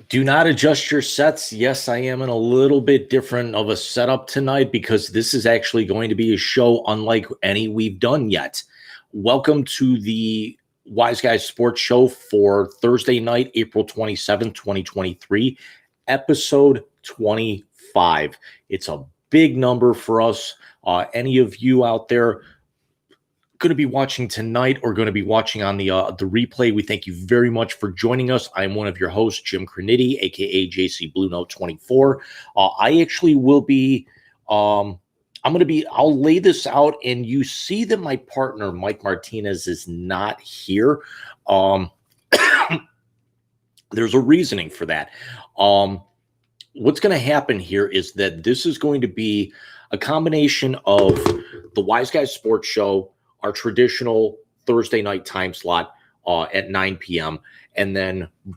Do not adjust your sets. Yes, I am in a little bit different of a setup tonight because this is actually going to be a show unlike any we've done yet. Welcome to the Wise Guys Sports Show for Thursday night, April 27th, 2023, episode 25. It's a big number for us. Any of you out there going to be watching tonight or going to be watching on the replay, we thank you very much for joining us. I'm one of your hosts, Jim Crenity, aka JC Blue Note 24. I actually will be I'll lay this out, and you see that my partner Mike Martinez is not here. There's a reasoning for that. What's going to happen here is that this is going to be a combination of the Wise Guys Sports Show, our traditional Thursday night time slot at 9 p.m.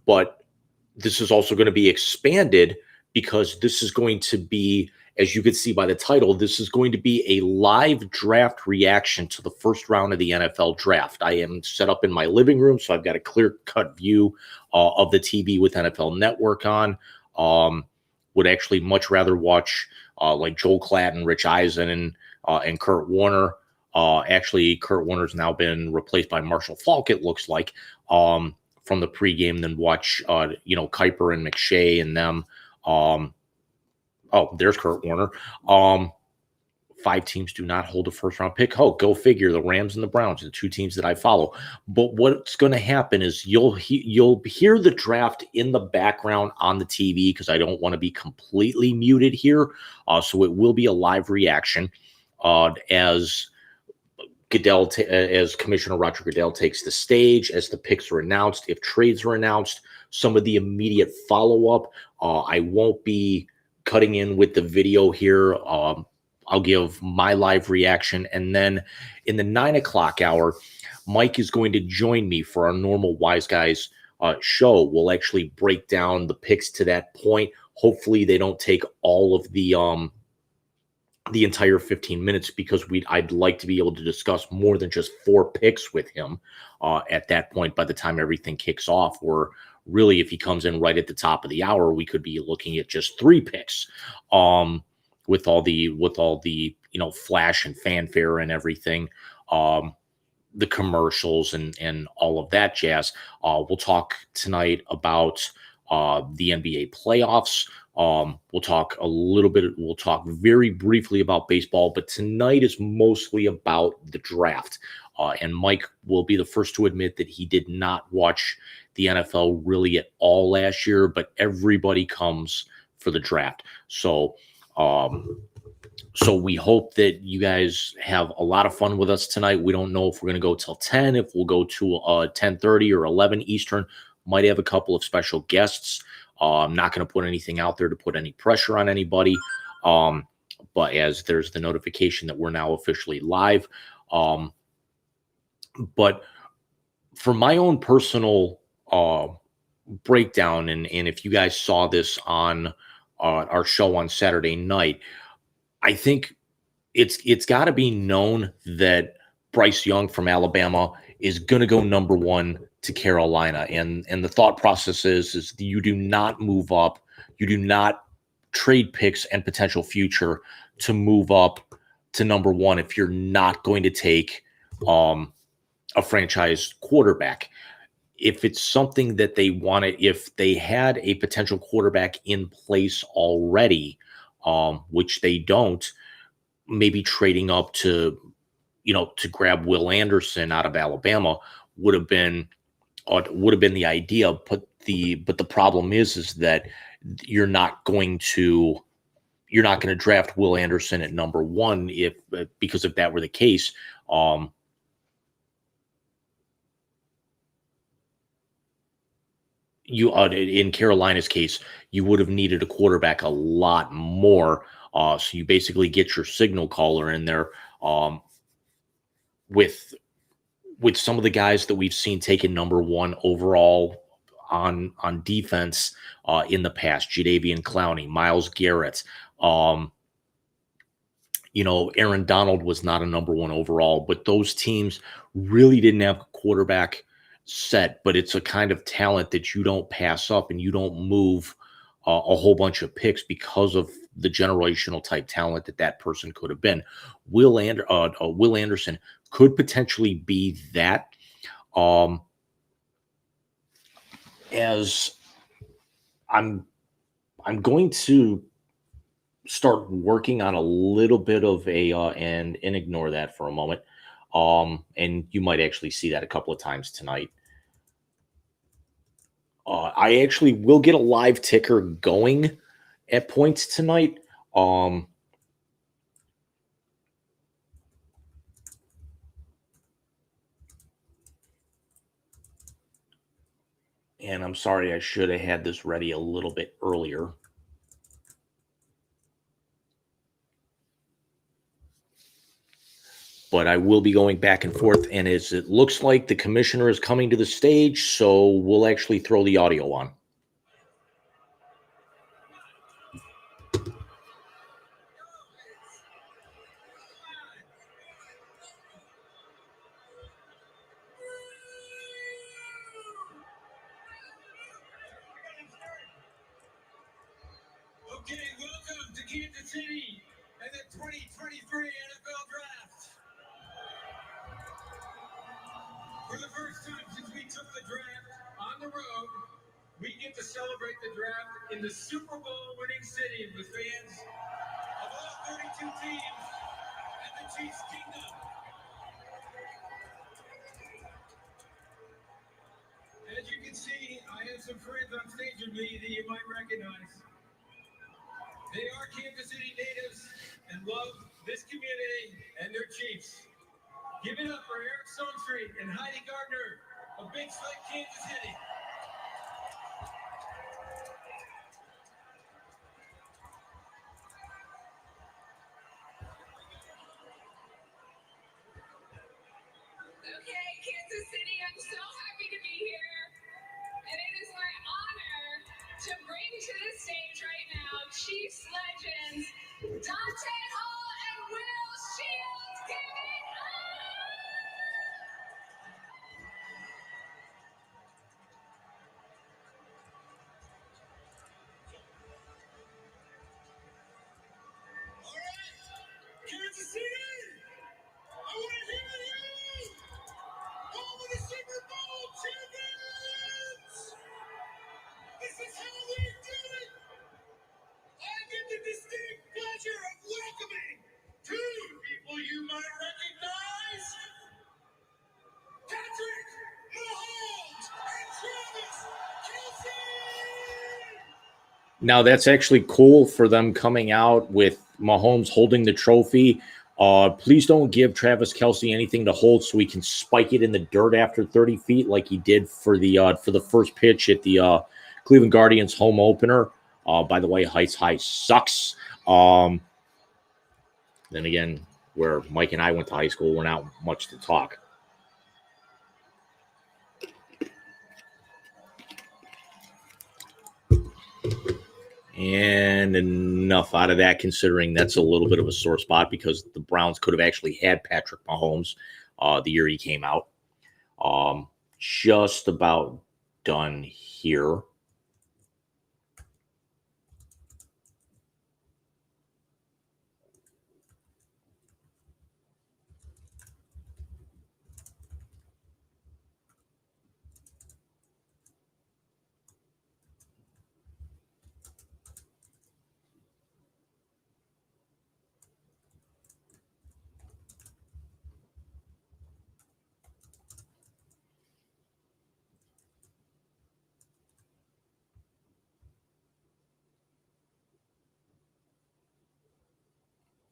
But this is also going to be expanded because this is going to be, as you can see by the title, this is going to be a live draft reaction to the first round of the NFL draft. I am set up in my living room, so I've got a clear-cut view of the TV with NFL Network on. Would actually much rather watch like Joel Klatt and Rich Eisen and Kurt Warner. Actually, Kurt Warner's now been replaced by Marshall Faulk, it looks like, from the pregame, than watch, Kuiper and McShay and them. There's Kurt Warner. 5 teams do not hold a first-round pick. Oh, go figure. The Rams and the Browns, the 2 teams that I follow. But what's going to happen is you'll hear the draft in the background on the TV because I don't want to be completely muted here. So it will be a live reaction as Commissioner Roger Goodell takes the stage, as the picks are announced, if trades are announced, some of the immediate follow-up. I won't be cutting in with the video here. I'll give my live reaction. And then in the 9 o'clock hour, Mike is going to join me for our normal Wise Guys show. We'll actually break down the picks to that point. Hopefully they don't take all of the entire 15 minutes because I'd like to be able to discuss more than just 4 picks with him at that point by the time everything kicks off. Or really, if he comes in right at the top of the hour, we could be looking at just 3 picks with all the flash and fanfare and everything, the commercials and all of that jazz. We'll talk tonight about the NBA playoffs. We'll talk very briefly about baseball, but tonight is mostly about the draft. And Mike will be the first to admit that he did not watch the NFL really at all last year, but everybody comes for the draft. So we hope that you guys have a lot of fun with us tonight. We don't know if we're going to go till 10, if we'll go to 10:30 or 11 Eastern. Might have a couple of special guests. I'm not going to put anything out there to put any pressure on anybody. But as there's the notification that we're now officially live. But for my own personal breakdown, and if you guys saw this on our show on Saturday night, I think it's got to be known that Bryce Young from Alabama is going to go number 1 to Carolina. And the thought process is you do not move up. You do not trade picks and potential future to move up to number 1 if you're not going to take a franchise quarterback. If it's something that they wanted, if they had a potential quarterback in place already, which they don't, maybe trading up to grab Will Anderson out of Alabama would have been the idea. But the problem is that you're not going to draft Will Anderson at number 1 because if that were the case, in Carolina's case, you would have needed a quarterback a lot more. So you basically get your signal caller in there with some of the guys that we've seen taken number 1 overall on defense in the past. Jadeveon Clowney, Myles Garrett. Aaron Donald was not a number 1 overall, but those teams really didn't have a quarterback set, but it's a kind of talent that you don't pass up and you don't move a whole bunch of picks because of the generational type talent that that person could have been. Will Anderson could potentially be that. Um, as I'm I'm going to start working on a little bit of a and ignore that for a moment. And you might actually see that a couple of times tonight. I actually will get a live ticker going at points tonight. Um, and I'm sorry, I should have had this ready a little bit earlier. But I will be going back and forth. And as it looks like the commissioner is coming to the stage, so we'll actually throw the audio on. Okay, welcome to Kansas City and the 2023 NFL Draft. For the first time since we took the draft on the road, we get to celebrate the draft in the Super Bowl winning city with fans of all 32 teams and the Chiefs Kingdom. As you can see, I have some friends on stage with me that you might recognize. They are Kansas City natives and love this community and their Chiefs. Give it up for Eric Songstreet and Heidi Gardner of Big Slick, Kansas City. Okay, Kansas City, I'm so happy to be here. And it is my honor to bring to the stage right now Chiefs legends Dante Hall and Will Shields. Give it up! All right, Kansas City, I want to hear you! Home of the Super Bowl champions! This is how we do it! I get the distinct pleasure of welcoming two people you might recognize, Patrick Mahomes and Travis Kelce! Now that's actually cool for them coming out with Mahomes holding the trophy. Please don't give Travis Kelce anything to hold so he can spike it in the dirt after 30 feet like he did for the first pitch at the Cleveland Guardians home opener. By the way, Heights High sucks. Then again, where Mike and I went to high school, we're not much to talk. And enough out of that, considering that's a little bit of a sore spot because the Browns could have actually had Patrick Mahomes the year he came out. Just about done here.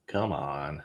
Come on.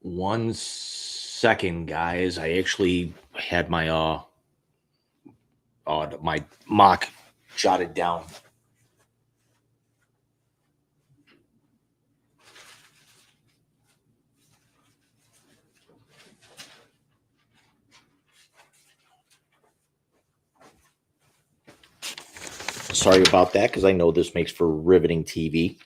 One second, guys. I actually had my mock jotted down. Sorry about that, because I know this makes for riveting TV.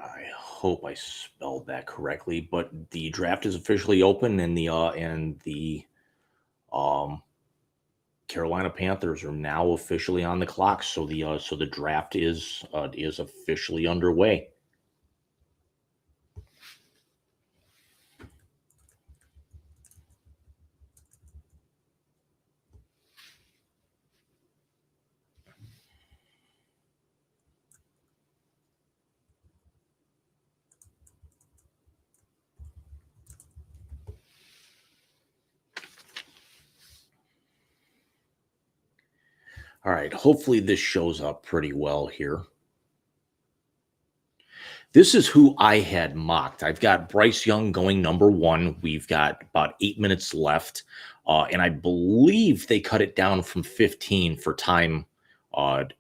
I hope I spelled that correctly, but the draft is officially open, and the um, Carolina Panthers are now officially on the clock. So the draft is officially underway. All right. Hopefully this shows up pretty well here. This is who I had mocked. I've got Bryce Young going number one. We've got about 8 minutes left. And I believe they cut it down from 15 for time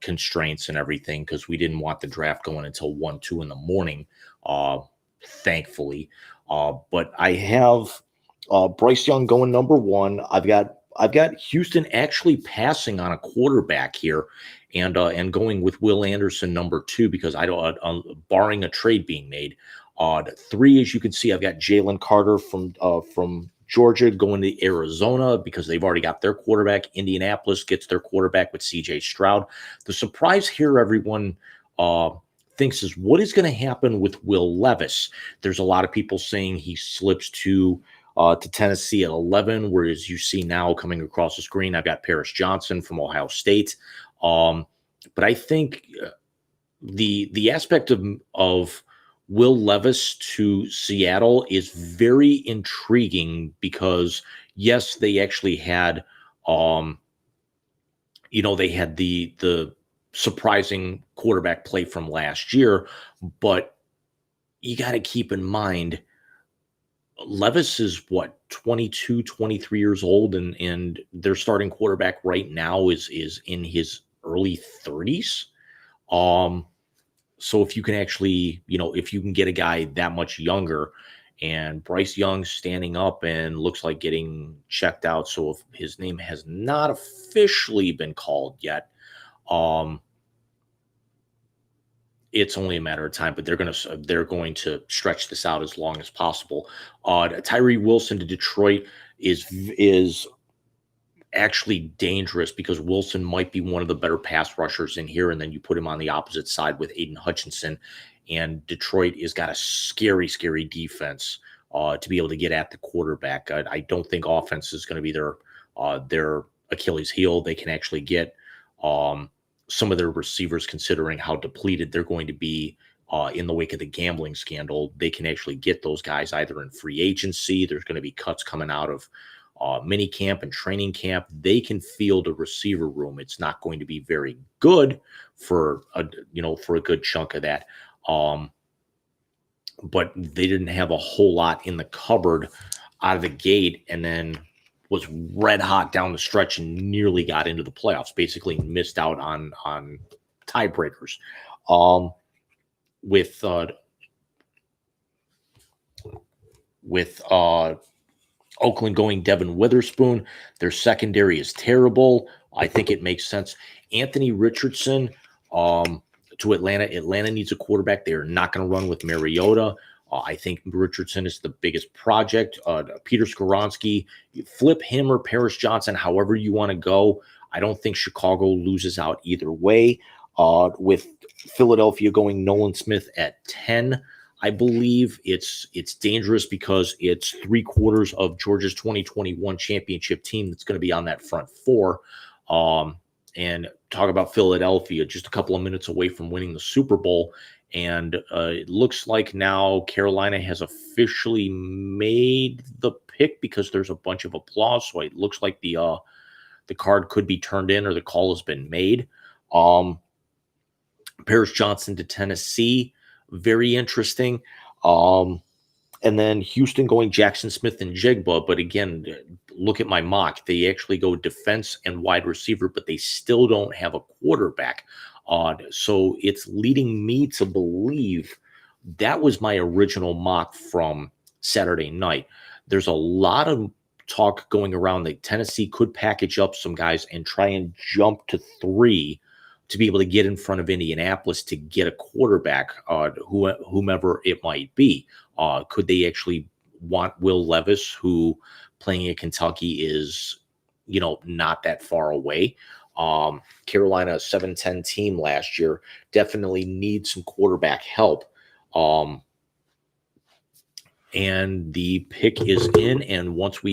constraints and everything because we didn't want the draft going until 1, 2 in the morning, uh, thankfully. But I have Bryce Young going number one. I've got Houston actually passing on a quarterback here, and going with Will Anderson number two because I don't barring a trade being made. Three, as you can see, I've got Jalen Carter from Georgia going to Arizona because they've already got their quarterback. Indianapolis gets their quarterback with C.J. Stroud. The surprise here, everyone thinks, is what is going to happen with Will Levis. There's a lot of people saying he slips to Tennessee at 11, whereas you see now coming across the screen, I've got Paris Johnson from Ohio State. But I think the aspect of Will Levis to Seattle is very intriguing because yes, they actually had they had the surprising quarterback play from last year, but you got to keep in mind Levis is what 22, 23 years old, and their starting quarterback right now is in his early 30s. So if you can actually, if you can get a guy that much younger, and Bryce Young standing up and looks like getting checked out, so if his name has not officially been called yet, it's only a matter of time, but they're going to stretch this out as long as possible. Tyree Wilson to Detroit is actually dangerous because Wilson might be one of the better pass rushers in here, and then you put him on the opposite side with Aiden Hutchinson, and Detroit has got a scary, scary defense to be able to get at the quarterback. I don't think offense is going to be their Achilles heel. They can actually get some of their receivers, considering how depleted they're going to be in the wake of the gambling scandal. They can actually get those guys either in free agency. There's going to be cuts coming out of mini camp and training camp. They can field a receiver room. It's not going to be very good for a good chunk of that. But they didn't have a whole lot in the cupboard out of the gate, and then was red hot down the stretch and nearly got into the playoffs. Basically missed out on tiebreakers. With Oakland going Devin Witherspoon, their secondary is terrible. I think it makes sense. Anthony Richardson to Atlanta. Atlanta needs a quarterback. They are not going to run with Mariota. I think Richardson is the biggest project. Peter Skoronski, flip him or Paris Johnson, however you want to go. I don't think Chicago loses out either way. With Philadelphia going Nolan Smith at 10, I believe it's dangerous because it's 3/4 of Georgia's 2021 championship team that's going to be on that front four. Um, and talk about Philadelphia, just a couple of minutes away from winning the Super Bowl. And it looks like now Carolina has officially made the pick because there's a bunch of applause. So it looks like the card could be turned in or the call has been made. Paris Johnson to Tennessee, very interesting. Um, and then Houston going Jackson Smith and Jigba. But again, look at my mock. They actually go defense and wide receiver, but they still don't have a quarterback. So it's leading me to believe that was my original mock from Saturday night. There's a lot of talk going around that Tennessee could package up some guys and try and jump to 3 to be able to get in front of Indianapolis to get a quarterback, whomever it might be. Could they actually want Will Levis, who playing at Kentucky is, not that far away? Carolina, 7-10 team last year, definitely needs some quarterback help. And the pick is in, and once we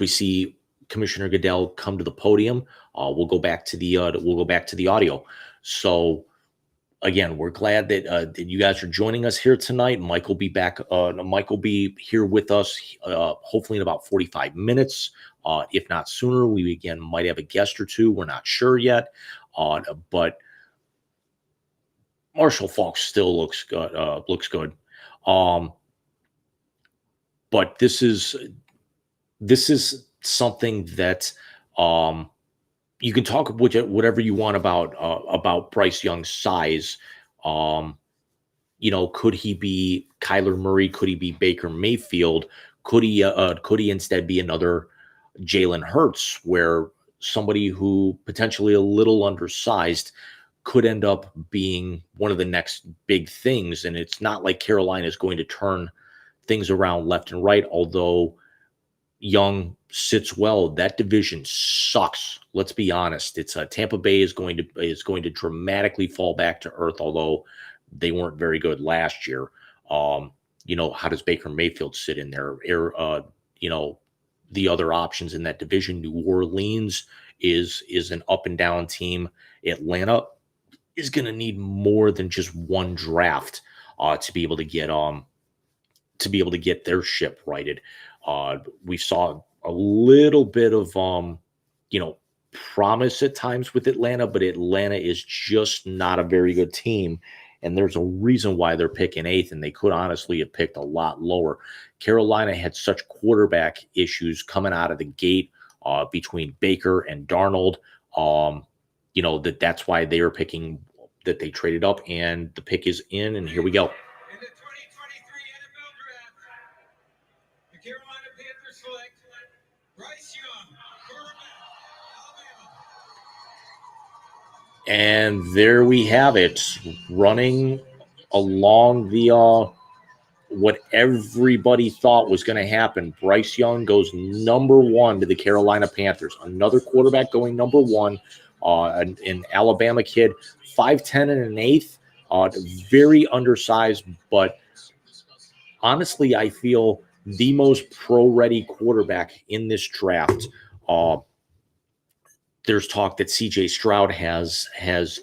see Commissioner Goodell come to the podium, we'll go back to the audio. So again, we're glad that you guys are joining us here tonight. Mike will be back. Mike will be here with us, hopefully in about 45 minutes, if not sooner. We again might have a guest or two. We're not sure yet, but Marshall Faulk still looks good. But this is something that you can talk whatever you want about Bryce Young's size. Could he be Kyler Murray? Could he be Baker Mayfield? Could he instead be another Jalen Hurts, where somebody who potentially a little undersized could end up being one of the next big things? And it's not like Carolina is going to turn things around left and right, although Young sits well. That division sucks. Let's be honest. It's Tampa Bay is going to dramatically fall back to earth, although they weren't very good last year. How does Baker Mayfield sit in there? The other options in that division, New Orleans is an up and down team. Atlanta is going to need more than just one draft to be able to get their ship righted. We saw a little bit of promise at times with Atlanta, but Atlanta is just not a very good team. And there's a reason why they're picking 8th, and they could honestly have picked a lot lower. Carolina had such quarterback issues coming out of the gate between Baker and Darnold, that's why they are picking, that they traded up, and the pick is in, and here we go. In the 2023 NFL Draft, the Carolina Panthers select Bryce Young, quarterback, Alabama. And there we have it, running along the what everybody thought was going to happen. Bryce Young goes number 1 to the Carolina Panthers. Another quarterback going number 1, an Alabama kid, 5'10" and an 1/8, very undersized, but honestly, I feel the most pro-ready quarterback in this draft. There's talk that C.J. Stroud has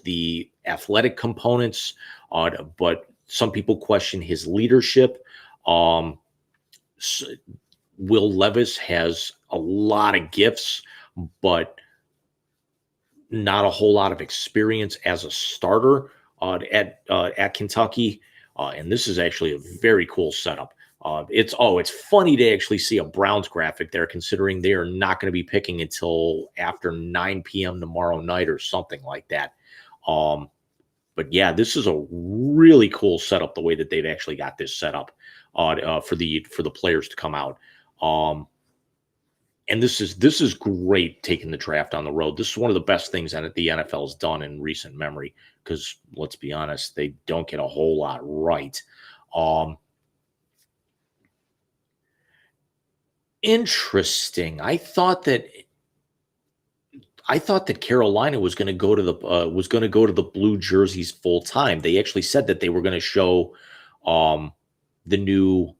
the athletic components, but some people question his leadership. Will Levis has a lot of gifts, but not a whole lot of experience as a starter at Kentucky. And this is actually a very cool setup. It's funny to actually see a Browns graphic there, considering they are not going to be picking until after 9 p.m. tomorrow night or something like that. But yeah, this is a really cool setup, the way that they've actually got this set up for the players to come out. And this is great, taking the draft on the road. This is one of the best things that the NFL has done in recent memory, because let's be honest, they don't get a whole lot right. Interesting. I thought I thought that Carolina was going to go to the blue jerseys full time. They actually said that they were going to show um, the new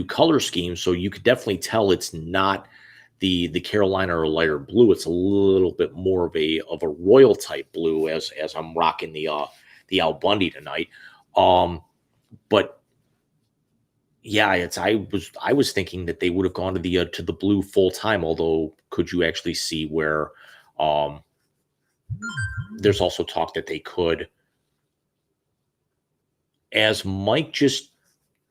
color scheme, so you could definitely tell it's not the Carolina or lighter blue. It's a little bit more of a royal type blue as I'm rocking the Al Bundy tonight. But yeah, I was thinking that they would have gone to the blue full time. Although, could you actually see where um, there's also talk that they could, as Mike just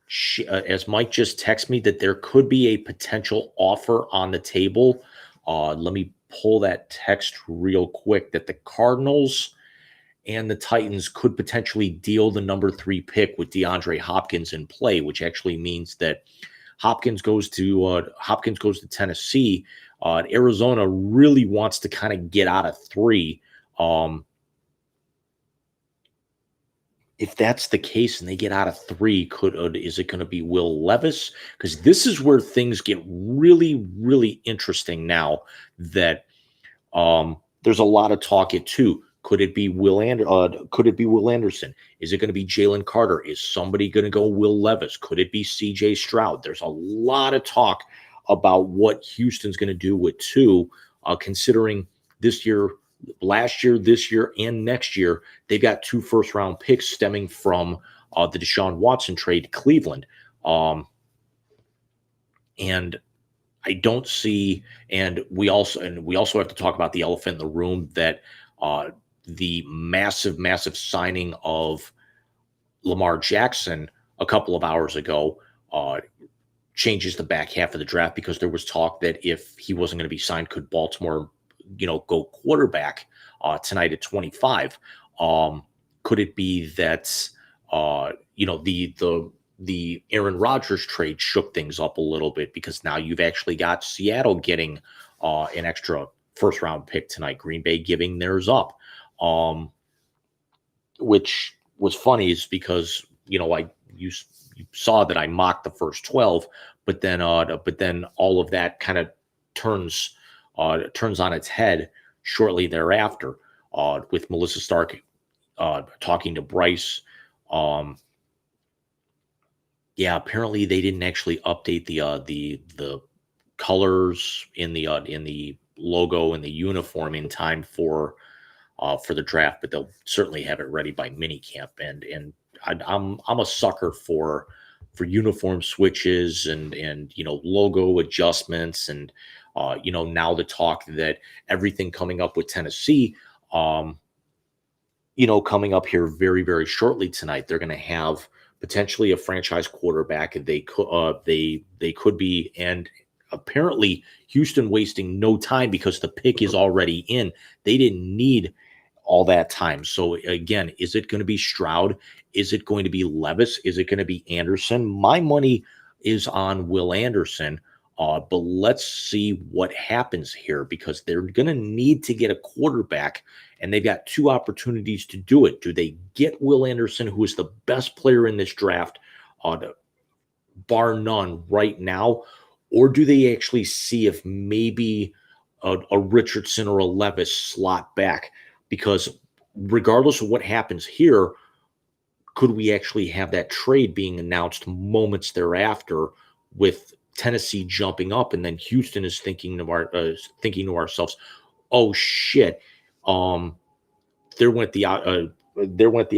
texted me, that there could be a potential offer on the table. Let me pull that text real quick. That the Cardinals and the Titans could potentially deal the number 3 pick with DeAndre Hopkins in play, which actually means that Hopkins goes to Tennessee. Arizona really wants to kind of get out of 3. If that's the case and they get out of 3, is it going to be Will Levis? Because this is where things get really, really interesting now. That there's a lot of talk at 2. Could it be Will Anderson? Is it going to be Jalen Carter? Is somebody going to go Will Levis? Could it be C.J. Stroud? There's a lot of talk about what Houston's going to do with 2, considering last year, this year, and next year, they've got 2 first-round picks stemming from the Deshaun Watson trade to Cleveland. And I don't see, and we also have to talk about the elephant in the room, that the massive signing of Lamar Jackson a couple of hours ago changes the back half of the draft, because there was talk that if he wasn't going to be signed, could Baltimore, go quarterback tonight at 25? Could it be that the Aaron Rodgers trade shook things up a little bit, because now you've actually got Seattle getting an extra first round pick tonight, Green Bay giving theirs up, which was funny, is because you saw that I mocked the first 12, but then all of that kind of turns on its head shortly thereafter, with Melissa Stark talking to Bryce. Yeah, apparently they didn't actually update the colors in the logo and the uniform in time for the draft, but they'll certainly have it ready by minicamp. And I'm a sucker for uniform switches and logo adjustments, and now the talk that everything coming up with Tennessee, coming up here very, very shortly tonight, they're going to have potentially a franchise quarterback. They could be, and apparently Houston wasting no time, because the pick is already in. They didn't need all that time. So again, is it going to be Stroud? Is it going to be Levis? Is it going to be Anderson? My money is on Will Anderson. But let's see what happens here, because they're going to need to get a quarterback, and they've got 2 opportunities to do it. Do they get Will Anderson, who is the best player in this draft, bar none right now, or do they actually see if maybe a Richardson or a Levis slot back? Because regardless of what happens here, could we actually have that trade being announced moments thereafter, with Tennessee jumping up, and then Houston is thinking to ourselves, oh shit, there went the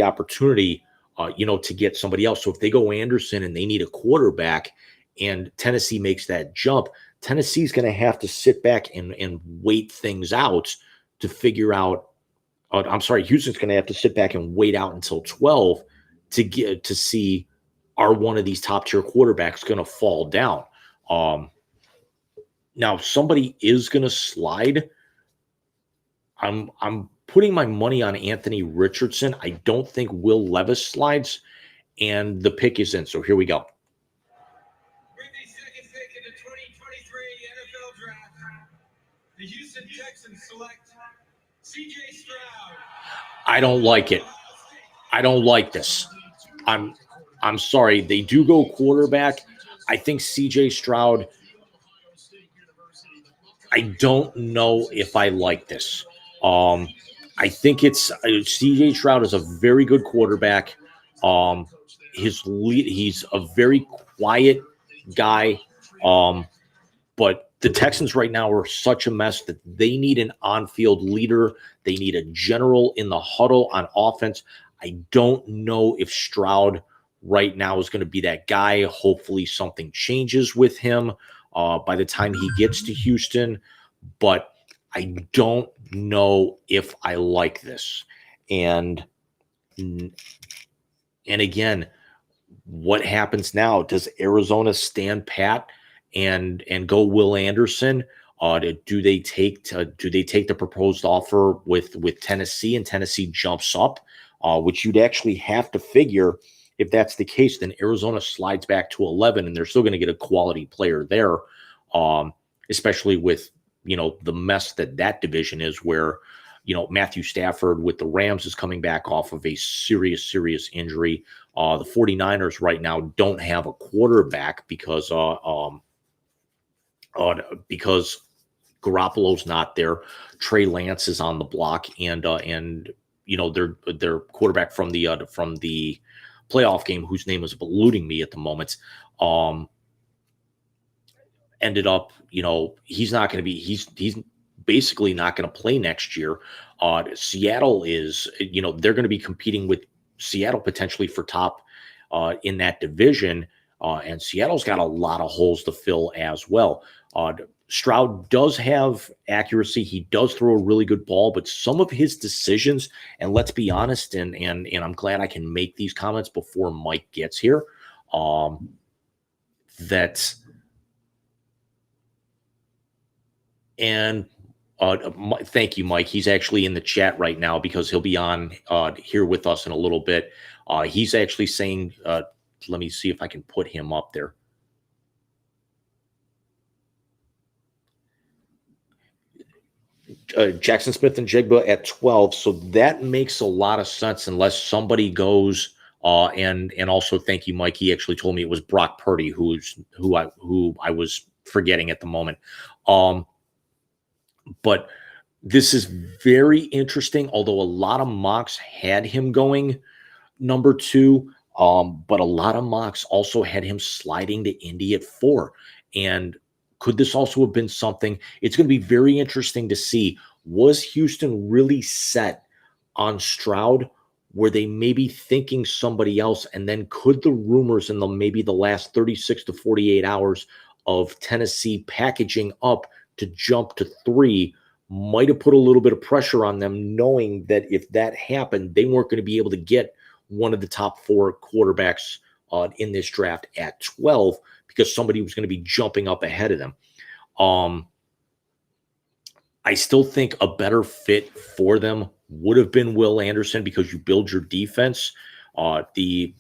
opportunity, to get somebody else. So if they go Anderson and they need a quarterback, and Tennessee makes that jump, Tennessee's going to have to sit back and wait things out to figure out. Houston's going to have to sit back and wait out until 12 to see, are one of these top tier quarterbacks going to fall down. Now somebody is going to slide. I'm putting my money on Anthony Richardson. I don't think Will Levis slides, and the pick is in. So here we go. With the second pick in the 2023 NFL Draft, the Houston Texans select C.J. Stroud. I don't like it. I don't like this. I'm sorry. They do go quarterback. I think C.J. Stroud I don't know if I like this. I think it's CJ Stroud is a very good quarterback. He's a very quiet guy. But the Texans right now are such a mess that they need an on-field leader. They need a general in the huddle on offense. I don't know if Stroud right now is going to be that guy. Hopefully something changes with him by the time he gets to Houston. But I don't know if I like this. And again, what happens now? Does Arizona stand pat and go Will Anderson? Do they take the proposed offer with Tennessee, and Tennessee jumps up, which you'd actually have to figure if that's the case, then Arizona slides back to 11, and they're still going to get a quality player there, especially with the mess that division is, where Matthew Stafford with the Rams is coming back off of a serious injury. The 49ers right now don't have a quarterback because Garoppolo's not there. Trey Lance is on the block, and their quarterback from the playoff game, whose name is eluding me at the moment, ended up, he's not going to be, he's basically not going to play next year. Seattle is, they're going to be competing with Seattle potentially for top in that division. And Seattle's got a lot of holes to fill as well. Stroud does have accuracy. He does throw a really good ball, but some of his decisions, and let's be honest, and I'm glad I can make these comments before Mike gets here, thank you, Mike. He's actually in the chat right now because he'll be on here with us in a little bit. He's actually saying, let me see if I can put him up there. Jackson Smith and Jigba at 12. So that makes a lot of sense unless somebody goes and also thank you, Mike. He actually told me it was Brock Purdy who I was forgetting at the moment. But this is very interesting, although a lot of mocks had him going number 2. But a lot of mocks also had him sliding to Indy at 4. And could this also have been something? It's going to be very interesting to see. Was Houston really set on Stroud? Were they maybe thinking somebody else? And then could the rumors in maybe the last 36 to 48 hours of Tennessee packaging up to jump to 3 might have put a little bit of pressure on them, knowing that if that happened, they weren't going to be able to get one of the top 4 quarterbacks in this draft at 12 because somebody was going to be jumping up ahead of them. I still think a better fit for them would have been Will Anderson because you build your defense. There's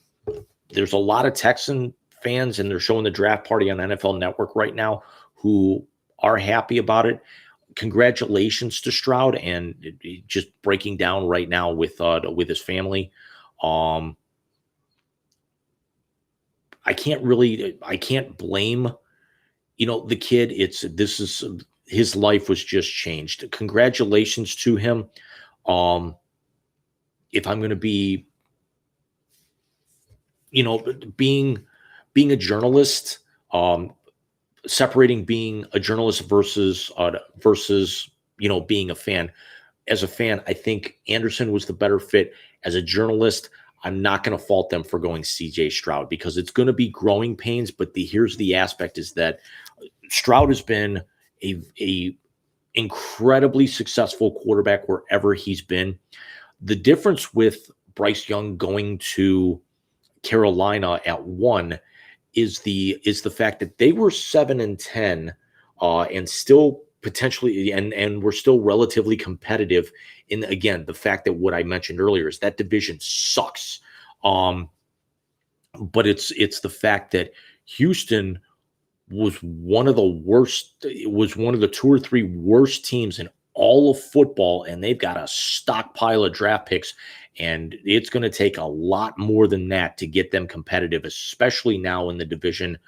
a lot of Texan fans, and they're showing the draft party on NFL Network right now, who are happy about it. Congratulations to Stroud, and just breaking down right now with his family. I can't blame, the kid. His life was just changed. Congratulations to him. If I'm going to be, being a journalist, separating being a journalist versus being a fan. As a fan, I think Anderson was the better fit. As a journalist, I'm not going to fault them for going CJ Stroud because it's going to be growing pains. But here's the aspect is that Stroud has been a incredibly successful quarterback wherever he's been. The difference with Bryce Young going to Carolina at 1 is the fact that they were 7-10 and still potentially and we're still relatively competitive. In again, the fact that what I mentioned earlier is that division sucks. But it's the fact that Houston was one of the worst. It was one of the 2 or 3 worst teams in all of football, and they've got a stockpile of draft picks, and it's going to take a lot more than that to get them competitive, especially now in the division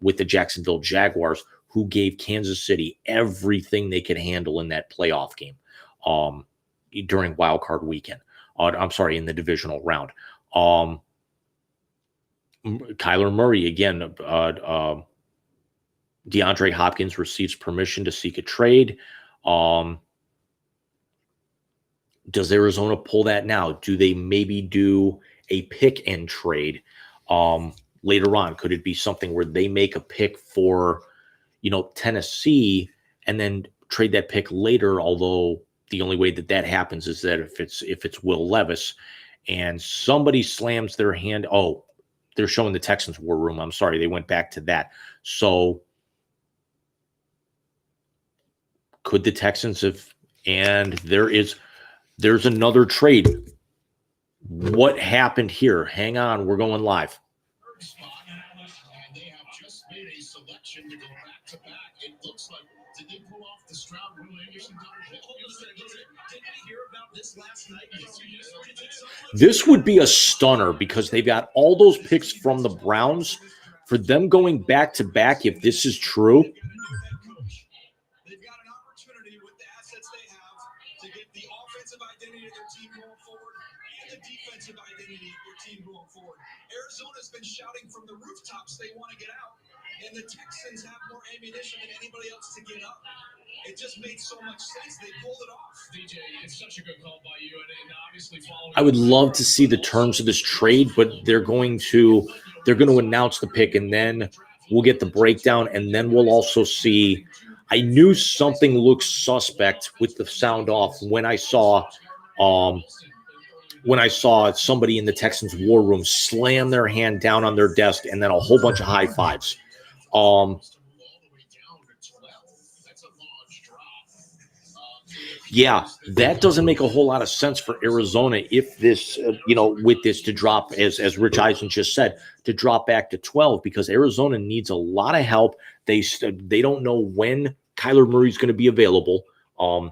with the Jacksonville Jaguars, who gave Kansas City everything they could handle in that playoff game during Wild Card weekend. I'm sorry, in the divisional round. Kyler Murray, again, DeAndre Hopkins receives permission to seek a trade. Does Arizona pull that now? Do they maybe do a pick and trade later on? Could it be something where they make a pick for, Tennessee and then trade that pick later? Although the only way that happens is that if it's Will Levis and somebody slams their hand. Oh, they're showing the Texans war room. I'm sorry, they went back to that. So could the Texans and there's another trade. What happened here? Hang on, we're going live. They have just made a selection to go back to back. It looks like, did they pull off the Stroud Will Anderson? Did we hear about this last night? This would be a stunner because they've got all those picks from the Browns. For them going back to back, if this is true, They've got an opportunity with the assets they have to get the offensive identity of their team going forward and the defensive identity of their team going forward. Arizona's been shouting from the rooftops they want to get out, and the Texans have more ammunition than anybody else to get up. It just made so much sense. They pulled it off. DJ, it's such a good call by you, and obviously following. I would love to see the terms of this trade, but they're going to announce the pick, and then we'll get the breakdown, and then we'll also see. I knew something looked suspect with the sound off when I saw somebody in the Texans war room slam their hand down on their desk and then a whole bunch of high fives. Yeah, that doesn't make a whole lot of sense for Arizona if this, with this to drop, as Rich Eisen just said, to drop back to 12, because Arizona needs a lot of help. They don't know when Kyler Murray's going to be available. And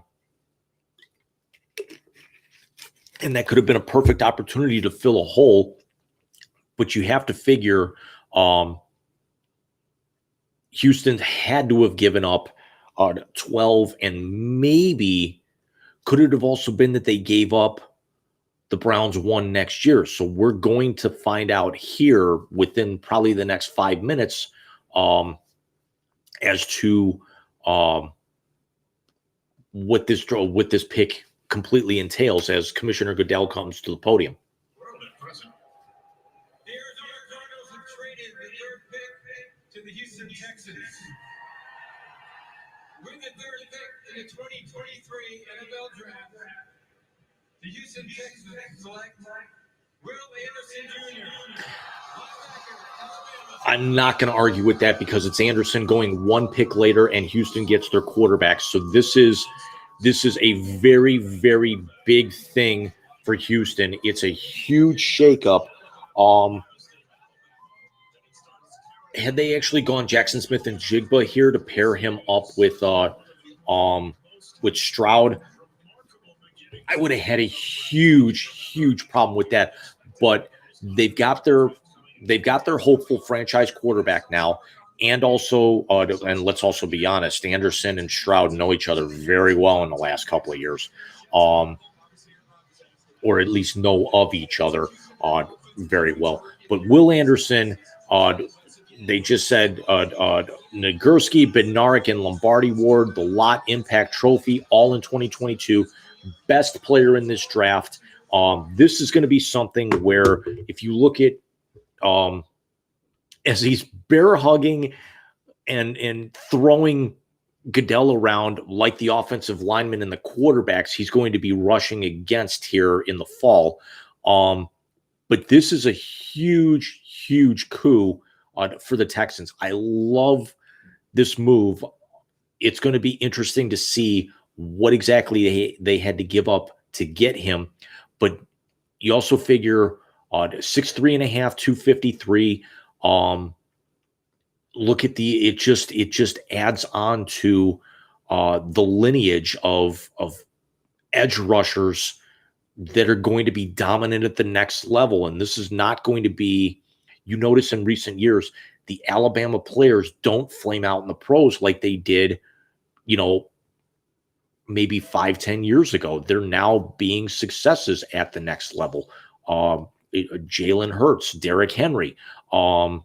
that could have been a perfect opportunity to fill a hole. But you have to figure Houston had to have given up 12, and maybe could it have also been that they gave up the Browns 1 next year? So we're going to find out here within probably the next 5 minutes as to what this pick completely entails as Commissioner Goodell comes to the podium. The Arizona Cardinals have traded the third pick to the Houston Texans. With the third pick in the 2023 NFL Draft, the Houston Texans select Will Anderson Jr. I'm not going to argue with that because it's Anderson going 1 pick later and Houston gets their quarterback. So this is a very, very big thing for Houston. It's a huge shakeup. Had they actually gone Jackson Smith and Jigba here to pair him up with Stroud, I would have had a huge problem with that. But they've got their hopeful franchise quarterback now, and also, and let's also be honest, Anderson and Stroud know each other very well in the last couple of years, or at least know of each other very well. But Will Anderson, they just said Nagurski, Bednarik, and Lombardi Ward, the Lott Impact Trophy, all in 2022. Best player in this draft. This is going to be something where if you look at as he's bear hugging and throwing Goodell around like the offensive linemen and the quarterbacks he's going to be rushing against here in the fall. But this is a huge coup for the Texans. I love this move. It's going to be interesting to see what exactly they had to give up to get him. But you also figure 6'3.5", 253. Look at it just adds on to the lineage of edge rushers that are going to be dominant at the next level. And this is not going to be, you notice in recent years, the Alabama players don't flame out in the pros like they did, maybe 5-10 years ago. They're now being successes at the next level. Jalen Hurts, Derrick Henry, Will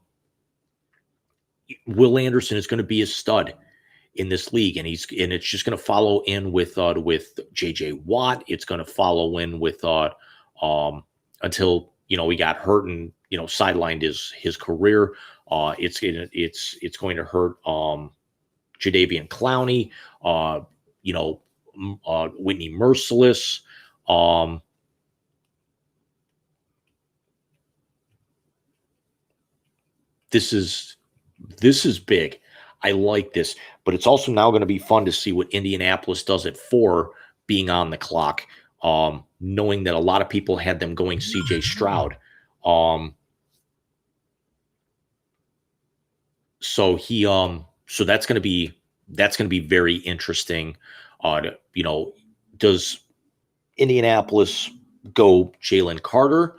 Anderson is going to be a stud in this league, and it's just going to follow in with JJ Watt. It's going to follow in with until he got hurt and sidelined his career. It's going to hurt Jadeveon Clowney, Whitney Merciless. This is big. I like this, but it's also now going to be fun to see what Indianapolis does at 4, being on the clock, knowing that a lot of people had them going CJ Stroud. So that's going to be very interesting. Does Indianapolis go Jalen Carter?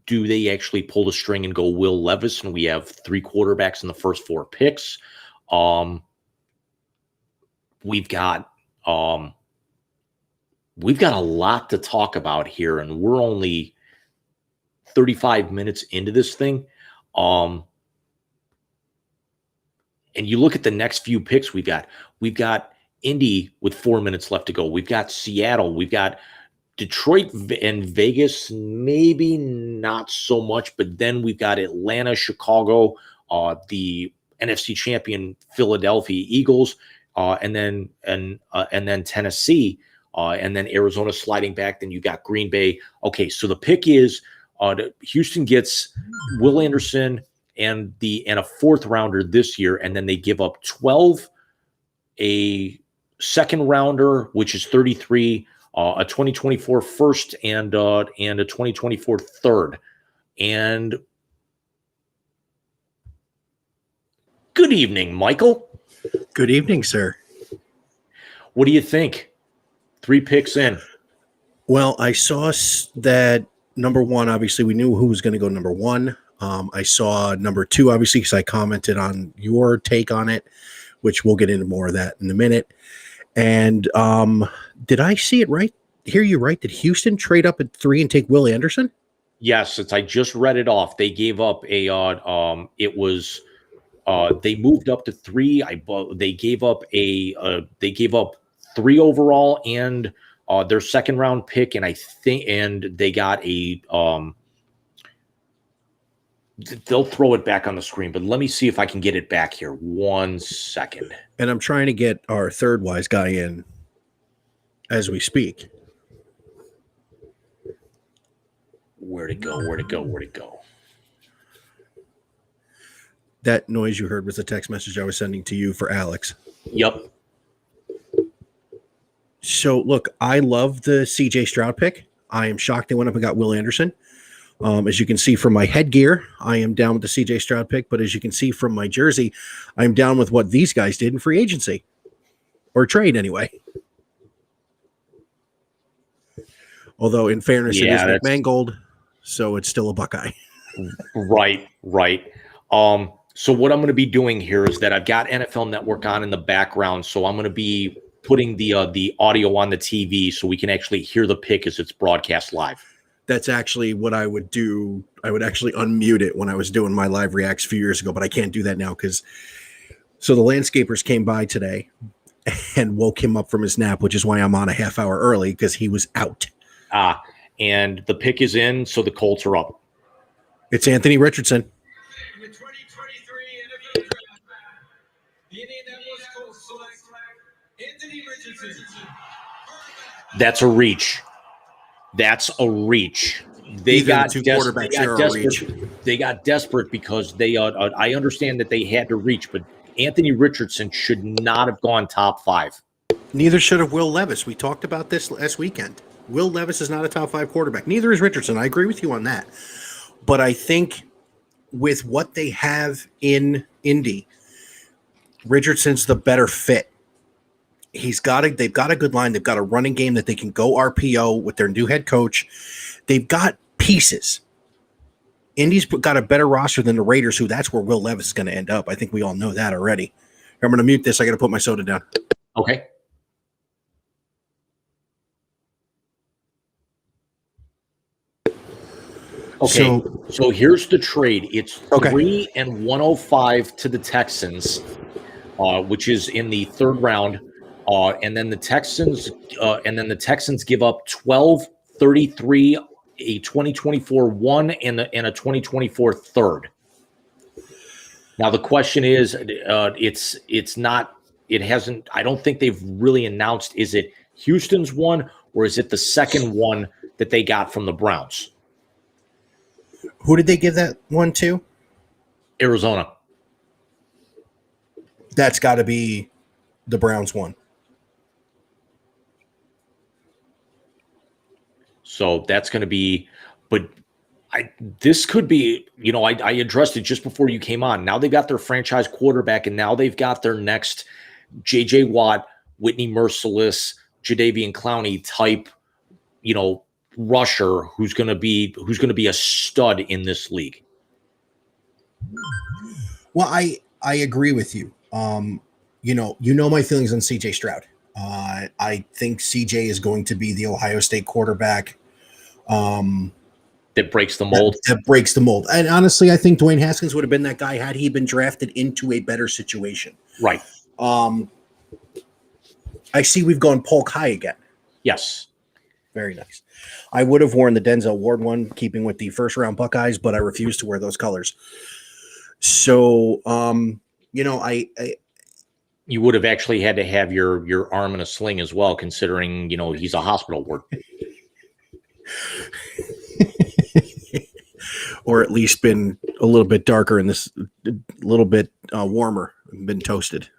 Do they actually pull the string and go Will Levis? And we have 3 quarterbacks in the first 4 picks. We've got a lot to talk about here, and we're only 35 minutes into this thing. And you look at the next few picks we've got Indy with 4 minutes left to go. We've got Seattle. We've got Detroit and Vegas, maybe not so much, but then we've got Atlanta, Chicago, the NFC champion Philadelphia Eagles, and then Tennessee, and then Arizona sliding back. Then you got Green Bay. Okay, so the pick is Houston gets Will Anderson and a 4th rounder this year, and then they give up 12, a 2nd rounder, which is 33. A 2024 first and a 2024 third. And good evening, Michael. Good evening, sir. What do you think? 3 picks in. Well, I saw that number 1, obviously we knew who was going to go number 1. I saw number 2, obviously, because I commented on your take on it, which we'll get into more of that in a minute. And did I see it right? Hear you right? Did Houston trade up at 3 and take Will Anderson? Yes, I just read it off. They gave up they moved up to 3. They gave up 3 overall and their 2nd round pick, and they got a they'll throw it back on the screen, but let me see if I can get it back here. 1 second. And I'm trying to get our third wise guy in as we speak. Where'd it go? That noise you heard was a text message I was sending to you for Alex. Yep. So, look, I love the CJ Stroud pick. I am shocked they went up and got Will Anderson. As you can see from my headgear, I am down with the CJ Stroud pick. But as you can see from my jersey, I'm down with what these guys did in free agency. Or trade, anyway. Although, in fairness, it is McMangold, so it's still a Buckeye. Right. So what I'm going to be doing here is that I've got NFL Network on in the background, so I'm going to be putting the audio on the TV so we can actually hear the pick as it's broadcast live. That's actually what I would do. I would actually unmute it when I was doing my live reacts a few years ago, but I can't do that now because the landscapers came by today and woke him up from his nap, which is why I'm on a half hour early because he was out. And the pick is in, so the Colts are up. It's Anthony Richardson. In the 2023 NFL Draft, the Indianapolis Colts select Anthony Richardson. That's a reach. They got desperate because I understand that they had to reach, but Anthony Richardson should not have gone top 5. Neither should have Will Levis. We talked about this last weekend. Will Levis is not a top 5 quarterback. Neither is Richardson. I agree with you on that. But I think with what they have in Indy, Richardson's the better fit. They've got a good line. They've got a running game that they can go RPO with their new head coach. They've got pieces. Indy's got a better roster than the Raiders, who that's where Will Levis is going to end up. I think we all know that already. I'm going to mute this. I got to put my soda down. Okay. Okay, so here's the trade. It's 3 and 105 to the Texans, which is in the third round, and then the Texans give up 12-33, a 2024 1 and a 2024 third. Now the question is, it's not. It hasn't. I don't think they've really announced. Is it Houston's one or is it the second one that they got from the Browns? Who did they give that one to? Arizona. That's got to be the Browns one. So that's going to be, but this could be, I addressed it just before you came on. Now they've got their franchise quarterback, and now they've got their next J.J. Watt, Whitney Merciless, Jadeveon Clowney type, rusher who's going to be a stud in this league. Well, I agree with you. You know my feelings on CJ Stroud. I think CJ is going to be the Ohio State quarterback that breaks the mold. That breaks the mold. And honestly, I think Dwayne Haskins would have been that guy had he been drafted into a better situation. Right. I see we've gone Polk high again. Yes. Very nice. I would have worn the Denzel Ward one, keeping with the first round Buckeyes, but I refuse to wear those colors. So, you would have actually had to have your arm in a sling as well, considering, he's a hospital ward. Or at least been a little bit darker in this, a little bit warmer, been toasted.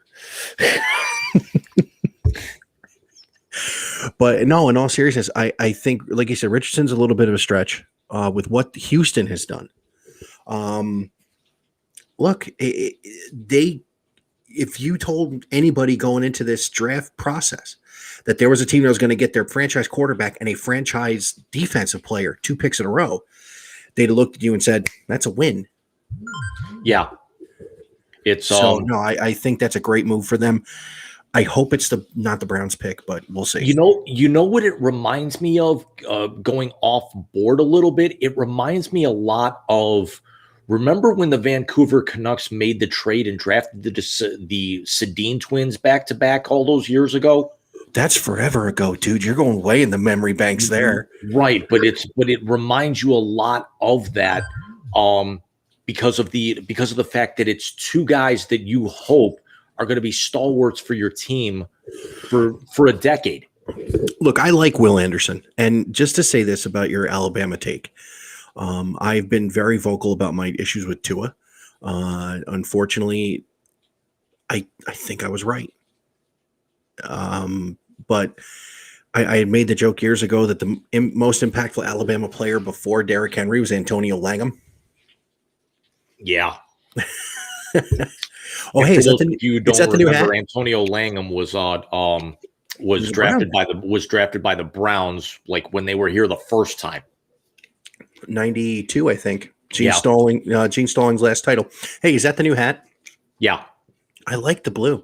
But no, in all seriousness, I think, like you said, Richardson's a little bit of a stretch with what Houston has done. Look, if you told anybody going into this draft process that there was a team that was going to get their franchise quarterback and a franchise defensive player 2 picks in a row, they'd have looked at you and said, that's a win. Yeah. It's so no, I think that's a great move for them. I hope it's not the Browns pick, but we'll see. You know what it reminds me of, going off board a little bit? It reminds me a lot of, remember when the Vancouver Canucks made the trade and drafted the Sedin twins back-to-back all those years ago? That's forever ago, dude. You're going way in the memory banks there. Right, but it reminds you a lot of that because of the fact that it's 2 guys that you hope are going to be stalwarts for your team for a decade. Look, I like Will Anderson. And just to say this about your Alabama take, I've been very vocal about my issues with Tua. Unfortunately, I think I was right. But I had made the joke years ago that the most impactful Alabama player before Derrick Henry was Antonio Langham. Yeah. Oh, hey, is that the new hat? Antonio Langham was drafted by the Browns, like when they were here the first time. 92, I think. Gene Stallings' last title. Hey, is that the new hat? Yeah. I like the blue.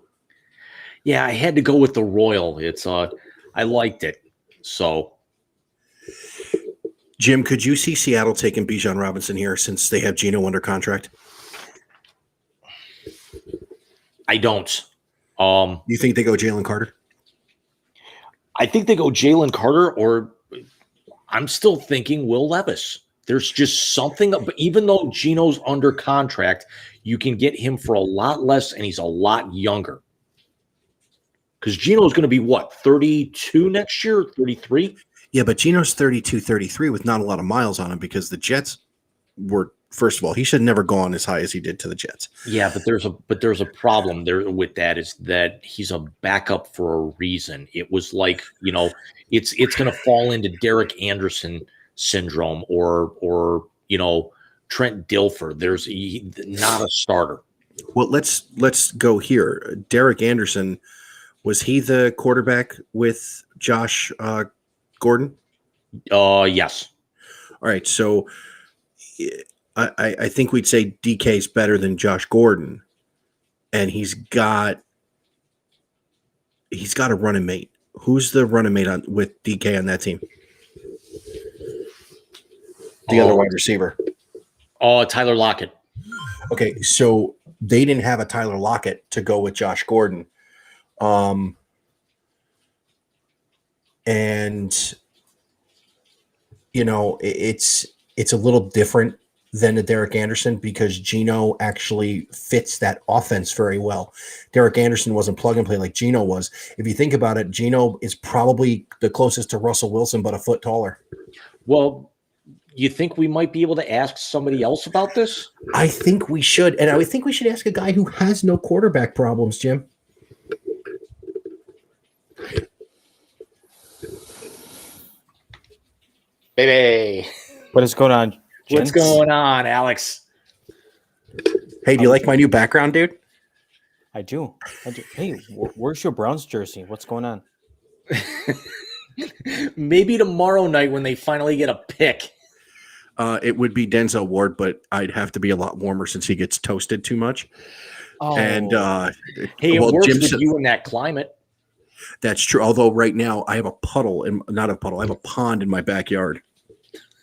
Yeah, I had to go with the Royal. It's I liked it. So, Jim, could you see Seattle taking Bijan Robinson here since they have Geno under contract? I don't. You think they go Jalen Carter? I think they go Jalen Carter, or I'm still thinking Will Levis. There's just something, even though Geno's under contract, you can get him for a lot less, and he's a lot younger. Because Geno's going to be, 32 next year, 33? Yeah, but Geno's 32, 33 with not a lot of miles on him because the Jets were, first of all, he should have never gone as high as he did to the Jets. Yeah, but there's a problem there with that, is that he's a backup for a reason. It was like, it's going to fall into Derek Anderson syndrome or Trent Dilfer. There's not a starter. Well, let's go here. Derek Anderson, was he the quarterback with Josh Gordon? Yes. All right. So I think we'd say DK's better than Josh Gordon, and he's got a running mate. Who's the running mate on with DK on that team? The other wide receiver. Oh, Tyler Lockett. Okay, so they didn't have a Tyler Lockett to go with Josh Gordon. And you know, it's a little different than the Derek Anderson because Geno actually fits that offense very well. Derek Anderson wasn't plug and play like Geno was. If you think about it, Geno is probably the closest to Russell Wilson, but a foot taller. Well, you think we might be able to ask somebody else about this? I think we should. And I think we should ask a guy who has no quarterback problems, Jim. Baby. What is going on, What's gents? going on, Alex? Hey, do you like my new background, dude? I do. Hey, where's your Browns jersey? What's going on? Maybe tomorrow night when they finally get a pick. It would be Denzel Ward, but I'd have to be a lot warmer since he gets toasted too much. Oh, And Hey, it works Jim with said- you in that climate. That's true. Although right now I have a puddle and not a puddle, I have a pond in my backyard.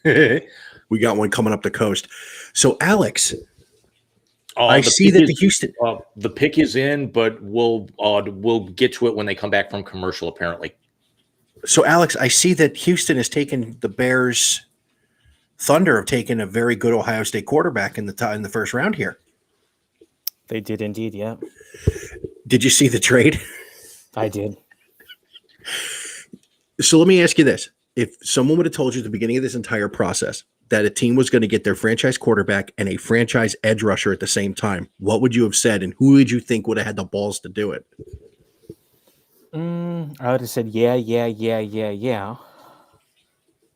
We got one coming up the coast. So Alex, I see that the Houston. The pick is in, but we'll get to it when they come back from commercial. Apparently. So Alex, I see that Houston has taken the Bears. Thunder have taken a very good Ohio State quarterback in the first round here. they did indeed. Yeah, Did you see the trade? I did. So let me ask you this. If someone would have told you at the beginning of this entire process that a team was going to get their franchise quarterback and a franchise edge rusher at the same time, what would you have said? And who would you think would have had the balls to do it? I would have said, yeah.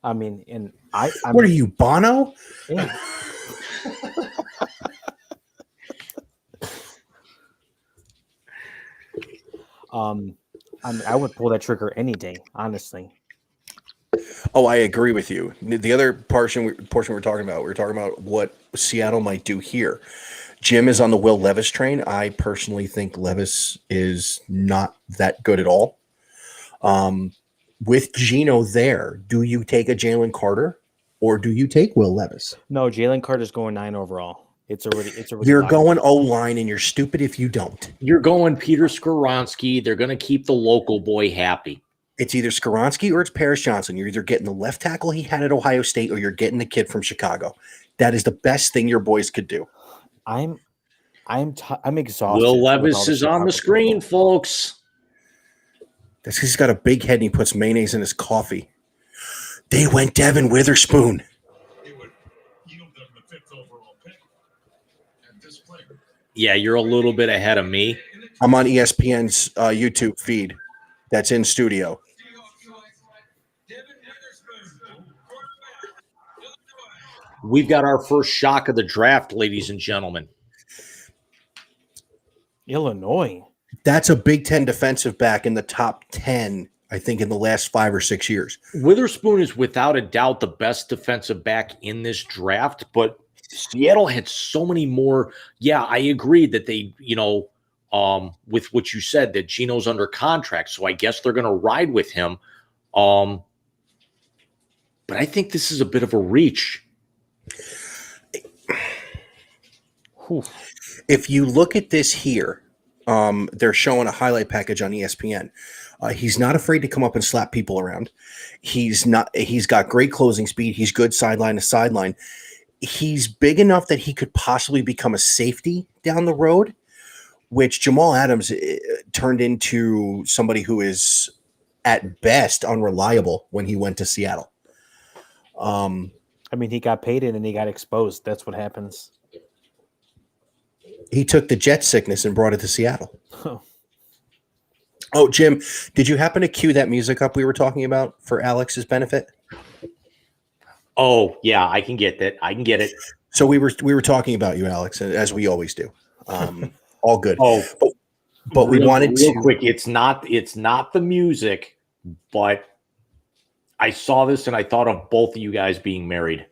I mean, and I'm What are you, Bono? yeah. I would pull that trigger any day, honestly. Oh, I agree with you. The other portion we're talking about what Seattle might do here. Jim is on the Will Levis train. I personally think Levis is not that good at all. With Geno there, do you take a Jalen Carter or do you take Will Levis? No, Jalen Carter's going 9 overall. It's already. You're locked. going O-line and you're stupid if you don't. You're going Peter Skoronsky. They're going to keep the local boy happy. It's either Skoronsky or it's Paris Johnson. You're either getting the left tackle he had at Ohio State or you're getting the kid from Chicago. That is the best thing your boys could do. I'm exhausted. Will with all Levis this is on the Chicago screen, football. folks. That's because he's got a big head and he puts mayonnaise in his coffee. They went Devin Witherspoon. It would yield them the 5th overall pick. And this player. Yeah, you're a little bit ahead of me. I'm on ESPN's YouTube feed. That's in studio. Devin Witherspoon. We've got our first shock of the draft, ladies and gentlemen. Illinois. That's a Big Ten defensive back in the top 10, I think, in the last 5 or 6 years. Witherspoon is without a doubt the best defensive back in this draft, but Seattle had so many more. Yeah, I agree that they, with what you said, that Geno's under contract, so I guess they're going to ride with him. But I think this is a bit of a reach. Whew. If you look at this here, they're showing a highlight package on ESPN. He's not afraid to come up and slap people around. He's got great closing speed. He's good sideline to sideline. He's big enough that he could possibly become a safety down the road, which Jamal Adams turned into somebody who is at best unreliable when he went to Seattle. I mean, he got paid and then he got exposed. That's what happens. He took the jet sickness and brought it to Seattle. Oh, Jim, did you happen to cue that music up we were talking about for Alex's benefit? Oh, yeah, I can get that. I can get it. So we were talking about you, Alex, as we always do. All good. Oh, but we wanted real to quick. It's not the music, but I saw this and I thought of both of you guys being married.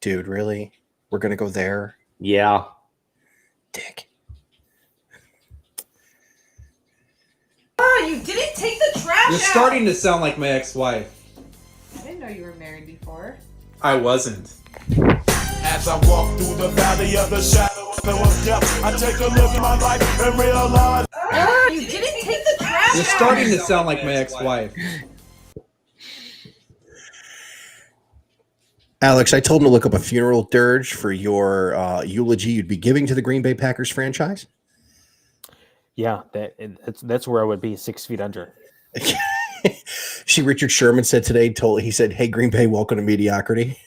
Dude, really? We're gonna go there. Yeah. Dick. Oh, you didn't take the trash You're out! starting to sound like my ex-wife. I didn't know you were married before. I wasn't. As I walk through the valley of the shadow of death, I take a look at my life and realize. Oh, you didn't take the trash You're out! starting to sound like my ex-wife. Alex, I told him to look up a funeral dirge for your eulogy you'd be giving to the Green Bay Packers franchise. Yeah, that's where I would be, 6 feet under. See, Richard Sherman said today, he said, "Hey, Green Bay, welcome to mediocrity."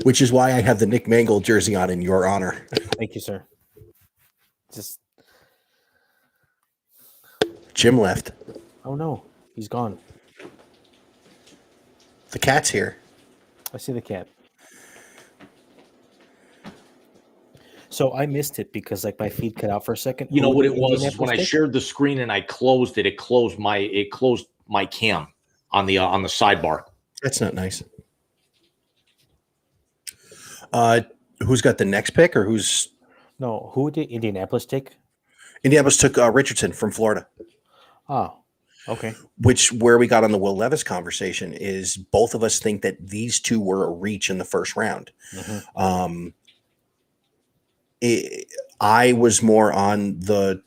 Which is why I have the Nick Mangold jersey on in your honor. Thank you, sir. Just Jim left. oh no, he's gone. The cat's here. I see the cat. So I missed it because like my feed cut out for a second. You know Who what did it was is Indianapolis when I take? shared the screen and I closed it. It closed my cam on the sidebar. That's not nice. Who's got the next pick, or who's No, who did Indianapolis take? Indianapolis took Richardson from Florida. Oh, okay. Which where we got on the Will Levis conversation is both of us think that these two were a reach in the first round. Mm-hmm. I was more on the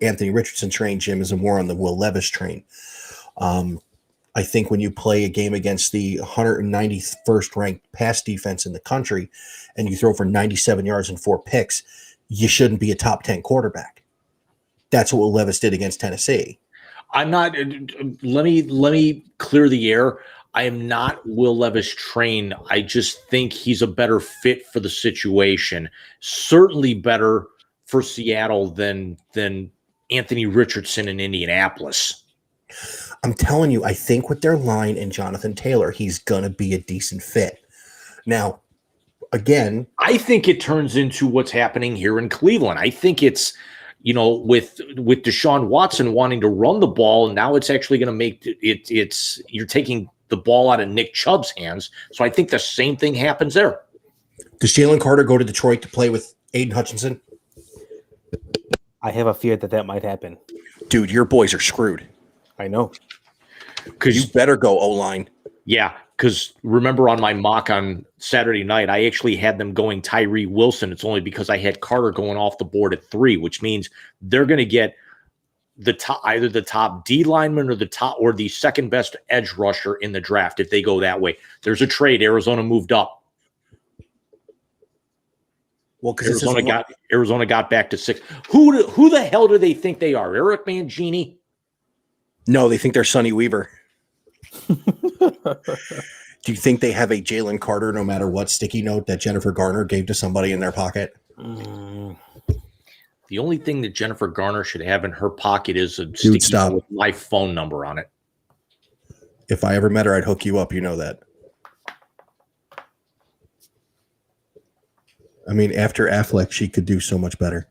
Anthony Richardson train. Jim is more on the Will Levis train. I think when you play a game against the 191st ranked pass defense in the country and you throw for 97 yards and 4 picks, you shouldn't be a top 10 quarterback. That's what Will Levis did against Tennessee. I'm not. Let me clear the air. I am not Will Levis trained. I just think he's a better fit for the situation. Certainly better for Seattle than Anthony Richardson in Indianapolis. I'm telling you, I think with their line and Jonathan Taylor, he's going to be a decent fit. Now, again, I think it turns into what's happening here in Cleveland. I think it's, with Deshaun Watson wanting to run the ball, and now it's actually going to make it's you're taking the ball out of Nick Chubb's hands. So I think the same thing happens there. Does Jalen Carter go to Detroit to play with Aiden Hutchinson? I have a fear that might happen. Dude, your boys are screwed. I know. You better go O-line. Yeah, because remember on my mock on Saturday night, I actually had them going Tyree Wilson. It's only because I had Carter going off the board at 3, which means they're going to get either the top D lineman or the second best edge rusher in the draft if they go that way. There's a trade. Arizona moved up. Well, because Arizona got back to 6. Who the hell do they think they are? Eric Mangini? No, they think they're Sonny Weaver. Do you think they have a Jalen Carter, no matter what, sticky note that Jennifer Garner gave to somebody in their pocket? The only thing that Jennifer Garner should have in her pocket is a Dude, sticky note with my phone number on it. If I ever met her, I'd hook you up. You know that. I mean, after Affleck, she could do so much better.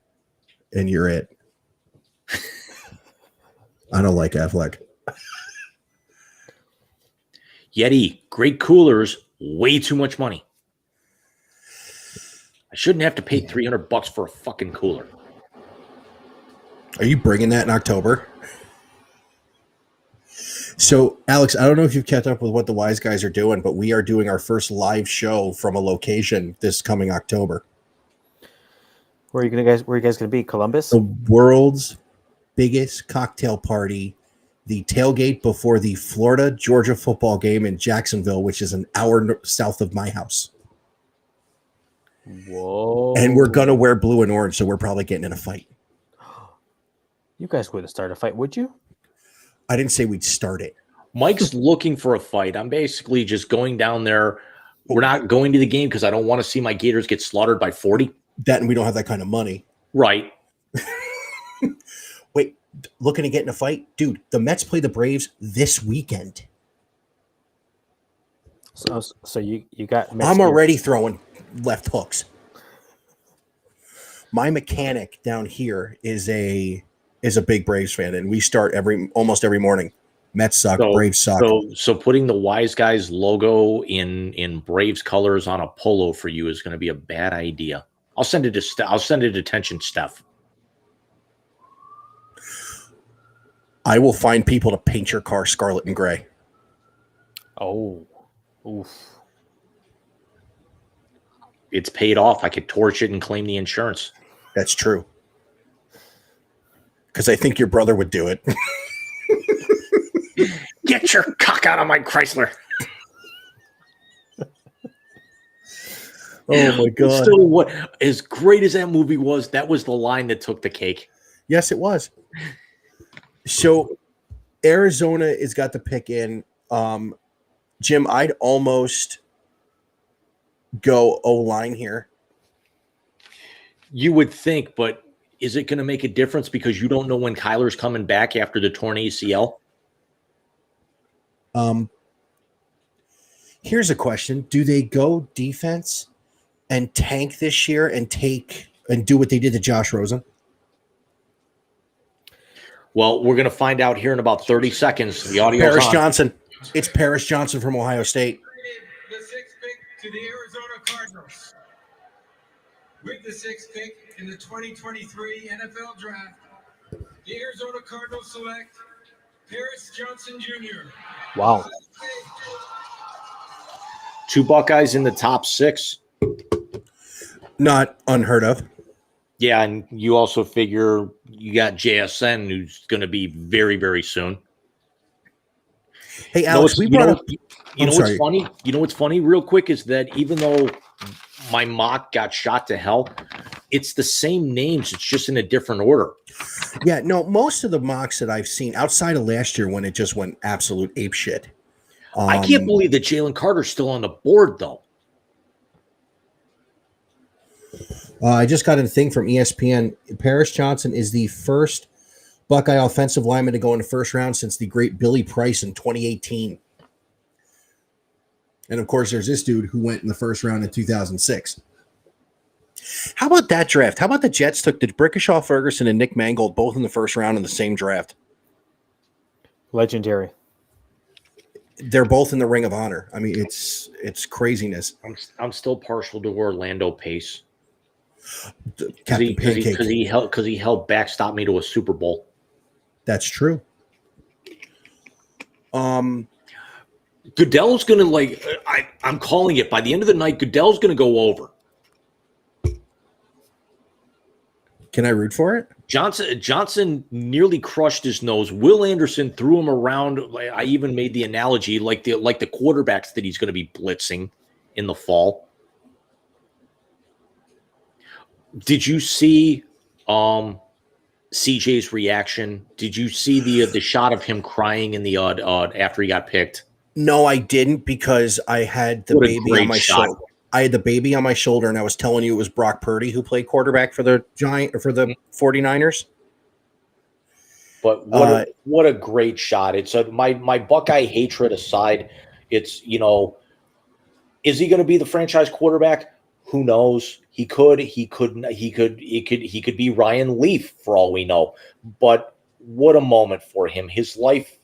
And you're it. I don't like Affleck. Yeti, great coolers, way too much money. I shouldn't have to pay $300 for a fucking cooler. Are you bringing that in October? So, Alex, I don't know if you've kept up with what the Wise Guys are doing, but we are doing our first live show from a location this coming October. Where are you guys going to be? Columbus? The world's biggest cocktail party, the tailgate before the Florida-Georgia football game in Jacksonville, which is an hour south of my house. Whoa. And we're going to wear blue and orange, so we're probably getting in a fight. You guys wouldn't start a fight, would you? I didn't say we'd start it. Mike's looking for a fight. I'm basically just going down there. We're not going to the game because I don't want to see my Gators get slaughtered by 40. That and we don't have that kind of money. Right. Wait, looking to get in a fight? Dude, the Mets play the Braves this weekend. So you got... I'm already throwing left hooks. My mechanic down here is a big Braves fan, and we start almost every morning. Mets suck. Braves suck. So putting the Wise Guys logo in Braves colors on a polo for you is going to be a bad idea. I'll send it to I'll send it attention, Steph. I will find people to paint your car scarlet and gray. Oh, oof. It's paid off. I could torch it and claim the insurance. That's true. Because I think your brother would do it. Get your cock out of my Chrysler. Oh my God. Still, what as great as that movie was, that was the line that took the cake. Yes, it was. So Arizona has got the pick in. Jim, I'd almost go O-line here. You would think, but is it going to make a difference because you don't know when Kyler's coming back after the torn ACL? Here's a question. Do they go defense and tank this year and do what they did to Josh Rosen? Well, we're going to find out here in about 30 seconds. The audio. Paris Johnson. It's Paris Johnson from Ohio State. The sixth pick to the Arizona Cardinals. With the sixth pick in the 2023 NFL Draft, the Arizona Cardinals select Paris Johnson Jr. Wow. 2 Buckeyes in the top 6. Not unheard of. Yeah, and you also figure you got JSN, who's going to be very, very soon. Hey, Alex, what's funny? You know what's funny? Real quick is that even though my mock got shot to hell, it's the same names. It's just in a different order. Yeah, no, most of the mocks that I've seen outside of last year when it just went absolute ape shit. I can't believe that Jalen Carter's still on the board, though. I just got a thing from ESPN. Paris Johnson is the first Buckeye offensive lineman to go in the first round since the great Billy Price in 2018. And, of course, there's this dude who went in the first round in 2006. How about that draft? How about the Jets took the Brickishaw Ferguson and Nick Mangold both in the first round in the same draft? Legendary. They're both in the Ring of Honor. I mean, it's craziness. I'm still partial to Orlando Pace. Captain Pancake. Because he helped backstop me to a Super Bowl. That's true. Goodell's going to, I'm calling it. By the end of the night, Goodell's going to go over. Can I root for it? Johnson nearly crushed his nose. Will Anderson threw him around. I even made the analogy like the quarterbacks that he's going to be blitzing in the fall. Did you see CJ's reaction? Did you see the shot of him crying in the after he got picked? No, I didn't because I had the baby on my shoulder. I had the baby on my shoulder, and I was telling you it was Brock Purdy who played quarterback for the 49ers. But what a great shot! It's my Buckeye hatred aside. It's is he going to be the franchise quarterback? Who knows? He could be Ryan Leaf for all we know. But what a moment for him! His life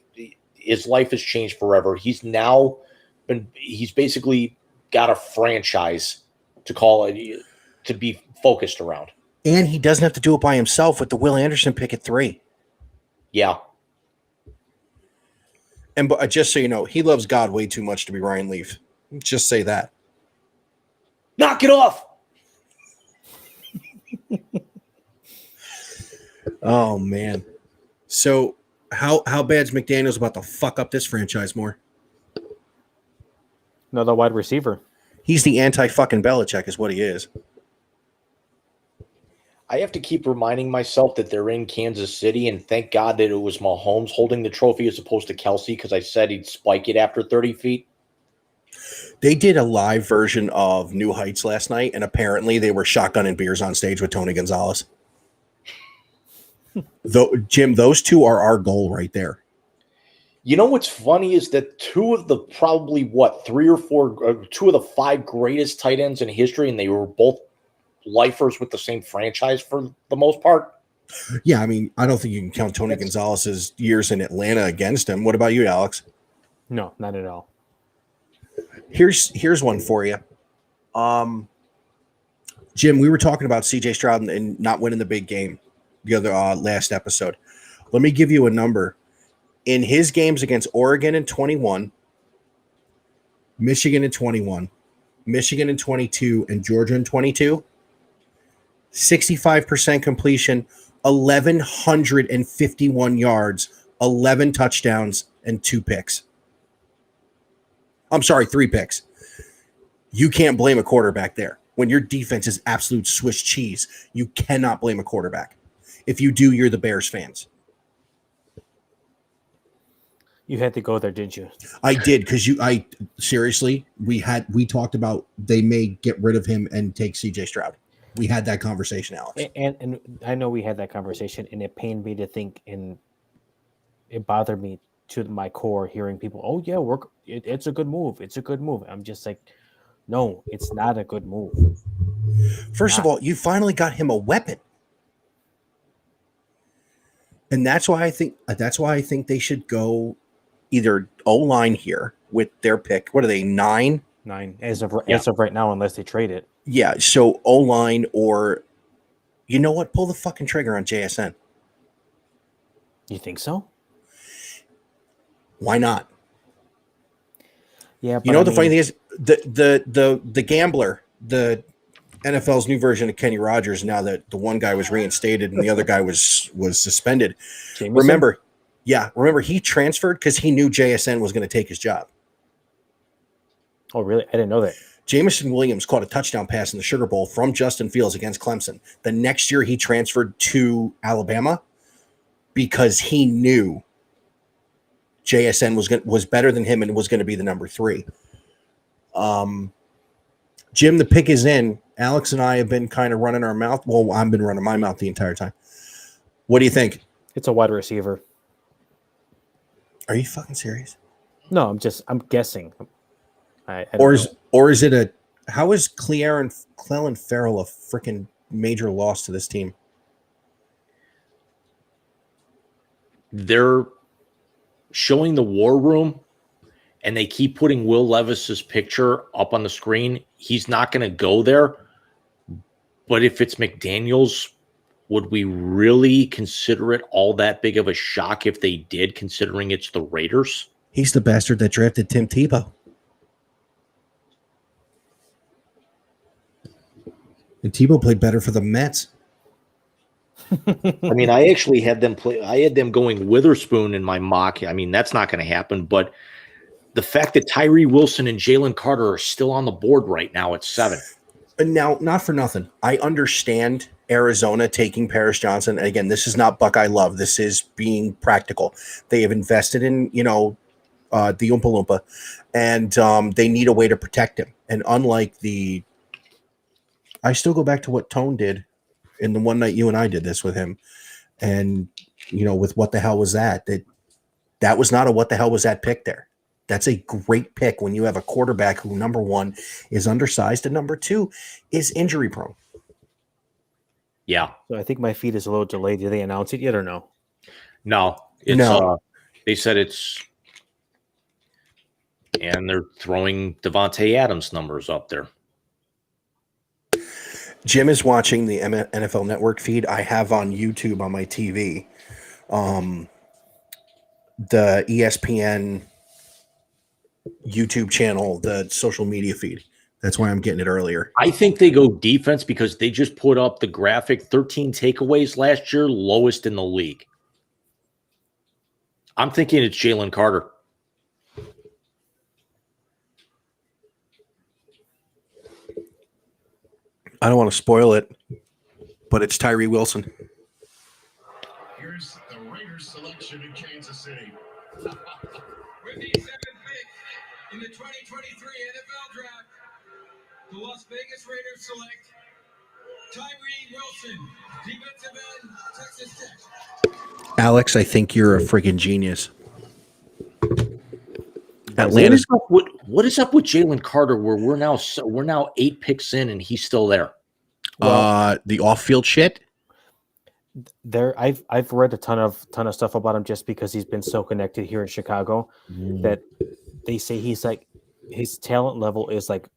has changed forever. He's basically got a franchise to be focused around. And he doesn't have to do it by himself with the Will Anderson pick at 3. Yeah. And just so you know, he loves God way too much to be Ryan Leaf. Just say that. Knock it off. Oh man. So how bad's McDaniels about to fuck up this franchise more? Another wide receiver. He's the anti-fucking Belichick is what he is. I have to keep reminding myself that they're in Kansas City, and thank God that it was Mahomes holding the trophy as opposed to Kelsey, because I said he'd spike it after 30 feet. They did a live version of New Heights last night, and apparently they were shotgunning beers on stage with Tony Gonzalez. Jim, those two are our goal right there. You know what's funny is that two of the 5 greatest tight ends in history, and they were both lifers with the same franchise for the most part. Yeah, I mean, I don't think you can count Tony Gonzalez's years in Atlanta against him. What about you, Alex? No, not at all. Here's one for you. Jim, we were talking about CJ Stroud and not winning the big game the other last episode. Let me give you a number. In his games against Oregon in 21, Michigan in 21, Michigan in 22, and Georgia in 22, 65% completion, 1,151 yards, 11 touchdowns, and 2 picks. I'm sorry, 3 picks. You can't blame a quarterback there. When your defense is absolute Swiss cheese, you cannot blame a quarterback. If you do, you're the Bears fans. You had to go there, didn't you? I did, because seriously, we talked about they may get rid of him and take CJ Stroud. We had that conversation, Alex. And I know we had that conversation, and it pained me to think, and it bothered me to my core hearing people, oh yeah, it's a good move. It's a good move. I'm just like, no, it's not a good move. First of all, you finally got him a weapon. And that's why I think they should go either O-line here with their pick. What are they, 9? 9 as of right now, unless they trade it. Yeah, so O-line, or you know what? Pull the fucking trigger on JSN. You think so? Why not? Yeah, but you know, the funny thing is the gambler, the NFL's new version of Kenny Rogers. Now that the one guy was reinstated and the other guy was suspended. Jameson? Remember he transferred because he knew JSN was going to take his job. Oh, really? I didn't know that. Jameson Williams caught a touchdown pass in the Sugar Bowl from Justin Fields against Clemson. The next year he transferred to Alabama because he knew JSN was better than him and was going to be the number 3. Jim, the pick is in. Alex and I have been kind of running our mouth. Well, I've been running my mouth the entire time. What do you think? It's a wide receiver. Are you fucking serious? No, I'm guessing. Or is it a? How is Clelin Ferrell a freaking major loss to this team? They're showing the war room, and they keep putting Will Levis's picture up on the screen. He's not going to go there. But if it's McDaniels, would we really consider it all that big of a shock if they did, considering it's the Raiders? He's the bastard that drafted Tim Tebow. And Tebow played better for the Mets. I mean, I actually had them play. I had them going Witherspoon in my mock. I mean, that's not going to happen. But the fact that Tyree Wilson and Jalen Carter are still on the board right now at 7. And now, not for nothing, I understand Arizona taking Paris Johnson. And again, this is not Buckeye love. This is being practical. They have invested in, the Oompa Loompa, and they need a way to protect him. And unlike I still go back to what Tone did in the one night you and I did this with him. And, with what the hell was that? That was not a what the hell was that pick there. That's a great pick when you have a quarterback who, number 1, is undersized, and number 2 is injury prone. Yeah. So I think my feed is a little delayed. Did they announce it yet or no? No. No. They said it's, and they're throwing Devontae Adams numbers up there. Jim is watching the NFL Network feed I have on YouTube on my TV. The ESPN YouTube channel, the social media feed. That's why I'm getting it earlier. I think they go defense because they just put up the graphic 13 takeaways last year, lowest in the league. I'm thinking it's Jalen Carter. I don't want to spoil it, but it's Tyree Wilson. Here's the Raiders selection in Kansas City. With the 7th pick in the 2023 NFL Draft, the Las Vegas Raiders select Tyree Wilson, defensive end, Texas Tech. Alex, I think you're a freaking genius. Atlanta's what is up with Jalen Carter? Where we're now 8 picks in and he's still there. The off-field shit. I've read a ton of stuff about him just because he's been so connected here in Chicago that they say he's like his talent level is like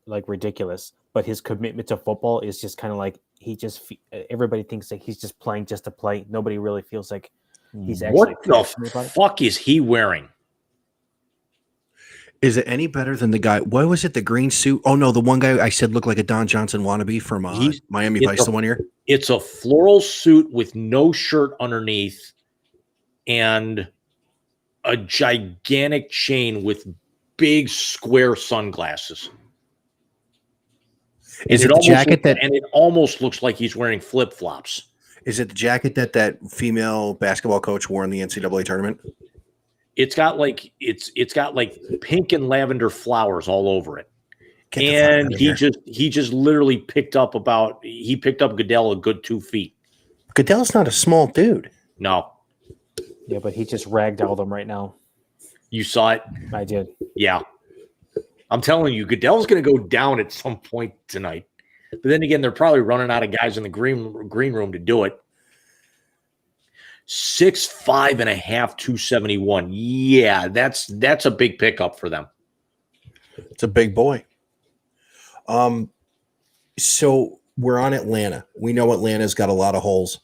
like ridiculous, but his commitment to football is just kind of like everybody thinks like he's just playing just to play. Nobody really feels like he's actually What the fuck is he wearing? Is it any better than the guy? What was it? The green suit? Oh no, the one guy I said looked like a Don Johnson wannabe from Miami Vice the one year. It's a floral suit with no shirt underneath and a gigantic chain with big square sunglasses. Is it the jacket and it almost looks like he's wearing flip-flops. Is it the jacket that female basketball coach wore in the NCAA tournament? It's got like pink and lavender flowers all over it. And he just literally picked up Goodell a good 2 feet. Goodell's not a small dude. No. Yeah, but he just ragdolled them right now. You saw it? I did. Yeah. I'm telling you, Goodell's going to go down at some point tonight. But then again, they're probably running out of guys in the green room to do it. 6'5" and a half, 271. Yeah, that's a big pickup for them. It's a big boy. So we're on Atlanta. We know Atlanta's got a lot of holes,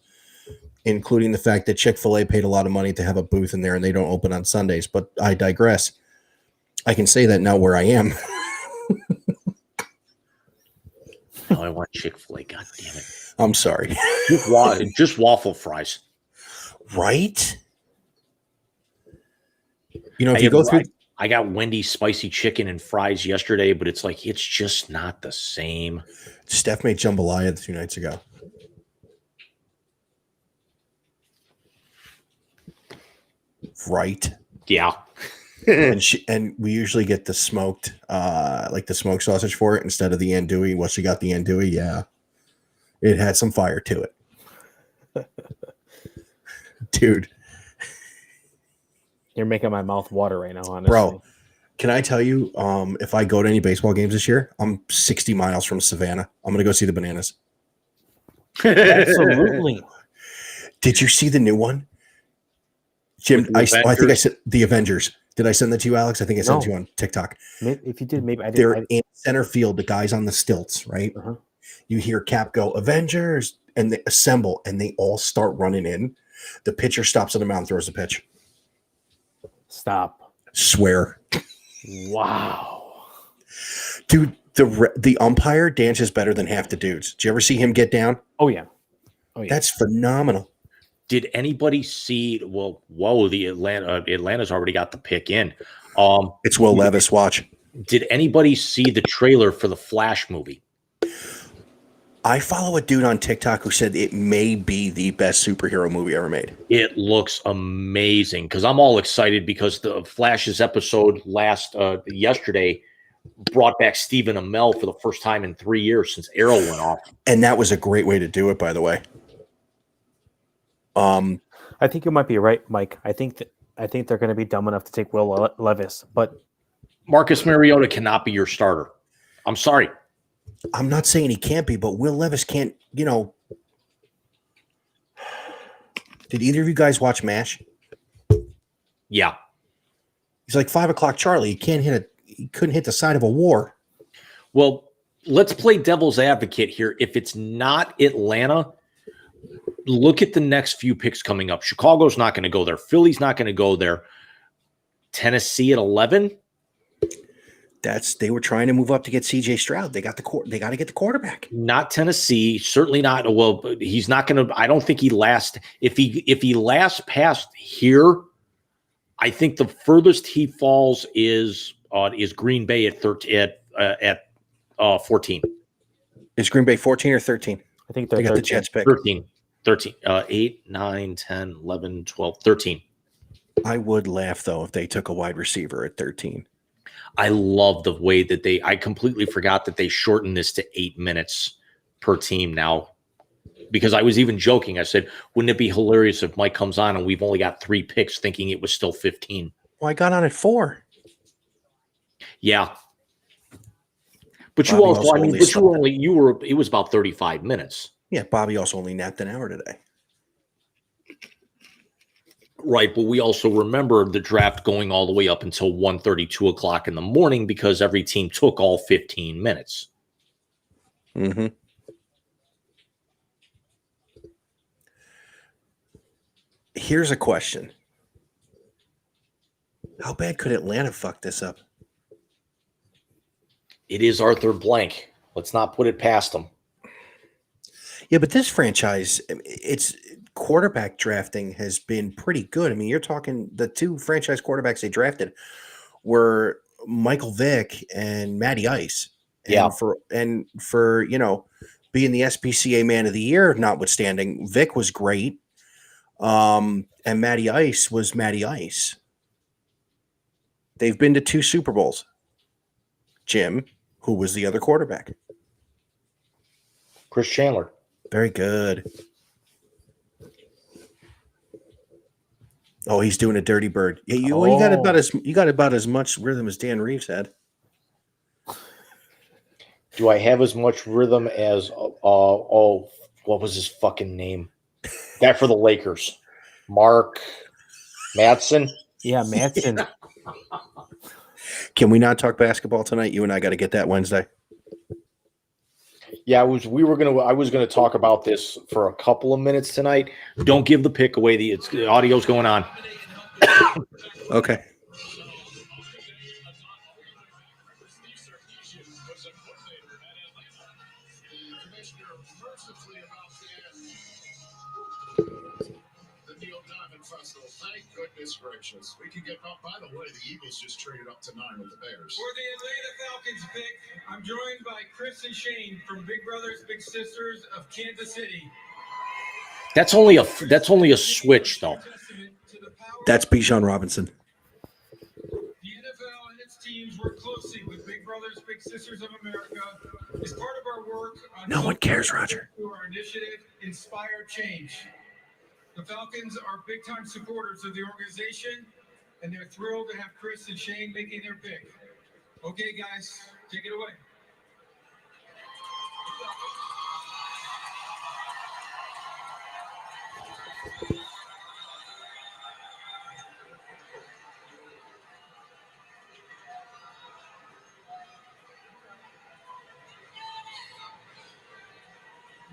including the fact that Chick-fil-A paid a lot of money to have a booth in there and they don't open on Sundays. But I digress. I can say that now where I am. Oh, I want Chick-fil-A. God damn it. I'm sorry. Just waffle fries. Right? You know, if you go through... I got Wendy's spicy chicken and fries yesterday, but it's like, it's just not the same. Steph made jambalaya 2 nights ago. Right? Yeah. and we usually get the smoked, like the smoked sausage for it instead of the andouille. Well, she got the andouille. Yeah. It had some fire to it. Dude. You're making my mouth water right now, honestly. Bro, can I tell you, if I go to any baseball games this year, I'm 60 miles from Savannah. I'm going to go see the Bananas. Absolutely. Did you see the new one? Jim, I think I said the Avengers. Did I send that to you, Alex? I think I sent it to you on TikTok. If you did, maybe I did. They're in center field, the guys on the stilts, right? Uh-huh. You hear Cap go, Avengers, and they assemble, and they all start running in. The pitcher stops on the mound, throws the pitch. Stop. Swear. Wow. Dude, the umpire dances better than half the dudes. Did you ever see him get down? Oh, yeah. That's phenomenal. Did anybody see? Well, whoa! The Atlanta's already got the pick in. It's Will Levis. Watch. Did anybody see the trailer for the Flash movie? I follow a dude on TikTok who said it may be the best superhero movie ever made. It looks amazing because I'm all excited because the Flash's episode yesterday brought back Stephen Amell for the first time in 3 years since Arrow went off, and that was a great way to do it, by the way. I think you might be right, Mike. I think they're going to be dumb enough to take Will Levis, but Marcus Mariota cannot be your starter. I'm sorry. I'm not saying he can't be, but Will Levis can't. You know, did either of you guys watch MASH? Yeah, he's like 5 o'clock Charlie. He couldn't hit the side of a war. Well, let's play devil's advocate here. If it's not Atlanta, look at the next few picks coming up. Chicago's not going to go there. Philly's not going to go there. Tennessee at 11. They were trying to move up to get CJ Stroud. They got to get the quarterback. Not Tennessee. Certainly not. Well, he's not going to. I don't think he lasts. If he lasts past here, I think the furthest he falls is Green Bay at 13 at 14. Is Green Bay 14 or 13? I think they got 13. the Jets pick. 13, 8, 9, 10, 11, 12, 13. I would laugh, though, if they took a wide receiver at 13. I love the way that I completely forgot that they shortened this to 8 minutes per team now, because I was even joking. I said, wouldn't it be hilarious if Mike comes on and we've only got 3 picks thinking it was still 15? Well, I got on at 4. Yeah. But Bobby you also, I mean, but you were it was about 35 minutes. Yeah, Bobby also only napped an hour today. Right, but we also remember the draft going all the way up until 1:30, 2 o'clock in the morning because every team took all 15 minutes. Mm-hmm. Here's a question. How bad could Atlanta fuck this up? It is Arthur Blank. Let's not put it past them. Yeah, but this franchise, its quarterback drafting has been pretty good. I mean, you're talking the two franchise quarterbacks they drafted were Michael Vick and Matty Ice. Yeah. And for being the SPCA Man of the Year, notwithstanding, Vick was great. And Matty Ice was Matty Ice. They've been to 2 Super Bowls. Jim, who was the other quarterback? Chris Chandler. Very good. Oh, he's doing a dirty bird. Yeah, you got about as much rhythm as Dan Reeves had. Do I have as much rhythm as what was his fucking name? Guy for the Lakers. Mark Madsen? Yeah, Madsen. Yeah. Can we not talk basketball tonight? You and I got to get that Wednesday. Yeah, I was gonna talk about this for a couple of minutes tonight. Don't give the pick away. The audio's going on. Okay. Thank goodness gracious. We can get up. By the way, the Eagles just traded up to 9 with the Bears. For the Atlanta Falcons pick, I'm joined by Chris and Shane from Big Brothers Big Sisters of Kansas City. That's only a switch though. That's Bijan Robinson. The NFL and its teams work closely with Big Brothers Big Sisters of America as part of our work on No one cares, Roger. through our initiative Inspire Change. The Falcons are big-time supporters of the organization, and they're thrilled to have Chris and Shane making their pick. Okay, guys, take it away.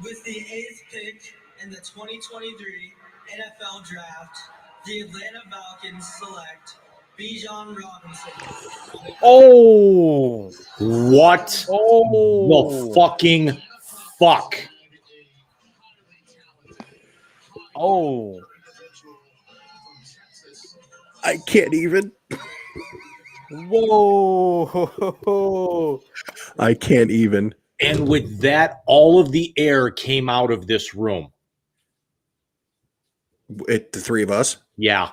With the 8th pick in the 2023 NFL Draft, the Atlanta Falcons select Bijan Robinson. Oh, what Oh, the fucking fuck? Oh, I can't even. whoa! I can't even. And with that, all of the air came out of this room. The 3 of us. Yeah.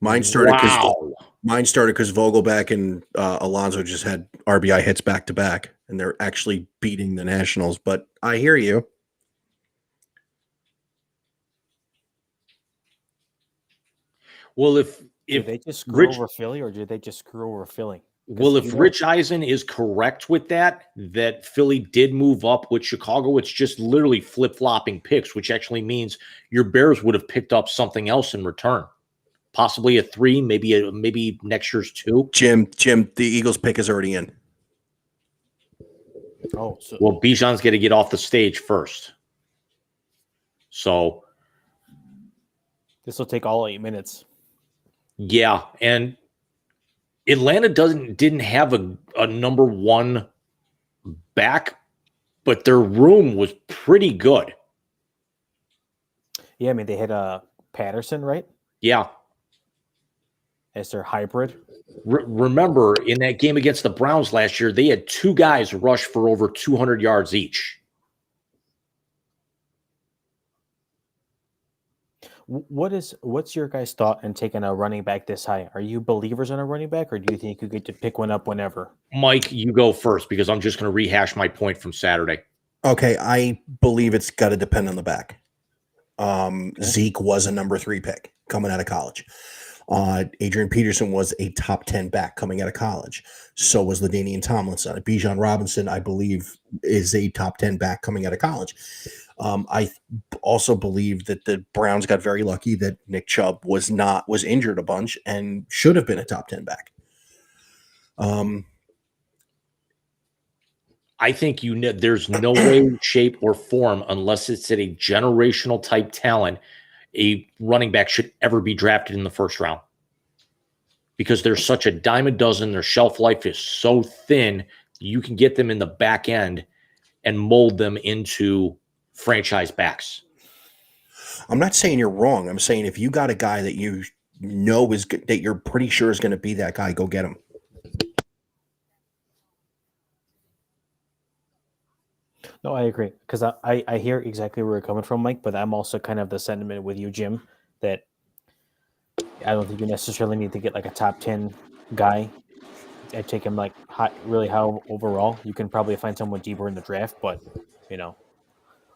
Mine started Wow. because Vogelback and Alonso just had RBI hits back to back, and they're actually beating the Nationals. But I hear you. Well, if Did they just screw Rich, over Philly, or did they just screw over Philly? well, if you know- Rich Eisen is correct with that Philly did move up with Chicago, it's just literally flip-flopping picks, which actually means your Bears would have picked up something else in return. Possibly a 3, maybe next year's 2. Jim, the Eagles pick is already in. Oh, so Well, Bijan's going to get off the stage first. So, this will take all 8 minutes. yeah, and Atlanta didn't have a number 1 back, but their room was pretty good. Yeah, I mean they had Patterson, right, Yeah. as their hybrid. Remember, in that game against the Browns last year, they had 2 guys rush for over 200 yards each. What's your guys' thought in taking a running back this high? Are you believers in a running back, or do you think you get to pick one up whenever? Mike, you go first because I'm just going to rehash my point from Saturday. Okay, I believe it's got to depend on the back. Zeke was a number 3 pick coming out of college. Adrian Peterson was a top 10 back coming out of college. So was LaDainian Tomlinson. Bijan Robinson, I believe, is a top 10 back coming out of college. I also believe that the Browns got very lucky that Nick Chubb was injured a bunch and should have been a top 10 back. I think there's no way, shape, or form, unless it's at a generational type talent, a running back should ever be drafted in the first round. Because they're such a dime a dozen, their shelf life is so thin, you can get them in the back end and mold them into franchise backs. I'm not saying you're wrong. I'm saying if you got a guy that you know is good, that you're pretty sure is going to be that guy, go get him. No, I agree, because I hear exactly where you're coming from, Mike, but I'm also kind of the sentiment with you, Jim, that I don't think you necessarily need to get like a top 10 guy and take him like really high overall. You can probably find someone deeper in the draft, but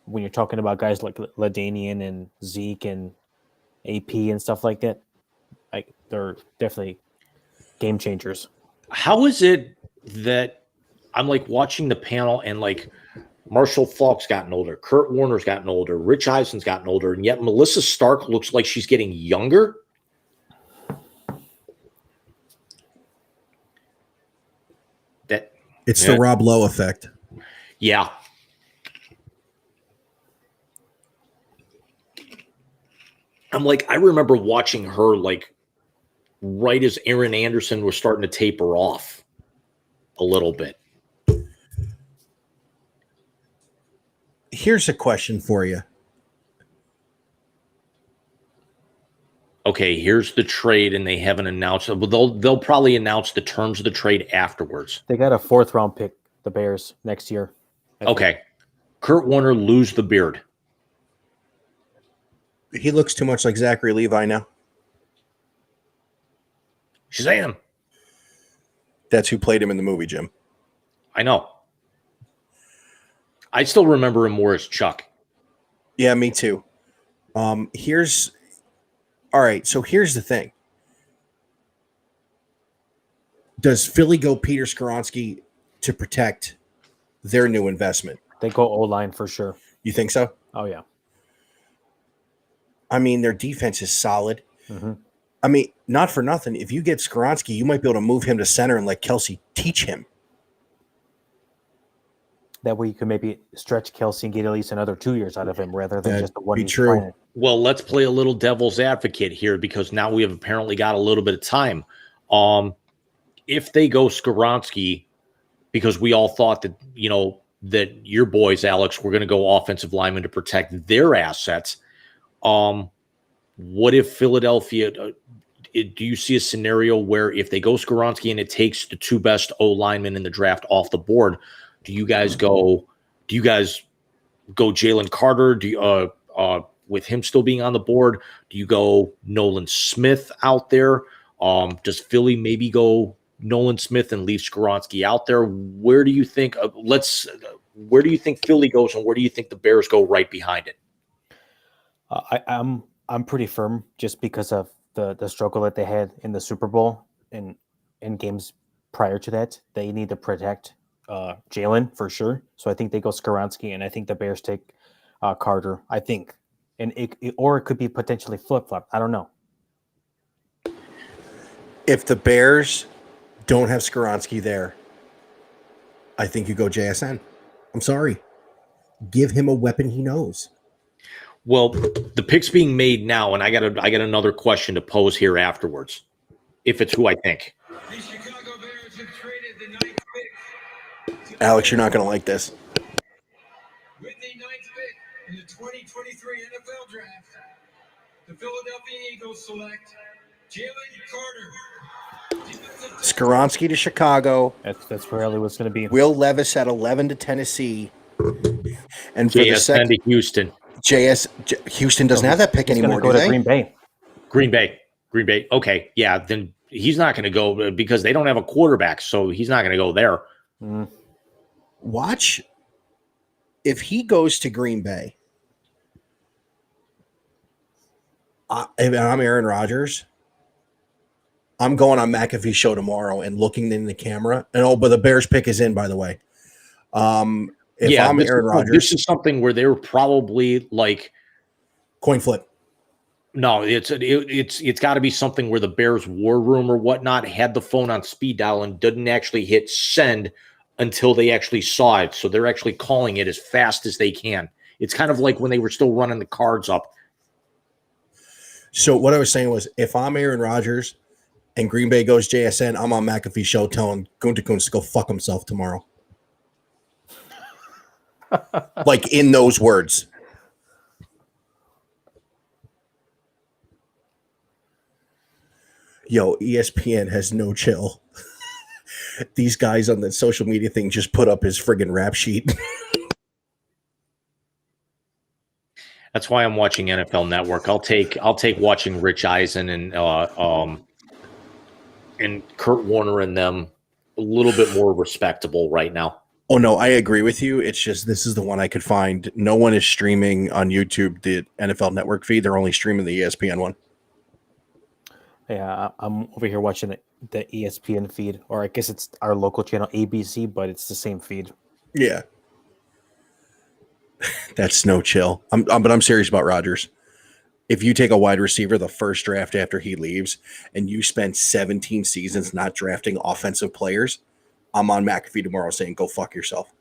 when you're talking about guys like LaDainian and Zeke and AP and stuff like that, like they're definitely game changers. How is it that I'm like watching the panel and like Marshall Faulk's gotten older, Kurt Warner's gotten older, Rich Eisen's gotten older, and yet Melissa Stark looks like she's getting younger? It's the Rob Lowe effect. Yeah. I'm like, I remember watching her like right as Aaron Anderson was starting to taper off a little bit. Here's a question for you. Okay, here's the trade, and they haven't announced it. Well, they'll probably announce the terms of the trade afterwards. They got a 4th round pick, the Bears, next year. Okay. Kurt Warner, lose the beard. He looks too much like Zachary Levi now. Shazam. That's who played him in the movie, Jim. I know. I still remember him more as Chuck. Yeah, me too. All right, so here's the thing. Does Philly go Peter Skoronski to protect their new investment? They go O-line for sure. You think so? Oh, yeah. I mean, their defense is solid. Mm-hmm. I mean, not for nothing. If you get Skoronski, you might be able to move him to center and let Kelsey teach him. That way you can maybe stretch Kelsey and get at least another 2 years out of him rather than just the one. Be true. Playing. Well, let's play a little devil's advocate here because now we have apparently got a little bit of time. If they go Skoronski, because we all thought that, that your boys, Alex, were going to go offensive linemen to protect their assets. What if Philadelphia, do you see a scenario where if they go Skoronski and it takes the 2 best O linemen in the draft off the board, do you guys go Jalen Carter? With him still being on the board, do you go Nolan Smith out there? Does Philly maybe go Nolan Smith and leave Skoronski out there? Where do you think where do you think Philly goes, and where do you think the Bears go right behind it? I'm pretty firm just because of the struggle that they had in the Super Bowl and in games prior to that. They need to protect Jalen for sure. So I think they go Skoronski, and I think the Bears take Carter. I think, and it could be potentially flip flop. I don't know. If the Bears don't have Skoronski there, I think you go JSN. I'm sorry. Give him a weapon he knows. Well, the pick's being made now, and I got another question to pose here afterwards, if it's who I think. The Chicago Bears have traded the 9th pick. Alex, you're not going to like this. With the 9th pick in the 2023 NFL Draft, the Philadelphia Eagles select Jalen Carter. Skoronski to Chicago. That's probably what's going to be. Will Levis at 11 to Tennessee. And for JSN to Houston. Houston doesn't have that pick anymore, go do to they? Green Bay. Okay, yeah, then he's not going to go because they don't have a quarterback, so he's not going to go there. Mm. Watch. If he goes to Green Bay, if I'm Aaron Rodgers, I'm going on McAfee's show tomorrow and looking in the camera. And but the Bears pick is in, by the way. If I'm Aaron Rodgers, this is something where they're probably like coin flip. No, it's got to be something where the Bears war room or whatnot had the phone on speed dial and didn't actually hit send until they actually saw it. So they're actually calling it as fast as they can. It's kind of like when they were still running the cards up. So what I was saying was, if I'm Aaron Rodgers and Green Bay goes JSN, I'm on McAfee's show telling Gunther to go fuck himself tomorrow. Like in those words. Yo, ESPN has no chill. These guys on the social media thing just put up his friggin' rap sheet. That's why I'm watching NFL Network. I'll take watching Rich Eisen and Kurt Warner and them a little bit more respectable right now. Oh no, I agree with you. It's just this is the one I could find. No one is streaming on YouTube the NFL Network feed. They're only streaming the ESPN one. Yeah, I'm over here watching the ESPN feed, or I guess it's our local channel ABC, but it's the same feed. Yeah, that's no chill. But I'm serious about Rodgers. If you take a wide receiver the first draft after he leaves, and you spend 17 seasons not drafting offensive players, I'm on McAfee tomorrow saying go fuck yourself.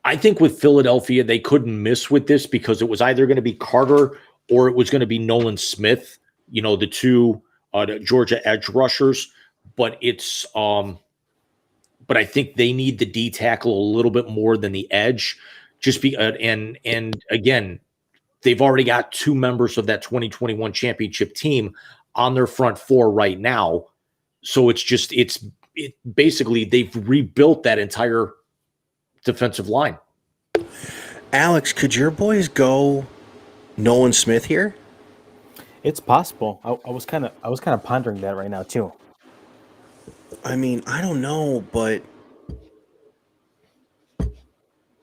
I think with Philadelphia, they couldn't miss with this because it was either going to be Carter or it was going to be Nolan Smith. You know, the two. The Georgia edge rushers, but it's but I think they need the D tackle a little bit more than the edge. Just be and again, they've already got two members of that 2021 championship team on their front four right now. So it's basically they've rebuilt that entire defensive line. Alex, could your boys go Nolan Smith here? It's possible. I was kind of pondering that right now too. I mean, I don't know, but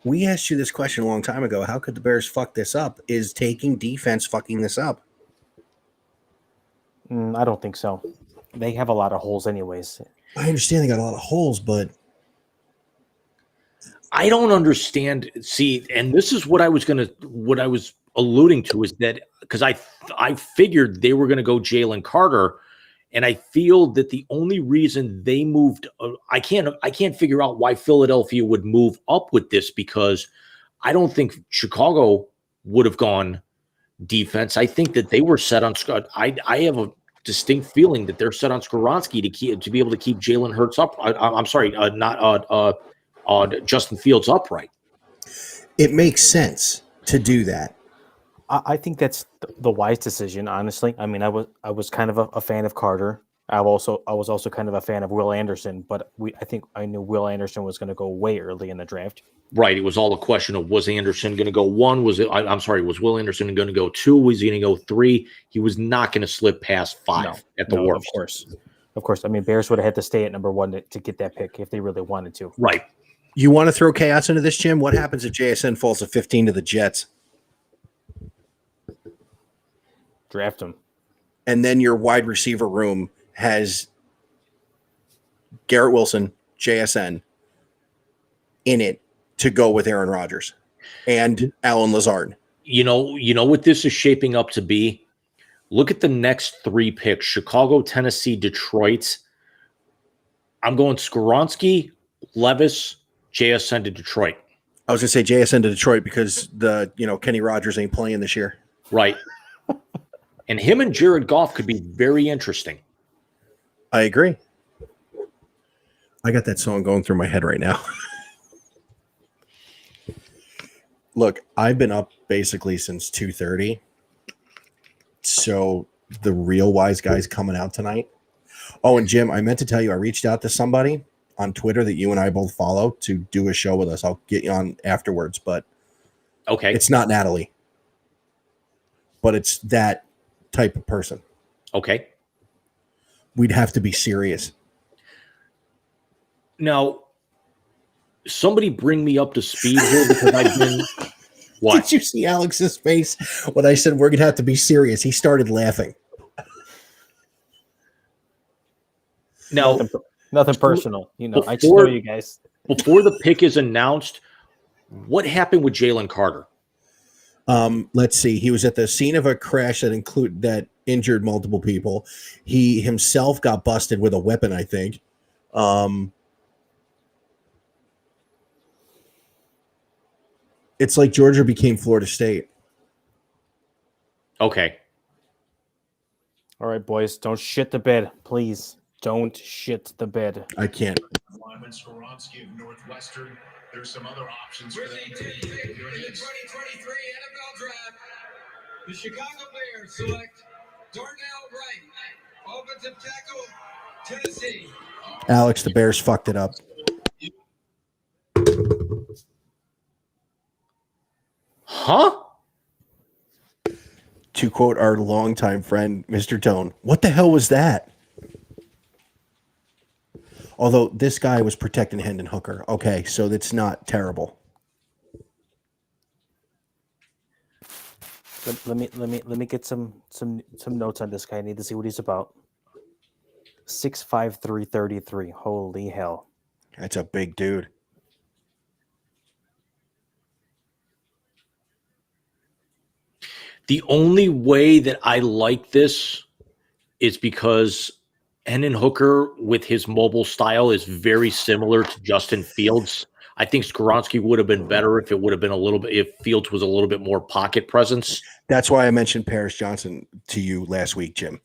we asked you this question a long time ago. How could the Bears fuck this up? Is taking defense fucking this up? I don't think so. They have a lot of holes anyways. I understand they got a lot of holes, but I don't understand. See, and this is what I was alluding to is that because I figured they were going to go Jalen Carter, and I feel that the only reason they moved, I can't figure out why Philadelphia would move up with this because I don't think Chicago would have gone defense. I think that they were set on. I have a distinct feeling that they're set on Skoronski to be able to keep Jalen Hurts up. I'm sorry, not Justin Fields upright. It makes sense to do that. I think that's the wise decision, honestly. I mean, I was kind of a fan of Carter. I was also kind of a fan of Will Anderson, but I think I knew Will Anderson was going to go way early in the draft. Right. It was all a question of was Anderson going to go one? Was Will Anderson going to go two? Was he going to go three? He was not going to slip past five at the worst. Of course. I mean, Bears would have had to stay at number one to get that pick if they really wanted to. Right. You want to throw chaos into this, Jim? What happens if JSN falls to 15 to the Jets? Draft him. And then your wide receiver room has Garrett Wilson, JSN, in it to go with Aaron Rodgers and Alan Lazard. You know what this is shaping up to be? Look at the next three picks: Chicago, Tennessee, Detroit. I'm going Skoronski, Levis, JSN to Detroit. I was going to say JSN to Detroit because Kenny Rogers ain't playing this year. Right. And him and Jared Goff could be very interesting. I agree. I got that song going through my head right now. Look, I've been up basically since 2:30. So the real wise guy's coming out tonight. Oh, and Jim, I meant to tell you, I reached out to somebody on Twitter that you and I both follow to do a show with us. I'll get you on afterwards, but okay, it's not Natalie, but it's that type of person. Okay. We'd have to be serious. Now, somebody bring me up to speed here because I've been... What? Did you see Alex's face when I said we're going to have to be serious? He started laughing. Now, Nothing personal. You know, I just Before- know you guys. before the pick is announced, what happened with Jalen Carter? Let's see. He was at the scene of a crash that injured multiple people. He himself got busted with a weapon, I think. It's like Georgia became Florida State. Okay. All right, boys, don't shit the bed, please. Don't shit the bed. I can't. Lineman Skoronski of Northwestern. There's some other options for With them. the 10th pick in the 2023 NFL Draft, the Chicago Bears select Darnell Wright, offensive tackle, Tennessee. Alex, the Bears fucked it up. Huh? To quote our longtime friend, Mr. Tone, what the hell was that? Although this guy was protecting Hendon Hooker. Okay, so that's not terrible. Let me get some notes on this guy. I need to see what he's about. 6'5", 333. Holy hell. That's a big dude. The only way that I like this is because Hendon Hooker, with his mobile style, is very similar to Justin Fields. I think Skoronski would have been better if it would have been a little bit, if Fields was a little bit more pocket presence. That's why I mentioned Paris Johnson to you last week, Jim,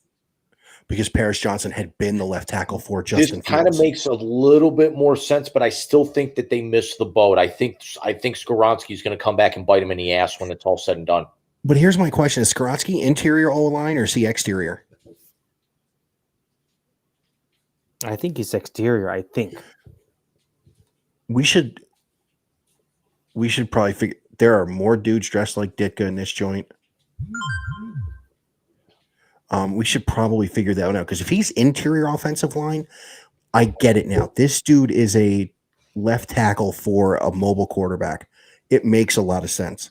because Paris Johnson had been the left tackle for Justin This kind of Fields. makes a little bit more sense, but I still think that they missed the boat. I think Skoronski is going to come back and bite him in the ass when it's all said and done. But here's my question. Is Skoronski interior O-line or is he exterior? I think he's exterior. I think. We should probably figure there are more dudes dressed like Ditka in this joint. We should probably figure that out because if he's interior offensive line, I get it now. This dude is a left tackle for a mobile quarterback. It makes a lot of sense.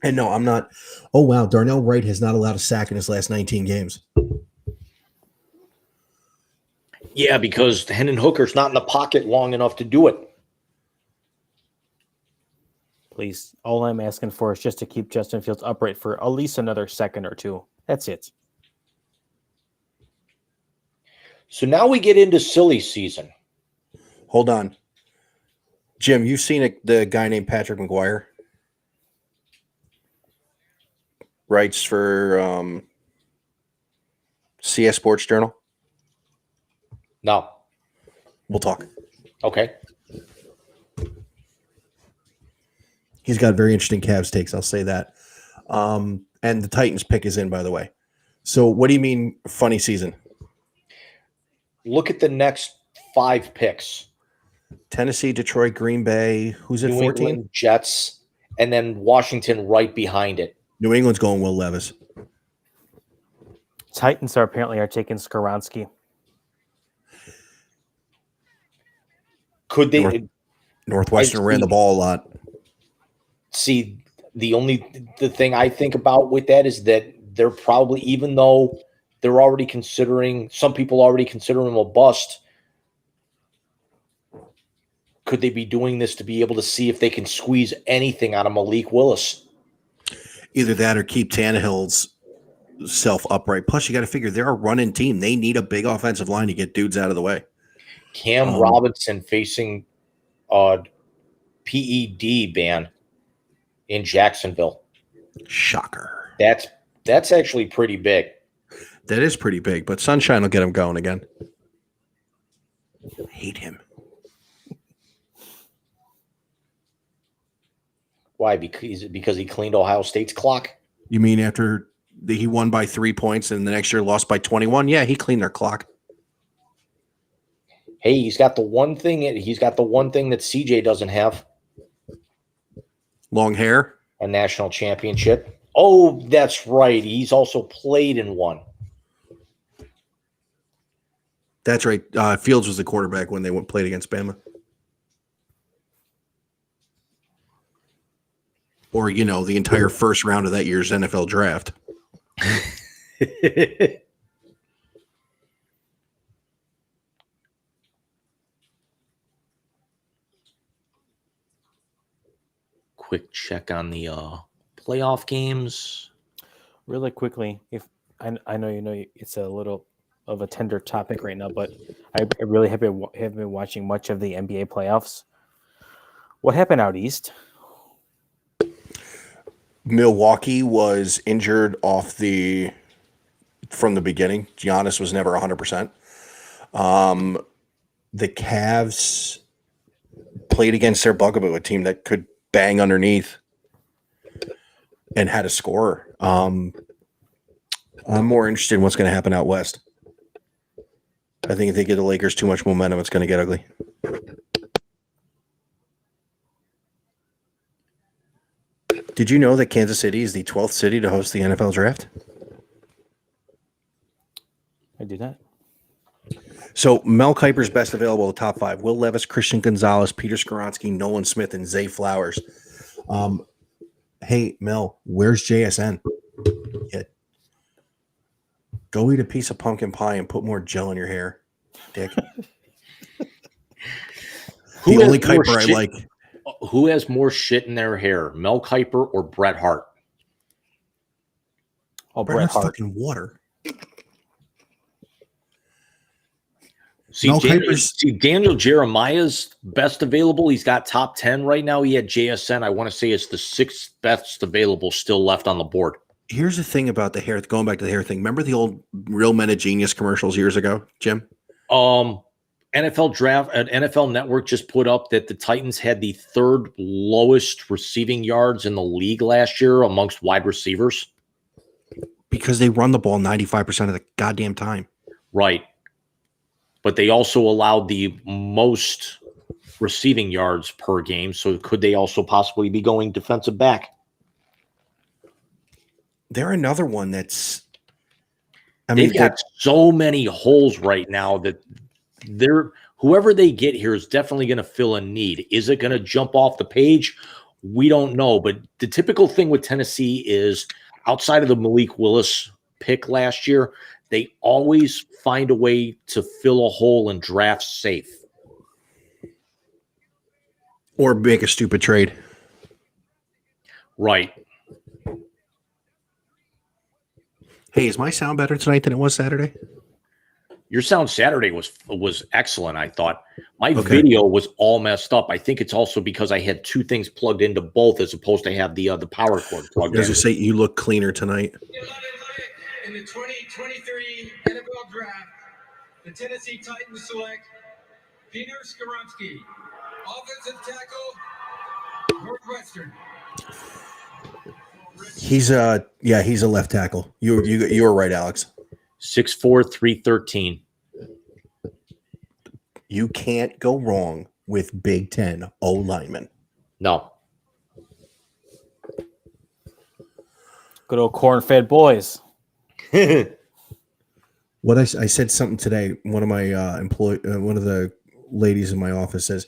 And no, I'm not. Oh, wow. Darnell Wright has not allowed a sack in his last 19 games. Yeah, because Hendon Hooker's not in the pocket long enough to do it. Please, all I'm asking for is just to keep Justin Fields upright for at least another second or two. That's it. So now we get into silly season. Hold on. Jim, you've seen the guy named Patrick McGuire? Writes for CS Sports Journal. No. We'll talk. Okay. He's got very interesting Cavs takes, I'll say that. And the Titans pick is in, by the way. So what do you mean funny season? Look at the next 5 picks. Tennessee, Detroit, Green Bay. Who's at New 14? England Jets, and then Washington right behind it. New England's going Will Levis. Titans are taking Skoronski. Could they Northwestern ran the ball a lot. see the thing I think about with that is that they're probably, even though they're already considering, some people already consider him a bust, could they be doing this to be able to see if they can squeeze anything out of Malik Willis? Either that or keep Tannehill's self upright. Plus, you got to figure they're a running team. They need a big offensive line to get dudes out of the way. Cam Robinson facing PED ban in Jacksonville. Shocker. That's actually pretty big. That is pretty big, but Sunshine will get him going again. I hate him. Why? Because he cleaned Ohio State's clock? You mean after he won by 3 points and the next year lost by 21? Yeah, he cleaned their clock. Hey, he's got the one thing that CJ doesn't have. Long hair. A national championship. Oh, that's right. He's also played in one. That's right. Fields was the quarterback when they played against Bama. Or, the entire first round of that year's NFL draft. quick check on the playoff games. Really quickly, if I know it's a little of a tender topic right now, but I really have been watching much of the NBA playoffs. What happened out east? Milwaukee was injured from the beginning. Giannis was never 100%. The Cavs played against their bugaboo, a team that could bang underneath and had a scorer. I'm more interested in what's going to happen out west. I think if they give the Lakers too much momentum, it's going to get ugly. Did you know that Kansas City is the 12th city to host the NFL draft? I do not. So Mel Kiper's best available, top 5: Will Levis, Christian Gonzalez, Peter Skoronski, Nolan Smith, and Zay Flowers. Hey, Mel, where's JSN? Yeah. Go eat a piece of pumpkin pie and put more gel in your hair, dick. The only Kiper I like. Who has more shit in their hair, Mel Kiper or Bret Hart? Oh, Bret Bret Hart's Hart. fucking water. See, Daniel Jeremiah's best available. He's got top 10 right now. He had JSN. I want to say it's the 6th best available still left on the board. Here's the thing about the hair. Going back to the hair thing. Remember the old Real Men of Genius commercials years ago, Jim? NFL Draft and NFL Network just put up that the Titans had the 3rd lowest receiving yards in the league last year amongst wide receivers. Because they run the ball 95% of the goddamn time. Right. But they also allowed the most receiving yards per game. So could they also possibly be going defensive back? They're another one that's. They've got so many holes right now that whoever they get here is definitely going to fill a need. Is it going to jump off the page? We don't know. But the typical thing with Tennessee is outside of the Malik Willis pick last year, they always find a way to fill a hole and draft safe. Or make a stupid trade. Right. Hey, is my sound better tonight than it was Saturday? Your sound Saturday was excellent, I thought. My video was all messed up. I think it's also because I had 2 things plugged into both as opposed to have the power cord plugged in. As you say, you look cleaner tonight. In the 2023 NFL Draft, the Tennessee Titans select Peter Skoronski, offensive tackle, Northwestern. He's a left tackle. You were right, Alex. 6'4", 313. You can't go wrong with Big Ten O linemen. No. Good old corn-fed boys. What I said something today. One of my one of the ladies in my office says,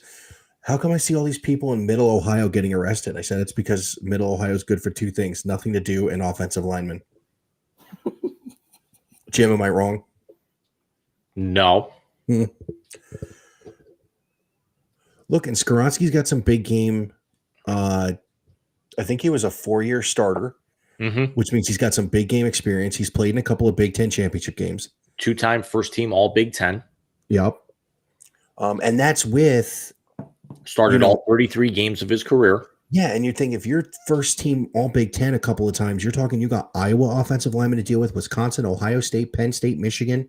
"How come I see all these people in Middle Ohio getting arrested?" I said, "It's because Middle Ohio is good for 2 things: nothing to do and offensive linemen." Jim, am I wrong? No. Look, and Skoronski's got some big game. I think he was a 4-year starter, which means he's got some big game experience. He's played in a couple of Big Ten championship games. 2-time first team All Big Ten. Yep. And that's with started all 33 games of his career. Yeah, and you think if you're first team All Big Ten a couple of times, you're talking you got Iowa offensive linemen to deal with, Wisconsin, Ohio State, Penn State, Michigan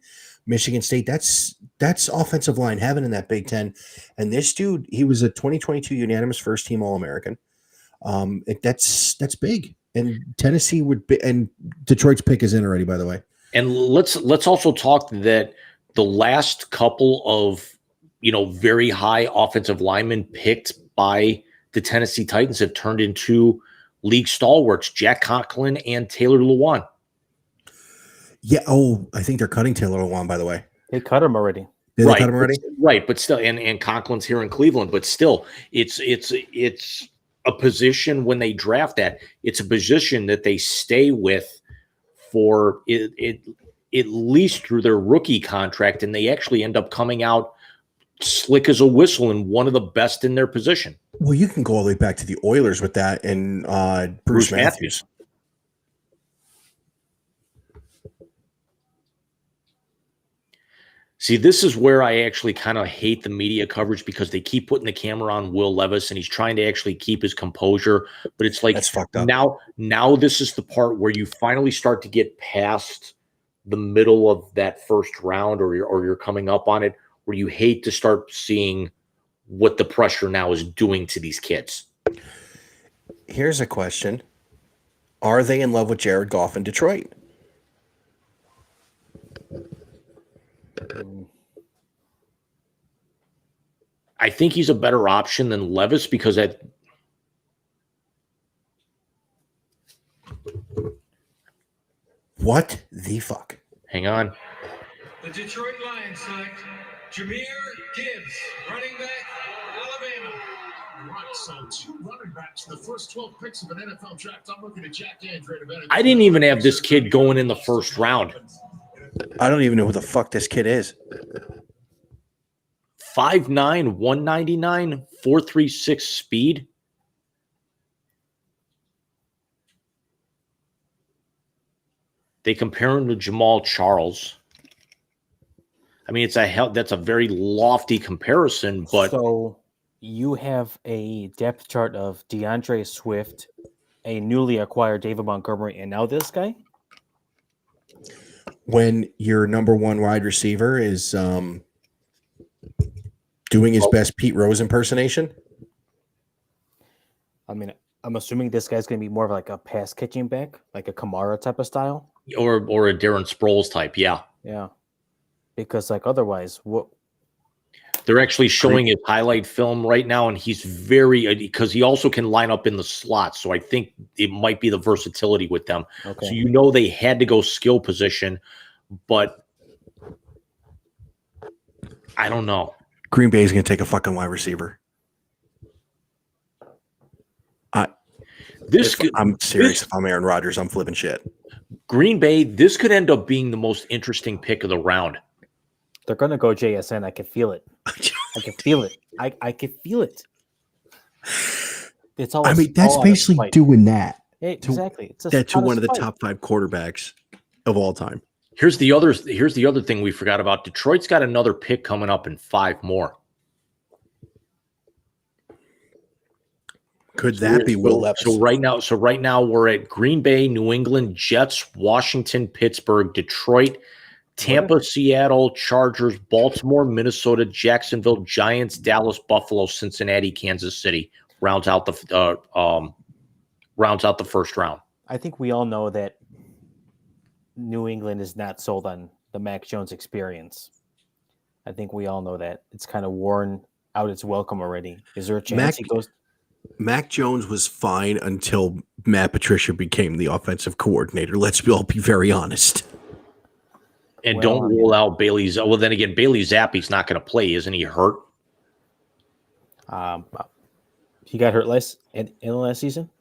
State. That's offensive line heaven in that Big Ten. And this dude, he was a 2022 unanimous first team All-American. That's big. And Tennessee would be, and Detroit's pick is in already, by the way. And let's also talk that the last couple of very high offensive linemen picked by the Tennessee Titans have turned into league stalwarts, Jack Conklin and Taylor Lewan. Yeah. Oh, I think they're cutting Taylor Lewan, by the way. They cut him already. Did they cut him already? Right. But still, and Conklin's here in Cleveland, but still it's a position when they draft that, it's a position that they stay with for it at least through their rookie contract. And they actually end up coming out slick as a whistle and one of the best in their position. Well, you can go all the way back to the Oilers with that and Bruce Matthews. See, this is where I actually kind of hate the media coverage because they keep putting the camera on Will Levis and he's trying to actually keep his composure. But it's like That's fucked up. Now this is the part where you finally start to get past the middle of that first round or you're coming up on it, where you hate to start seeing what the pressure now is doing to these kids. Here's a question. Are they in love with Jared Goff in Detroit? I think he's a better option than Levis because what the fuck? Hang on. The Detroit Lions select Jahmyr Gibbs, running back, Alabama. Right, so 2 running backs in the first 12 picks of an NFL draft. I'm looking at Jack Andre. I didn't even have this kid going in the first round. I don't even know who the fuck this kid is. 5'9", 199, 4.36 speed. They compare him to Jamal Charles. I mean, that's a very lofty comparison, but so you have a depth chart of DeAndre Swift, a newly acquired David Montgomery, and now this guy. When your number one wide receiver is doing his best Pete Rose impersonation. I mean, I'm assuming this guy's going to be more of like a pass catching back, like a Kamara type of style, or a Darren Sproles type, yeah. Yeah, because like otherwise, what? They're actually showing his highlight film right now, and he's very because he also can line up in the slot. So I think it might be the versatility with them. Okay. So they had to go skill position, but I don't know. Green Bay is going to take a fucking wide receiver. I'm serious. If I'm Aaron Rodgers, I'm flipping shit. Green Bay, this could end up being the most interesting pick of the round. They're going to go JSN. I can feel it. I can feel it. I can feel it. It's all. That's basically doing that. Hey, exactly. It's to one of the top 5 quarterbacks of all time. Here's the other thing we forgot about. Detroit's got another pick coming up in 5 more. Could that be Will Levis? So right now we're at Green Bay, New England, Jets, Washington, Pittsburgh, Detroit, Tampa, Seattle, Chargers, Baltimore, Minnesota, Jacksonville, Giants, Dallas, Buffalo, Cincinnati, Kansas City. Rounds out the first round. I think we all know that New England is not sold on the Mac Jones experience. I think we all know that. It's kind of worn out its welcome already. Is there a chance he goes? Mac Jones was fine until Matt Patricia became the offensive coordinator. Let's all be very honest. And don't rule out Bailey's. Well, then again, Bailey Zappi's not going to play. Isn't he hurt? He got hurt in the last season.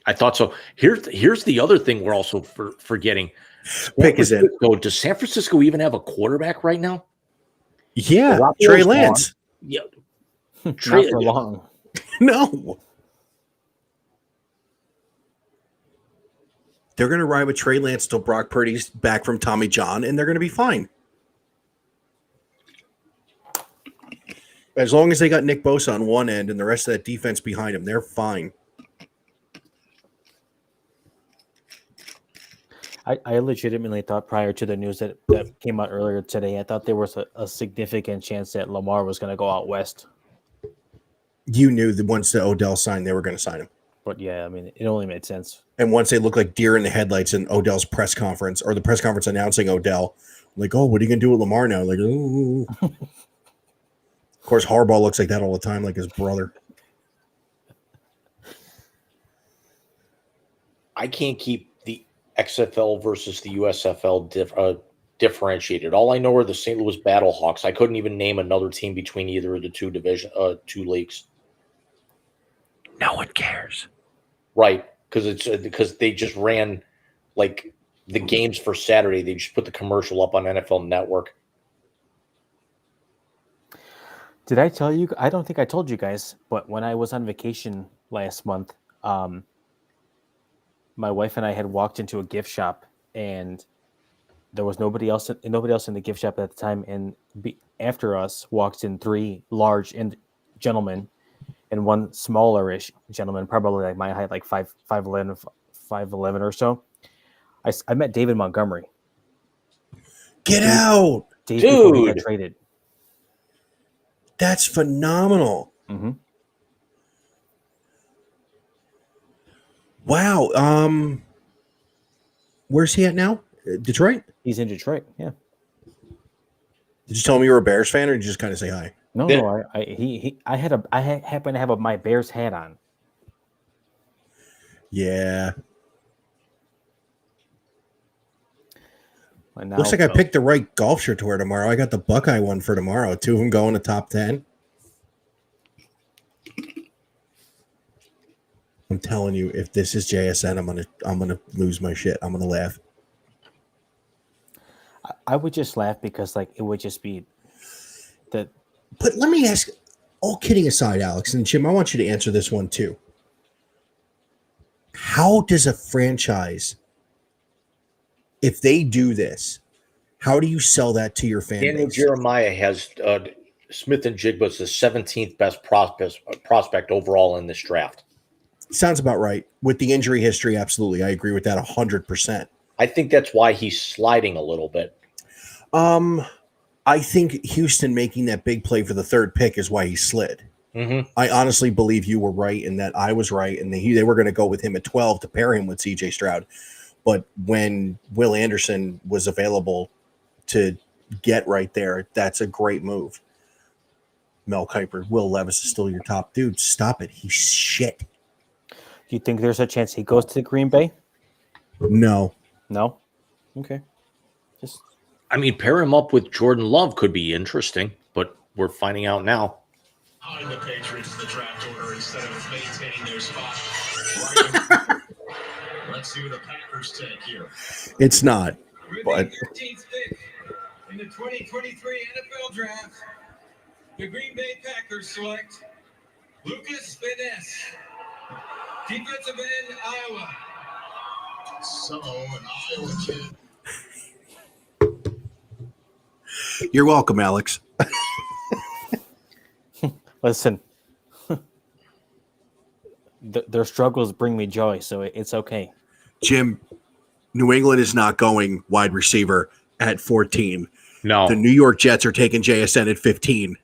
I thought so. Here's the other thing we're also forgetting. Pick is in. Does San Francisco even have a quarterback right now? Yeah, Trey Lance. Yeah, Not for long. No. They're going to ride with Trey Lance till Brock Purdy's back from Tommy John, and they're going to be fine. As long as they got Nick Bosa on one end and the rest of that defense behind him, they're fine. I legitimately thought prior to the news that came out earlier today, I thought there was a significant chance that Lamar was going to go out west. You knew that once the Odell signed, they were going to sign him. But yeah, I mean, it only made sense. And once they look like deer in the headlights in Odell's press conference or the press conference announcing Odell, like, oh, what are you going to do with Lamar now? Like, ooh. Of course, Harbaugh looks like that all the time, like his brother. I can't keep the XFL versus the USFL differentiated. All I know are the St. Louis Battlehawks. I couldn't even name another team between either of the two leagues. No one cares. Right, because they just ran like the games for Saturday. They just put the commercial up on NFL Network. Did I tell you? I don't think I told you guys, but when I was on vacation last month, my wife and I had walked into a gift shop, and there was nobody else in the gift shop at the time. And after us walked in 3 large gentlemen and 1 smaller-ish gentleman, probably like my height, like 5'11" or so. I met David Montgomery. Get out. Days before he got Dude. traded. That's phenomenal. Mm-hmm. Wow. Where's he at now? Detroit? He's in Detroit. Yeah. Did you tell him you were a Bears fan, or did you just kind of say hi? No, Yeah. no. I happened to have my Bears hat on. Yeah. And now, Looks like I picked the right golf shirt to wear tomorrow. I got the Buckeye one for tomorrow. 2 of them go in the top 10. I'm telling you, if this is JSN, I'm gonna lose my shit. I'm gonna laugh. I would just laugh because like it would just be that. But let me ask, all kidding aside, Alex and Jim, I want you to answer this one too. How does a franchise, if they do this, how do you sell that to your fan Daniel base? Jeremiah has Smith and Jigba's the 17th best prospect overall in this draft. Sounds about right. With the injury history, absolutely. I agree with that 100%. I think that's why he's sliding a little bit. I think Houston making that big play for the 3rd pick is why he slid. Mm-hmm. I honestly believe you were right and that I was right, and they were going to go with him at 12 to pair him with CJ Stroud. But when Will Anderson was available to get right there, that's a great move. Mel Kiper, Will Levis is still your top dude. Stop it. He's shit. Do you think there's a chance he goes to Green Bay? No. No. Okay. Just I mean, pair him up with Jordan Love could be interesting, but we're finding out now. Behind the Patriots the draft order instead of maintaining their spot. Let's see what the Packers take here. It's not. With But the 13th pick in the 2023 NFL Draft, the Green Bay Packers select Lucas Van Ness, defensive end, Iowa. So, an Iowa kid. you're welcome, Alex. listen. Their struggles bring me joy, so it's okay. Jim, New England is not going wide receiver at 14. No. The New York Jets are taking JSN at 15.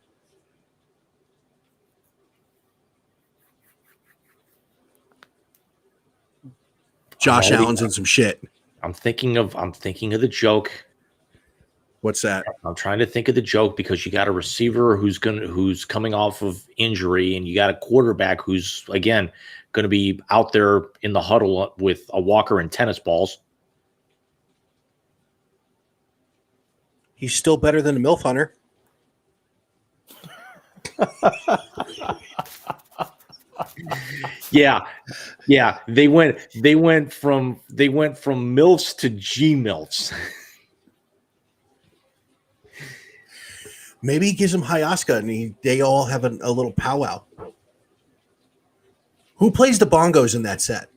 Josh Allen's in some shit. I'm thinking of the joke. What's that? I'm trying to think of the joke because you got a receiver who's coming off of injury, and you got a quarterback who's again going to be out there in the huddle with a walker and tennis balls. He's still better than the MILF Hunter. Yeah. They went from MILFs to G-MILFs. Maybe he gives him Hayaska and they all have a little powwow. Who plays the bongos in that set?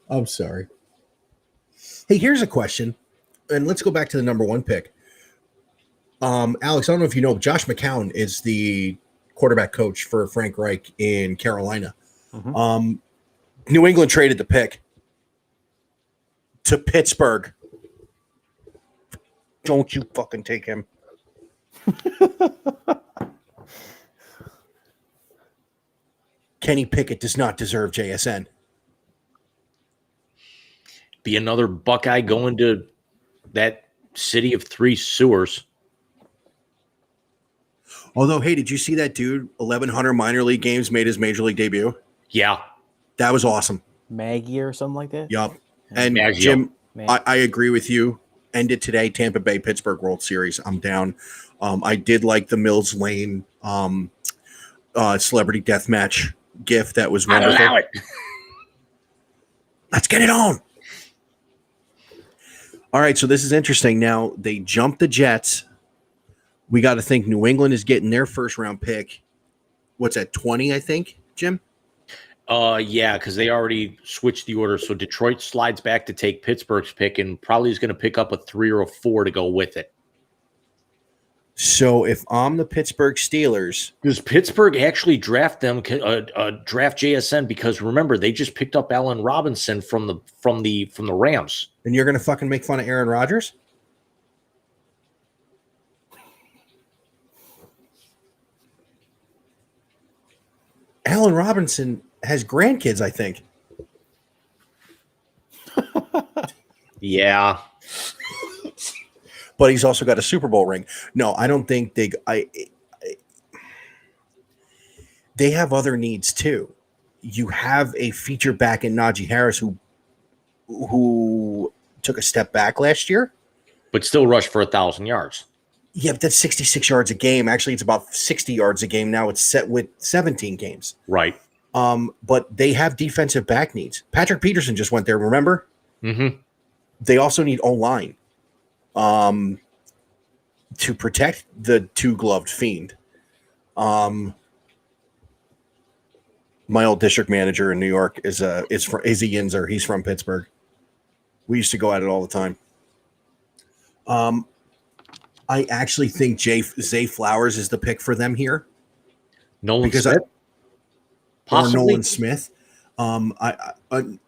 I'm sorry. Hey, here's a question. And let's go back to the number 1 pick. Alex, I don't know if you know, Josh McCown is the quarterback coach for Frank Reich in Carolina. Mm-hmm. New England traded the pick to Pittsburgh. Don't you fucking take him. Kenny Pickett does not deserve JSN. Be another Buckeye going to that city of 3 sewers. Although, hey, did you see that dude? 1,100 minor league games, made his major league debut. Yeah. That was awesome. Maggie or something like that. Yup. And Maggio. Jim, Man. I agree with you. Ended today, Tampa Bay, Pittsburgh World Series. I'm down. I did like the Mills Lane celebrity death match gif. That was I'd wonderful. allow it. Let's get it on. All right, so this is interesting. Now they jumped the Jets. We got to think New England is getting their first round pick. What's that, 20, I think, Jim? Yeah, because they already switched the order. So Detroit slides back to take Pittsburgh's pick and probably is going to pick up a 3 or a 4 to go with it. So if I'm the Pittsburgh Steelers, does Pittsburgh actually draft them? Draft JSN, because remember they just picked up Allen Robinson from the Rams. And you're going to fucking make fun of Aaron Rodgers? Allen Robinson has grandkids, I think. Yeah. But he's also got a Super Bowl ring. No, I don't think they have other needs too. You have a feature back in Najee Harris who took a step back last year, but still rushed for 1,000 yards. Yeah, but that's 66 yards a game. Actually, it's about 60 yards a game now. It's set with 17 games. Right. But they have defensive back needs. Patrick Peterson just went there, remember? Mm-hmm. They also need O-line to protect the two-gloved fiend. My old district manager in New York is Izzy Yinzer. He's from Pittsburgh. We used to go at it all the time. I actually think Zay Flowers is the pick for them here. Nolan Smith? Or Nolan Smith.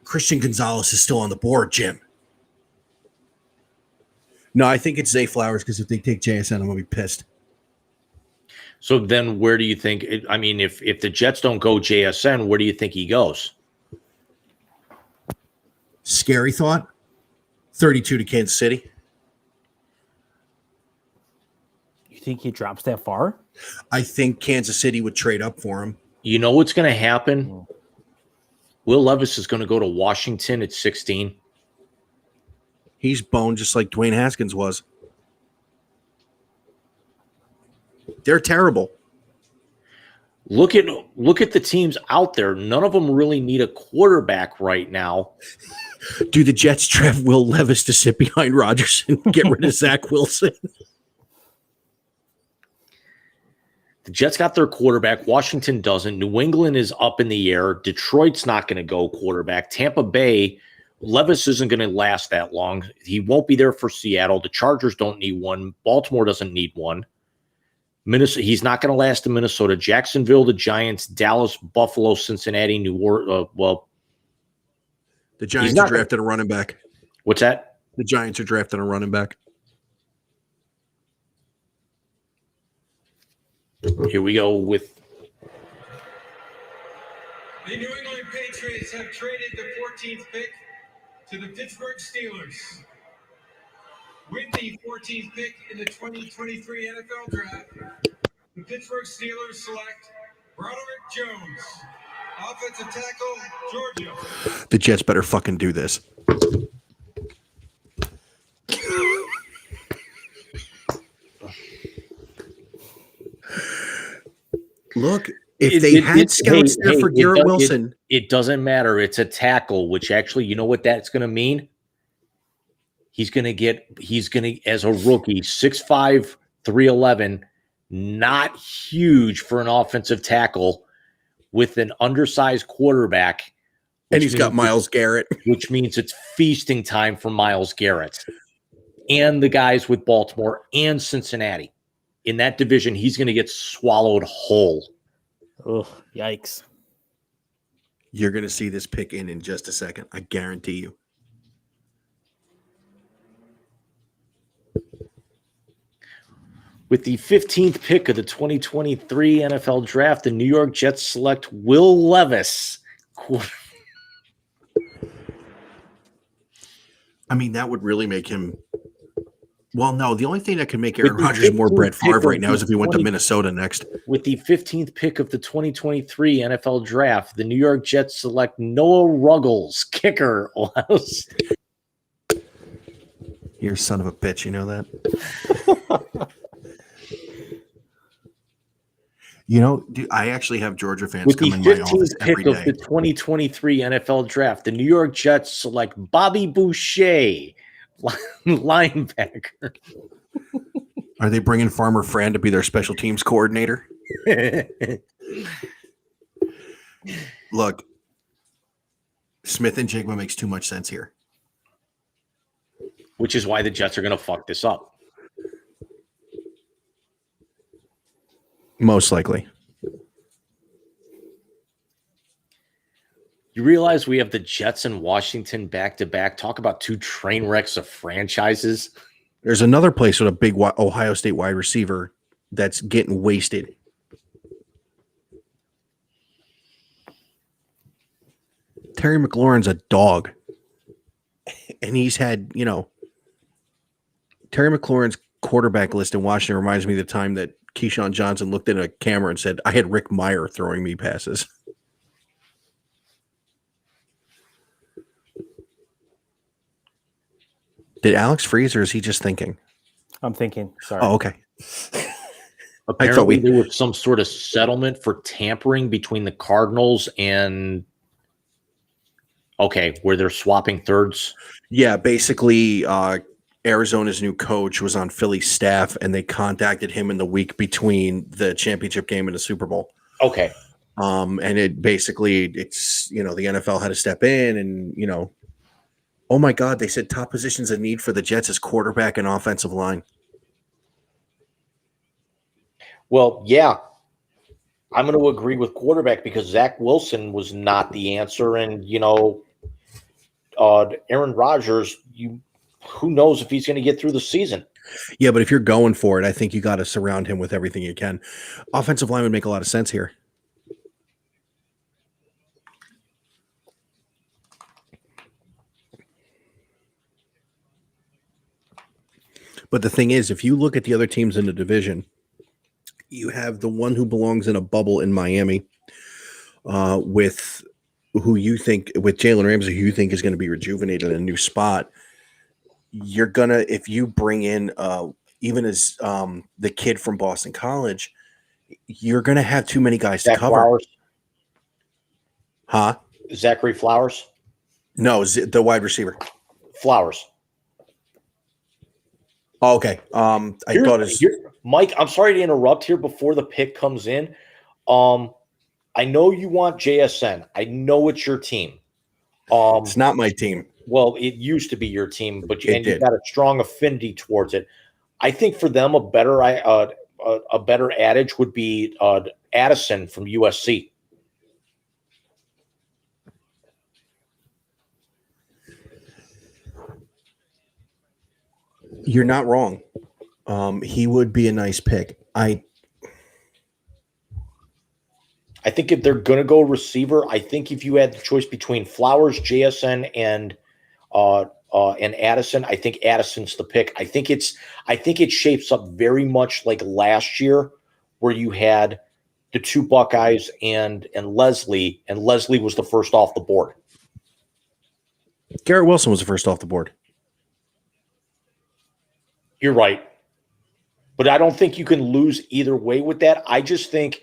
Christian Gonzalez is still on the board, Jim. No, I think it's Zay Flowers because if they take JSN, I'm going to be pissed. So then where do you think – I mean, if the Jets don't go JSN, where do you think he goes? Scary thought. 32 to Kansas City. You think he drops that far? I think Kansas City would trade up for him. You know what's going to happen? Will Levis is going to go to Washington at 16. He's boned just like Dwayne Haskins was. They're terrible. Look at the teams out there. None of them really need a quarterback right now. Do the Jets draft Will Levis to sit behind Rodgers and get rid of Zach Wilson? The Jets got their quarterback. Washington doesn't. New England is up in the air. Detroit's not going to go quarterback. Tampa Bay, Levis isn't going to last that long. He won't be there for Seattle. The Chargers don't need one. Baltimore doesn't need one. Minnesota, he's not going to last in Minnesota. Jacksonville, the Giants, Dallas, Buffalo, Cincinnati, New Orleans. The Giants are drafted a running back. What's that? The Giants are drafting a running back. Here we go with the New England Patriots have traded the 14th pick to the Pittsburgh Steelers. With the 14th pick in the 2023 NFL Draft, the Pittsburgh Steelers select Broderick Jones, offensive tackle, Georgia. The Jets better fucking do this. Look, if they had scouts there for Garrett Wilson. It doesn't matter. It's a tackle, which actually, you know what that's going to mean? He's going to, as a rookie, 6'5", 311, not huge for an offensive tackle with an undersized quarterback. And he's got Myles Garrett. Which means it's feasting time for Myles Garrett and the guys with Baltimore and Cincinnati. In that division, he's going to get swallowed whole. Oh, yikes. You're going to see this pick in just a second. I guarantee you. With the 15th pick of the 2023 NFL Draft, the New York Jets select Will Levis. I mean, that would really make him... Well, no, the only thing that can make Aaron Rodgers more Brett Favre right now is if he went to Minnesota next. With the 15th pick of the 2023 NFL Draft, the New York Jets select Noah Ruggles, kicker. You're a son of a bitch, you know that? You know, dude, I actually have Georgia fans come in my office every day. With the 15th pick of the 2023 NFL Draft, the New York Jets select Bobby Boucher, linebacker. Are they bringing Farmer Fran to be their special teams coordinator? Look, Smith and Jigma makes too much sense here. Which is why the Jets are going to fuck this up. Most likely. You realize we have the Jets and Washington back-to-back. Talk about two train wrecks of franchises. There's another place with a big Ohio State wide receiver that's getting wasted. Terry McLaurin's a dog. And he's had, Terry McLaurin's quarterback list in Washington reminds me of the time that Keyshawn Johnson looked at a camera and said, I had Rick Meyer throwing me passes. Did Alex freeze or is he just thinking? I'm thinking. Sorry. Oh, okay. Apparently there was some sort of settlement for tampering between the Cardinals and where they're swapping thirds. Yeah, basically Arizona's new coach was on Philly's staff and they contacted him in the week between the championship game and the Super Bowl. Okay. And it's the NFL had to step in and, oh my God, they said top positions of need for the Jets is quarterback and offensive line. Well, yeah, I'm going to agree with quarterback because Zach Wilson was not the answer. And, Aaron Rodgers, who knows if he's going to get through the season. Yeah, but if you're going for it, I think you got to surround him with everything you can. Offensive line would make a lot of sense here. But the thing is, if you look at the other teams in the division, you have the one who belongs in a bubble in Miami with Jalen Ramsey, who you think is going to be rejuvenated in a new spot. You're going to, if you bring in even as the kid from Boston College, you're going to have too many guys to cover. Flowers. Huh? Zachary Flowers? No, the wide receiver. Flowers. Oh, okay. Mike, I'm sorry to interrupt here before the pick comes in. I know you want JSN. I know it's your team. It's not my team. Well, it used to be your team, but you've got a strong affinity towards it. I think for them a better adage would be Addison from USC. You're not wrong. He would be a nice pick. I think if they're going to go receiver, I think if you had the choice between Flowers, JSN, and Addison, I think Addison's the pick. I think it shapes up very much like last year, where you had the two Buckeyes and Leslie, and Leslie was the first off the board. Garrett Wilson was the first off the board. You're right. But I don't think you can lose either way with that. I just think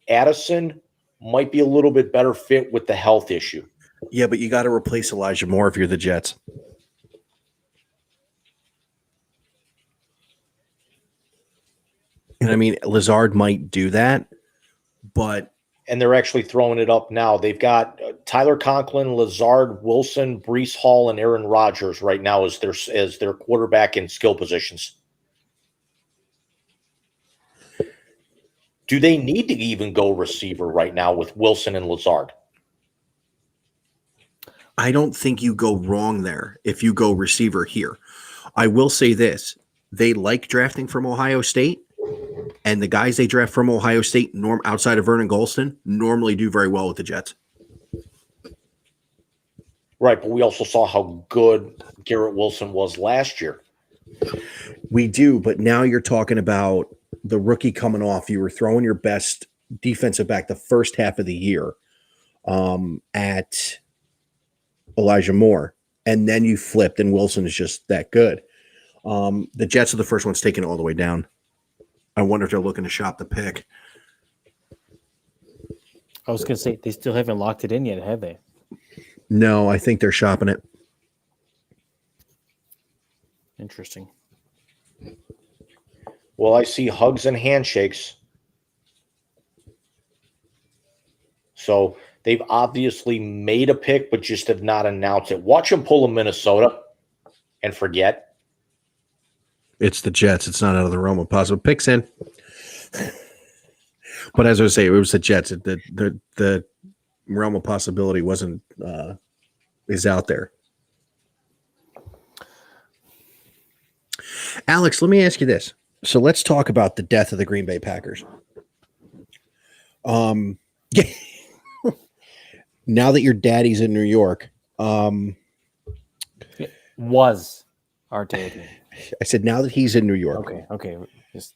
Addison might be a little bit better fit with the health issue. Yeah, but you got to replace Elijah Moore if you're the Jets. And I mean, Lazard might do that, but... And they're actually throwing it up now. They've got Tyler Conklin, Lazard, Wilson, Breece Hall, and Aaron Rodgers right now as their quarterback and skill positions. Do they need to even go receiver right now with Wilson and Lazard? I don't think you go wrong there if you go receiver here. I will say this. They like drafting from Ohio State. And the guys they draft from Ohio State, outside of Vernon Golston, normally do very well with the Jets. Right, but we also saw how good Garrett Wilson was last year. We do, but now you're talking about the rookie coming off. You were throwing your best defensive back the first half of the year at Elijah Moore, and then you flipped, and Wilson is just that good. The Jets are the first ones taking it all the way down. I wonder if they're looking to shop the pick. I was going to say, they still haven't locked it in yet, have they? No, I think they're shopping it. Interesting. Well, I see hugs and handshakes. So they've obviously made a pick, but just have not announced it. Watch them pull a Minnesota and forget. It's the Jets. It's not out of the realm of possible. Picks in. But as I was saying, it was the Jets. The realm of possibility wasn't is out there. Alex, let me ask you this. So let's talk about the death of the Green Bay Packers. Yeah. Now that your daddy's in New York, Was our daddy. I said now that he's in New York. Okay. Just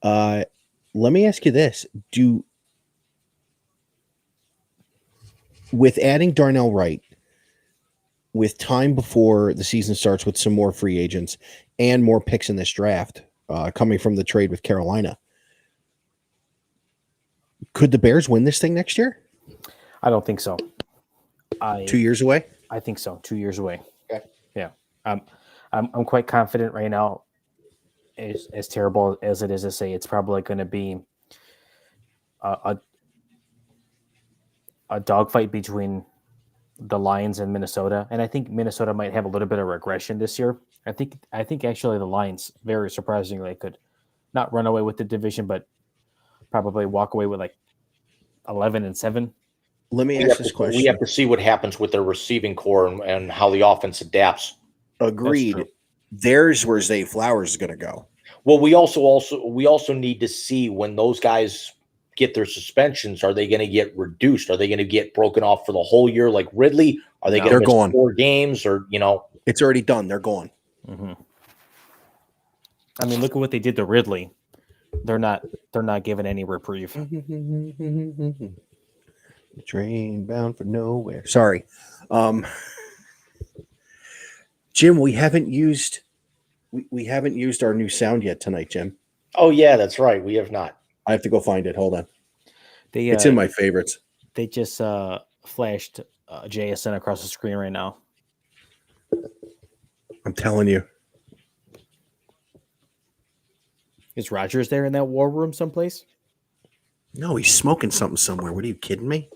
Let me ask you this: with adding Darnell Wright, with time before the season starts, with some more free agents and more picks in this draft coming from the trade with Carolina, could the Bears win this thing next year? I don't think so. 2 years away? I think so. 2 years away. Okay. Yeah. I'm quite confident right now. As terrible as it is to say, it's probably going to be a dogfight between the Lions and Minnesota, and I think Minnesota might have a little bit of regression this year. I think actually the Lions, very surprisingly, could not run away with the division, but probably walk away with like 11-7. Let me ask this question. We have to see what happens with their receiving core and how the offense adapts. Agreed. There's where Zay Flowers is going to go. Well, we also need to see when those guys get their suspensions. Are they going to get reduced? Are they going to get broken off for the whole year like Ridley? Are they going to miss 4 games? Or it's already done. They're gone. Mm-hmm. I mean, look at what they did to Ridley. They're not given any reprieve. Train bound for nowhere. Sorry. Jim, we haven't used our new sound yet tonight, Jim. Oh yeah, that's right. We have not. I have to go find it. Hold on. It's in my favorites. They just flashed JSN across the screen right now. I'm telling you. Is Rogers there in that war room someplace? No, he's smoking something somewhere. What are you kidding me?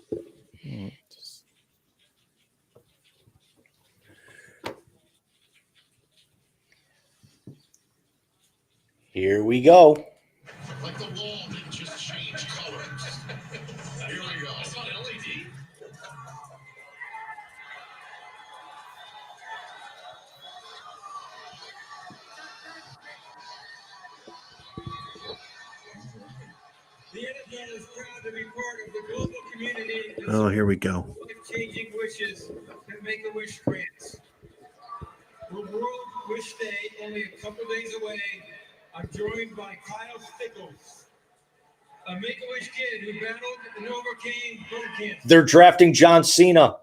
Here we go. Like the wall didn't just change colors. Here we go. It's not LED. The NFL is proud to be part of the global community. Oh, here we go. Life-changing wishes that Make-A-Wish grants. With World Wish Day only a couple days away, I'm joined by Kyle Stickles, a Make-A-Wish kid who battled and overcame bone cancer. They're drafting John Cena.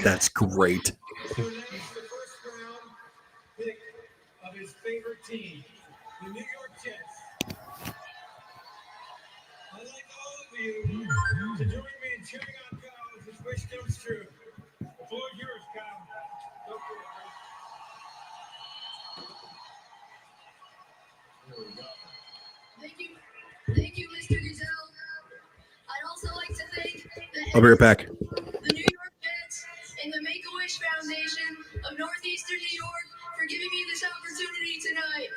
That's great. To announce the first round pick of his favorite team, the New York Jets. I'd like all of you to join me in cheering on Kyle as his wish comes true. The floor is yours, Kyle. Go for it. Thank you, Mr. Gazelle. I'd also like to thank I'll be right back. the New York Jets and the Make-A-Wish Foundation of Northeastern New York for giving me this opportunity tonight.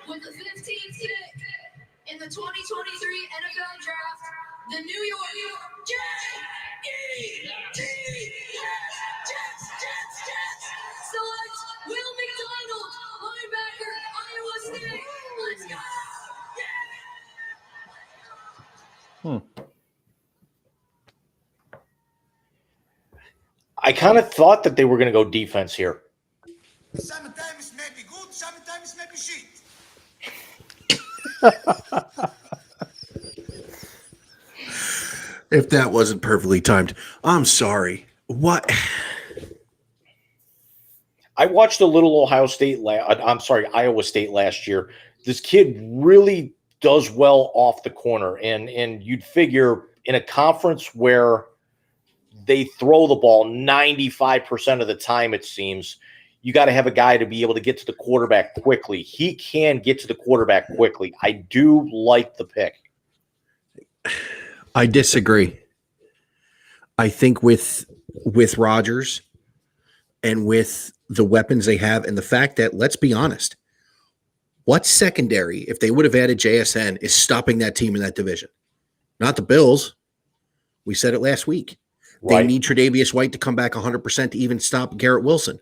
With the 15th pick in the 2023 NFL Draft, the New York Jets select Will McDonald, linebacker, Iowa State. Let's go! I kind of thought that they were going to go defense here. Sometimes maybe good, sometimes maybe shit. If that wasn't perfectly timed, I'm sorry. What? I watched a little Iowa State last year. This kid really does well off the corner, and you'd figure in a conference where they throw the ball 95% of the time, it seems, you got to have a guy to be able to get to the quarterback quickly. He can get to the quarterback quickly. I do like the pick. I disagree. I think with Rodgers and with the weapons they have and the fact that, let's be honest, what secondary, if they would have added JSN, is stopping that team in that division? Not the Bills. We said it last week. They need Tre'Davious White to come back 100% to even stop Garrett Wilson.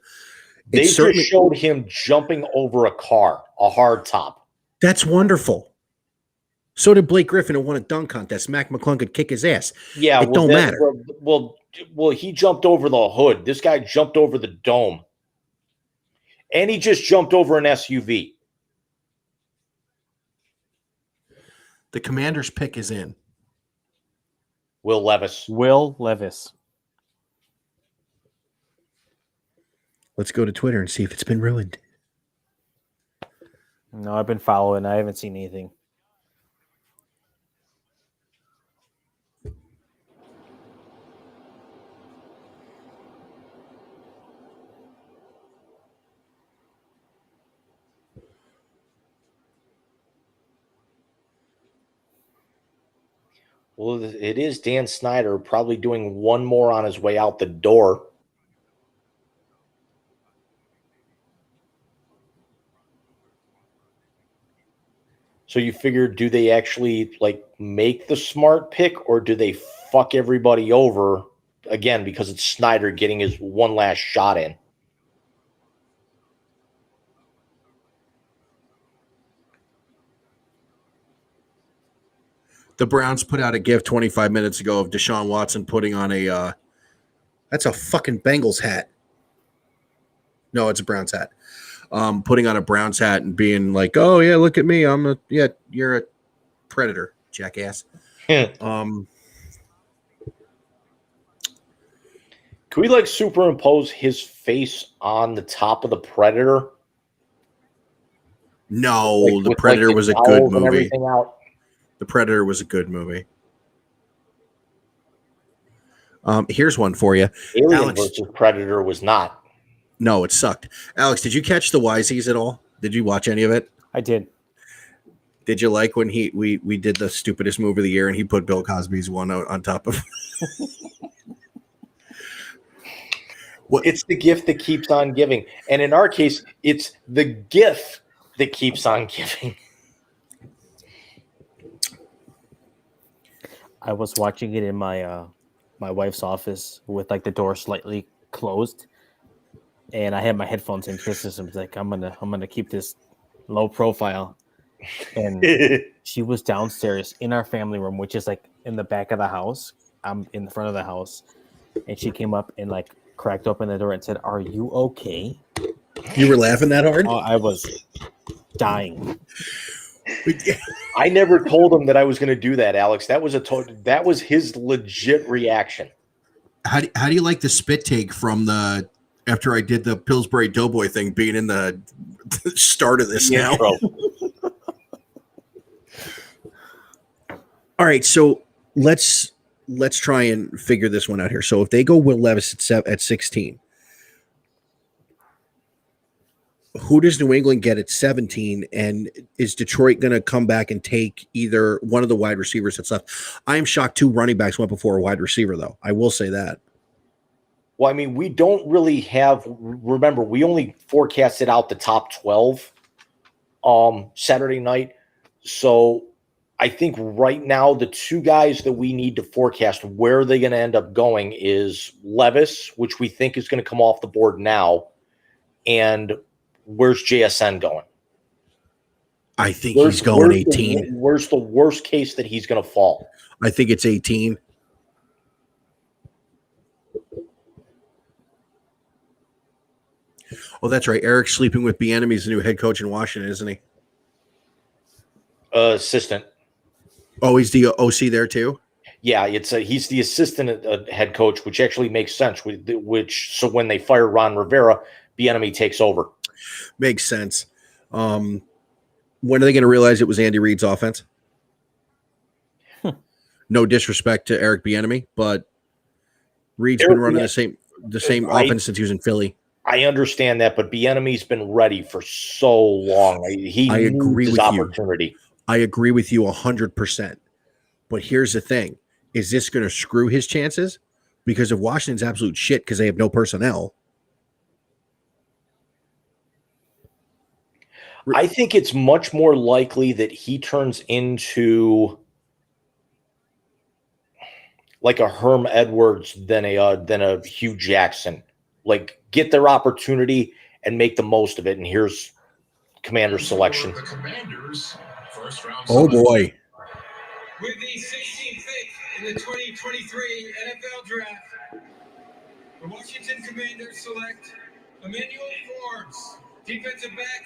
They just showed him jumping over a car, a hard top. That's wonderful. So did Blake Griffin, who won a dunk contest. Mac McClung could kick his ass. Yeah, it don't matter. Well, he jumped over the hood. This guy jumped over the dome. And he just jumped over an SUV. The Commander's pick is in. Will Levis. Let's go to Twitter and see if it's been ruined. No, I've been following. I haven't seen anything. Well, it is Dan Snyder probably doing one more on his way out the door. So you figure, do they actually make the smart pick, or do they fuck everybody over again because it's Snyder getting his one last shot in? The Browns put out a GIF 25 minutes ago of Deshaun Watson putting on a that's a fucking Bengals hat. No, it's a Browns hat. Putting on a Browns hat and being like, "Oh yeah, look at me. You're a predator, jackass." Can we superimpose his face on the top of the Predator? No, the Predator was a good movie. The Predator was a good movie. Here's one for you. Alien versus Predator was not. No, it sucked. Alex, did you catch the Wiseies at all? Did you watch any of it? I did. Did you like when we did the stupidest move of the year and he put Bill Cosby's one on top of? It's the gift that keeps on giving, and in our case, it's the gift that keeps on giving. I was watching it in my my wife's office with the door slightly closed, and I had my headphones in. Christmas, I was like, I'm gonna keep this low profile. And she was downstairs in our family room, which is in the back of the house. I'm in the front of the house, and she came up and cracked open the door and said, "Are you okay?" You were laughing that hard? Oh, I was dying. I never told him that I was going to do that, Alex. That was his legit reaction. How do you like the spit take from after I did the Pillsbury Doughboy thing being in the start of this now? All right, so let's try and figure this one out here. So if they go Will Levis at 16, who does New England get at 17? And is Detroit going to come back and take either one of the wide receivers that's left? I am shocked 2 running backs went before a wide receiver, though. I will say that. Well, I mean, we don't really have. Remember, we only forecasted out the top 12 Saturday night. So I think right now the 2 guys that we need to forecast where they're going to end up going is Levis, which we think is going to come off the board now, and where's JSN going? I think he's going 18. Where's the worst case that he's going to fall? I think it's 18. Oh, that's right. Eric's sleeping with Bieniemy's the new head coach in Washington, isn't he? Assistant. Oh, he's the OC there too? Yeah, he's the assistant head coach, which actually makes sense. So when they fire Ron Rivera, Bieniemy takes over. Makes sense. When are they going to realize it was Andy Reid's offense? No disrespect to Eric Bieniemy, but Reid's been running the same offense since he was in Philly. I understand that, but Bieniemy's been ready for so long. I agree with opportunity. I agree with you 100%. But here's the thing. Is this going to screw his chances? Because if Washington's absolute shit because they have no personnel. I think it's much more likely that he turns into like a Herm Edwards than a Hugh Jackson. Like, get their opportunity and make the most of it. And here's Commander selection. The Commanders, first round Oh boy. With the 16th pick in the 2023 NFL Draft, the Washington Commanders select Emmanuel Forbes, defensive back,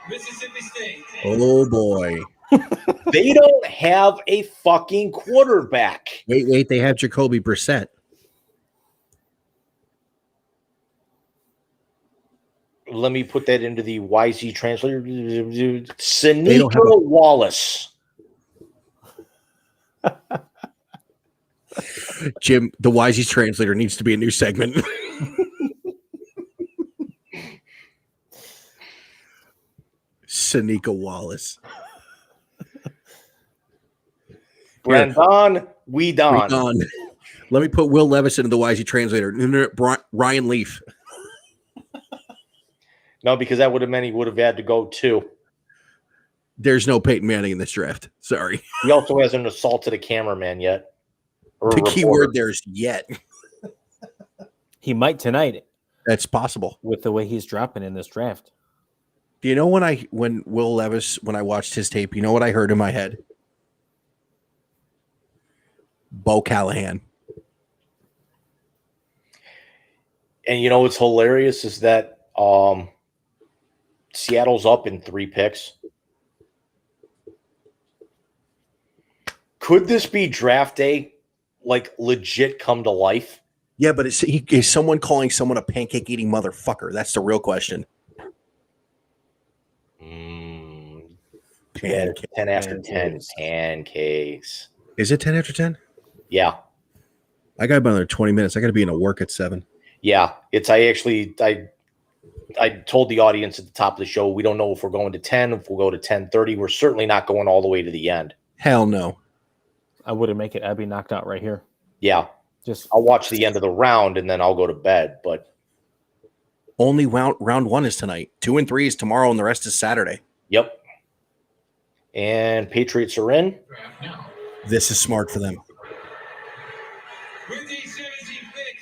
Mississippi State. Oh boy. They don't have a fucking quarterback. Wait. They have Jacoby Brissett. Let me put that into the YZ translator. Seneca Wallace. Jim, the YZ translator needs to be a new segment. Seneca Wallace. Brandon, we done. Let me put Will Levis into the YZ translator. Ryan Leaf. No, because that would have meant he would have had to go too. There's no Peyton Manning in this draft. Sorry. He also hasn't assaulted a cameraman yet. The key word there is yet. He might tonight. That's possible. With the way he's dropping in this draft. Do you know when I watched his tape, you know what I heard in my head? Bo Callahan. And you know what's hilarious is that Seattle's up in 3 picks. Could this be draft day, like legit come to life? Yeah, but is someone calling someone a pancake eating motherfucker? That's the real question. 10 after 10 pancakes. Is it 10 after 10? Yeah. I got about another 20 minutes. I got to be in a work at 7. Yeah, I told the audience at the top of the show, we don't know if we're going to 10, if we'll go to 10:30. We're certainly not going all the way to the end. Hell no. I wouldn't make it. I'd be knocked out right here. Yeah. Just I'll watch the end of the round and then I'll go to bed. But only round 1 is tonight. 2 and 3 is tomorrow, and the rest is Saturday. Yep. And Patriots are in. This is smart for them. With the 17th pick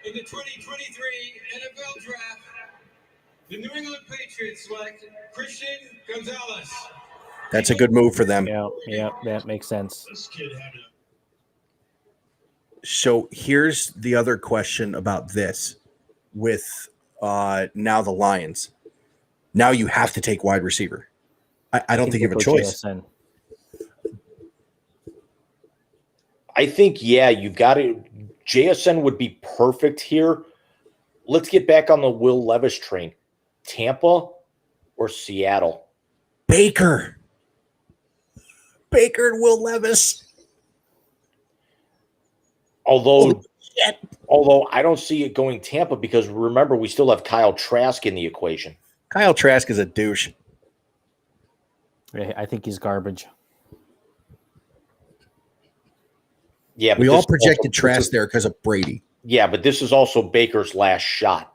in the 2023 NFL Draft, the New England Patriots select Christian Gonzalez. That's a good move for them. Yeah, that makes sense. This kid had a So here's the other question about this with now the Lions. Now you have to take wide receiver. I don't think you have a choice. JSN. I think, yeah, you've got to. JSN would be perfect here. Let's get back on the Will Levis train. Tampa or Seattle? Baker and Will Levis. Although I don't see it going Tampa because remember, we still have Kyle Trask in the equation. Kyle Trask is a douche. I think he's garbage. Yeah, but we all projected Trask there because of Brady. Yeah, but this is also Baker's last shot.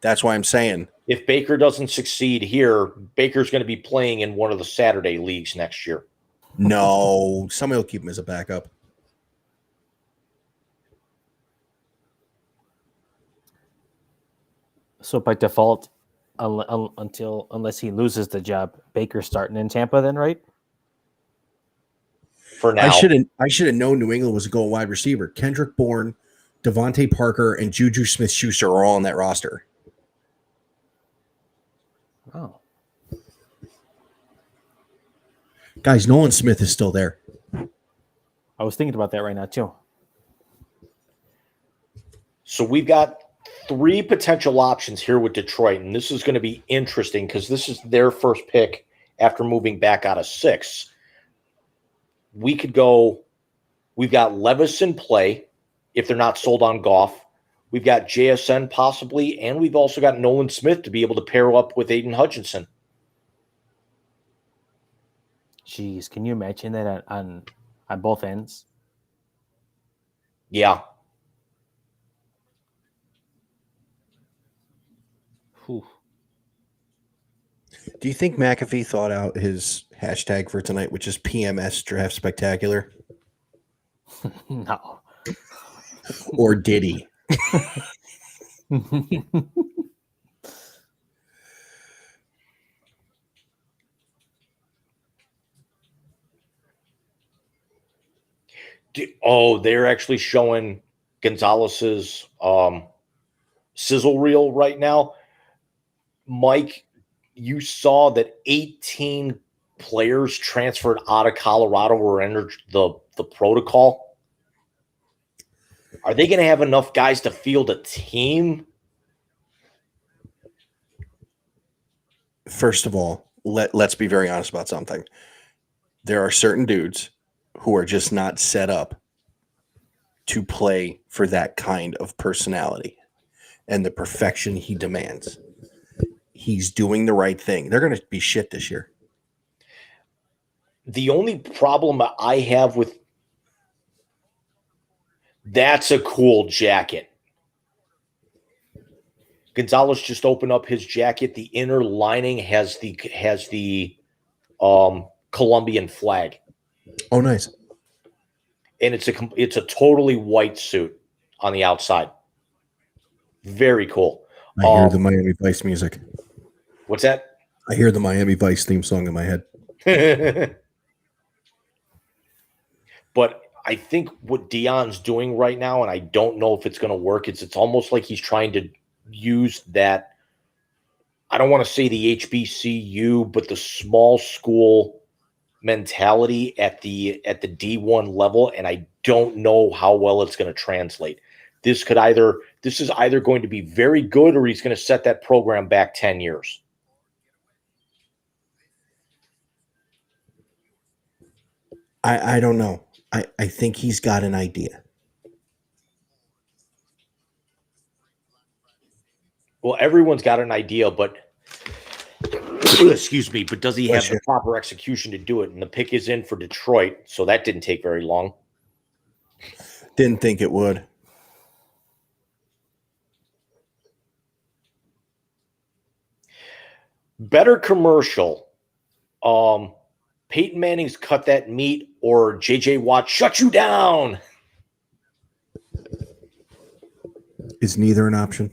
That's why I'm saying. If Baker doesn't succeed here, Baker's going to be playing in one of the Saturday leagues next year. No, somebody will keep him as a backup. So by default, unless he loses the job, Baker's starting in Tampa then, right? For now. I should have known New England was a goal wide receiver. Kendrick Bourne, Devontae Parker, and Juju Smith-Schuster are all on that roster. Oh. Guys, Nolan Smith is still there. I was thinking about that right now, too. So we've got 3 potential options here with Detroit, and this is going to be interesting because this is their first pick after moving back out of 6. We could go, we've got Levis in play if they're not sold on Goff. We've got JSN possibly, and we've also got Nolan Smith to be able to pair up with Aiden Hutchinson. Jeez, can you imagine that on both ends? Yeah. Whew. Do you think McAfee thought out his hashtag for tonight, which is PMS Draft Spectacular? No. Or did he? Oh, they're actually showing Gonzalez's sizzle reel right now. Mike, you saw that 18 players transferred out of Colorado were entered the protocol. Are they going to have enough guys to field a team? First of all, let's be very honest about something. There are certain dudes who are just not set up to play for that kind of personality and the perfection he demands. He's doing the right thing. They're going to be shit this year. The only problem I have with that's a cool jacket. Gonzalez just opened up his jacket. The inner lining has the Colombian flag. Oh, nice. And it's a totally white suit on the outside. Very cool. I hear the Miami Vice music. What's that? I hear the Miami Vice theme song in my head. But I think what Dion's doing right now, and I don't know if it's going to work, it's almost like he's trying to use that, I don't want to say the HBCU, but the small school mentality at the D1 level, and I don't know how well it's going to translate. This is either going to be very good, or he's going to set that program back 10 years. I don't know. I think he's got an idea. Well, everyone's got an idea, but excuse me, but does he have the proper execution to do it? And the pick is in for Detroit, so that didn't take very long. Didn't think it would. Better commercial. Peyton Manning's Cut That Meat or JJ Watt Shut You Down. Is neither an option?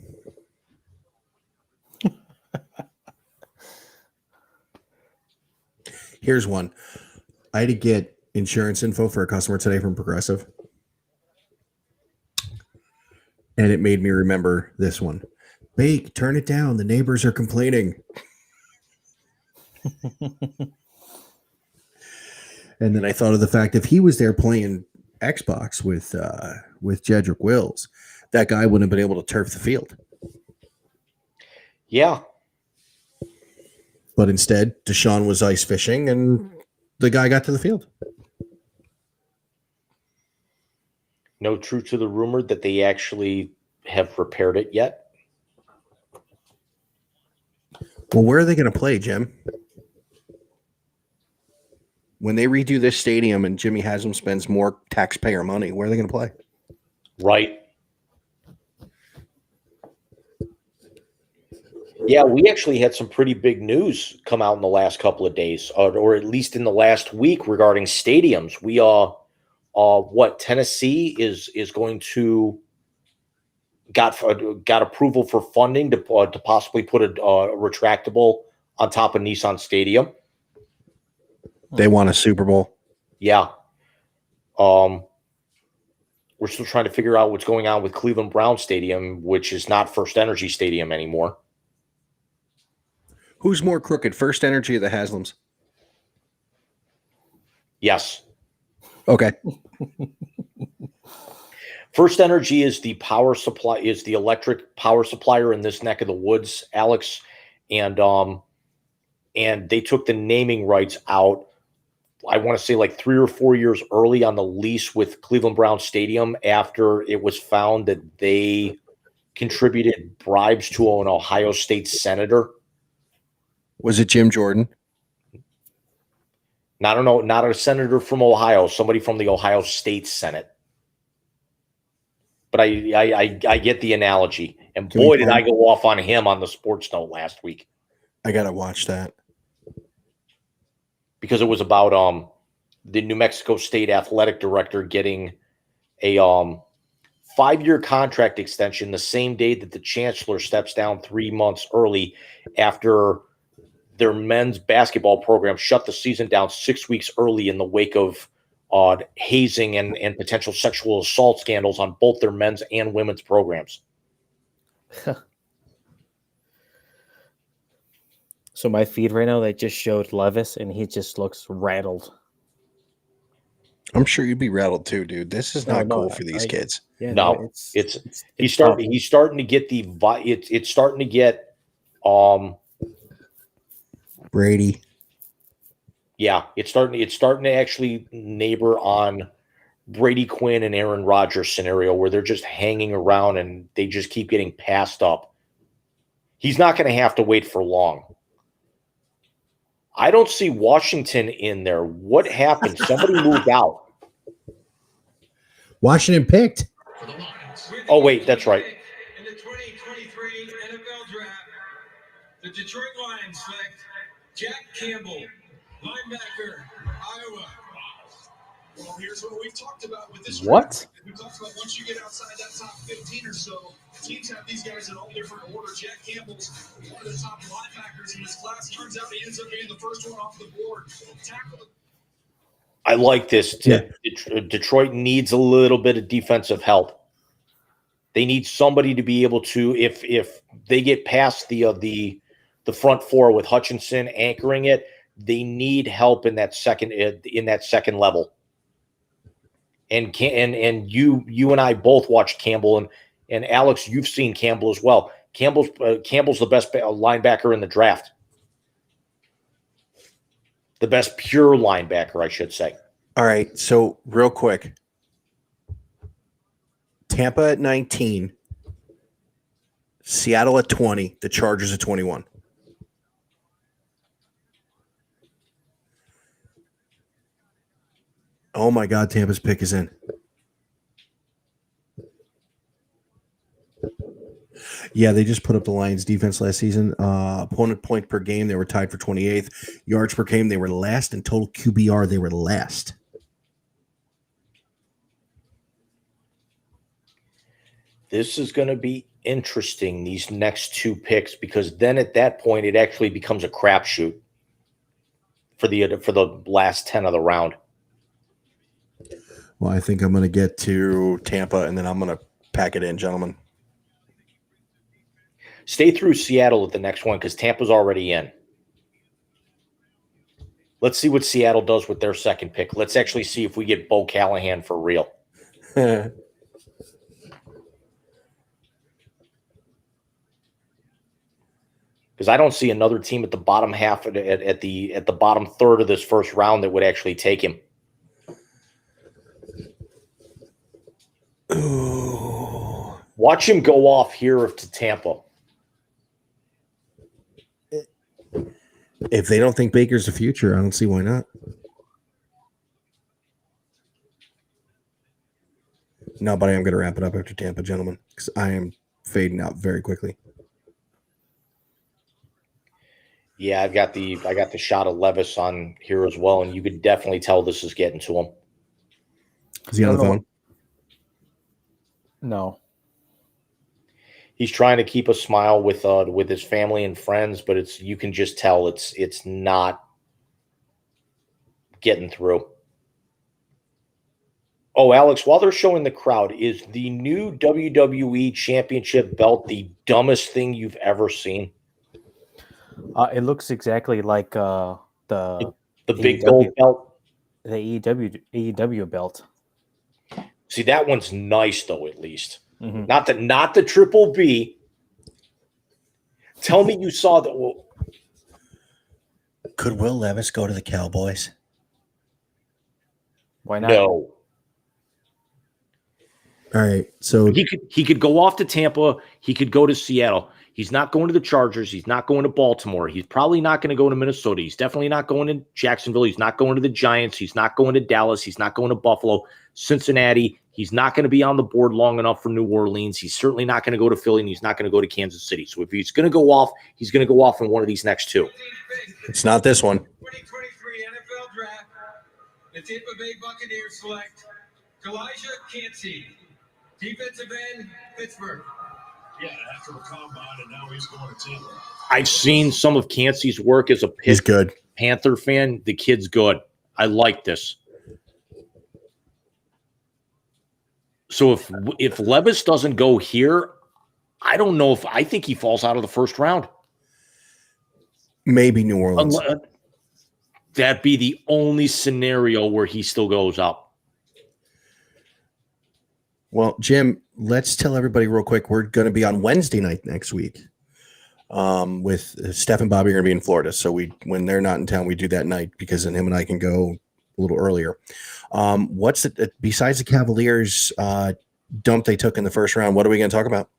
Here's one. I had to get insurance info for a customer today from Progressive. And it made me remember this one. Bake, turn it down. The neighbors are complaining. And then I thought of the fact if he was there playing Xbox with Jedrick Wills, that guy wouldn't have been able to turf the field. Yeah. But instead, Deshaun was ice fishing, and the guy got to the field. No truth to the rumor that they actually have repaired it yet. Well, where are they going to play, Jim? When they redo this stadium and Jimmy Haslam spends more taxpayer money, where are they going to play? Right. Yeah, we actually had some pretty big news come out in the last couple of days, or at least in the last week regarding stadiums. We Tennessee is going to got approval for funding to possibly put a retractable on top of Nissan Stadium. They want a Super Bowl. Yeah. We're still trying to figure out what's going on with Cleveland Brown Stadium, which is not First Energy Stadium anymore. Who's more crooked, First Energy or the Haslams? Yes. Okay. First Energy is the power supply, is the electric power supplier in this neck of the woods, Alex. And and they took the naming rights out. I want to say like 3 or 4 years early on the lease with Cleveland Browns Stadium after it was found that they contributed bribes to an Ohio State senator. Was it Jim Jordan? I don't know, not a senator from Ohio, somebody from the Ohio State Senate. But I get the analogy. And boy, did I go off on him on the Sports Note last week. I got to watch that. Because it was about the New Mexico State athletic director getting a 5-year contract extension the same day that the chancellor steps down 3 months early after their men's basketball program shut the season down 6 weeks early in the wake of hazing and potential sexual assault scandals on both their men's and women's programs. So my feed right now, they just showed Levis, and he just looks rattled. I'm sure you'd be rattled too, dude. This is not cool for these kids. Yeah, No, it's he's starting to get it's starting to get Brady. Yeah, it's starting to actually neighbor on Brady Quinn and Aaron Rodgers scenario where they're just hanging around and they just keep getting passed up. He's not going to have to wait for long. I don't see Washington in there. What happened? Somebody moved out. Washington picked. Oh, wait, that's right. In the 2023 NFL Draft, the Detroit Lions select Jack Campbell, linebacker, Iowa. Well, here's what we've talked about with this. What? We talked about once you get outside that top 15 or so, teams have these guys in all different order. Jack Campbell's one of the top linebackers in this class. Turns out he ends up being the first one off the board. Tackle. I like this. Yeah. Detroit needs a little bit of defensive help. They need somebody to be able to, if they get past the front four with Hutchinson anchoring it, they need help in that second level. And you and I both watched Campbell, and Alex, you've seen Campbell as well. Campbell's the best linebacker in the draft. The best pure linebacker, I should say. All right, so real quick. Tampa at 19, Seattle at 20, the Chargers at 21. Oh my God, Tampa's pick is in. Yeah, they just put up the Lions defense last season. Opponent point per game, they were tied for 28th. Yards per game, they were last. And total QBR, they were last. This is going to be interesting, these next two picks, because then at that point, it actually becomes a crapshoot for the last 10 of the round. Well, I think I'm going to get to Tampa, and then I'm going to pack it in, gentlemen. Stay through Seattle at the next one because Tampa's already in. Let's see what Seattle does with their second pick. Let's actually see if we get Bo Callahan for real. Because I don't see another team at the bottom half at the bottom third of this first round that would actually take him. Ooh. Watch him go off here to Tampa. If they don't think Baker's the future, I don't see why not. No, but I am going to wrap it up after Tampa, gentlemen, because I am fading out very quickly. Yeah, I got the shot of Levis on here as well, and you could definitely tell this is getting to him. Is he on the phone? No. He's trying to keep a smile with his family and friends, but you can just tell it's not getting through. Oh, Alex, while they're showing the crowd, is the new WWE Championship belt the dumbest thing you've ever seen? It looks exactly like the big gold belt, the AEW belt. See, that one's nice though, at least. Mm-hmm. Not the Triple B. Tell me you saw that. Well, Could Will Levis go to the Cowboys? Why not? No. All right. So He could go off to Tampa. He could go to Seattle. He's not going to the Chargers. He's not going to Baltimore. He's probably not going to go to Minnesota. He's definitely not going to Jacksonville. He's not going to the Giants. He's not going to Dallas. He's not going to Buffalo, Cincinnati. He's not going to be on the board long enough for New Orleans. He's certainly not going to go to Philly, and he's not going to go to Kansas City. So if he's going to go off, he's going to go off in one of these next two. it's not this one. 2023 NFL Draft. The Tampa Bay Buccaneers select Elijah Cansey, defensive end, Pittsburgh. Yeah, after the combine, and now he's going to Tampa. I've seen some of Cansey's work as a He's good. Panther fan. The kid's good. I like this. So if Levis doesn't go here, I don't know if I think he falls out of the first round. Maybe New Orleans. That'd be the only scenario where he still goes up. Well, Jim, let's tell everybody real quick. We're going to be on Wednesday night next week with Steph and Bobby are going to be in Florida. So when they're not in town, we do that night because then him and I can go a little earlier. What's it besides the Cavaliers dump they took in the first round? What are we going to talk about?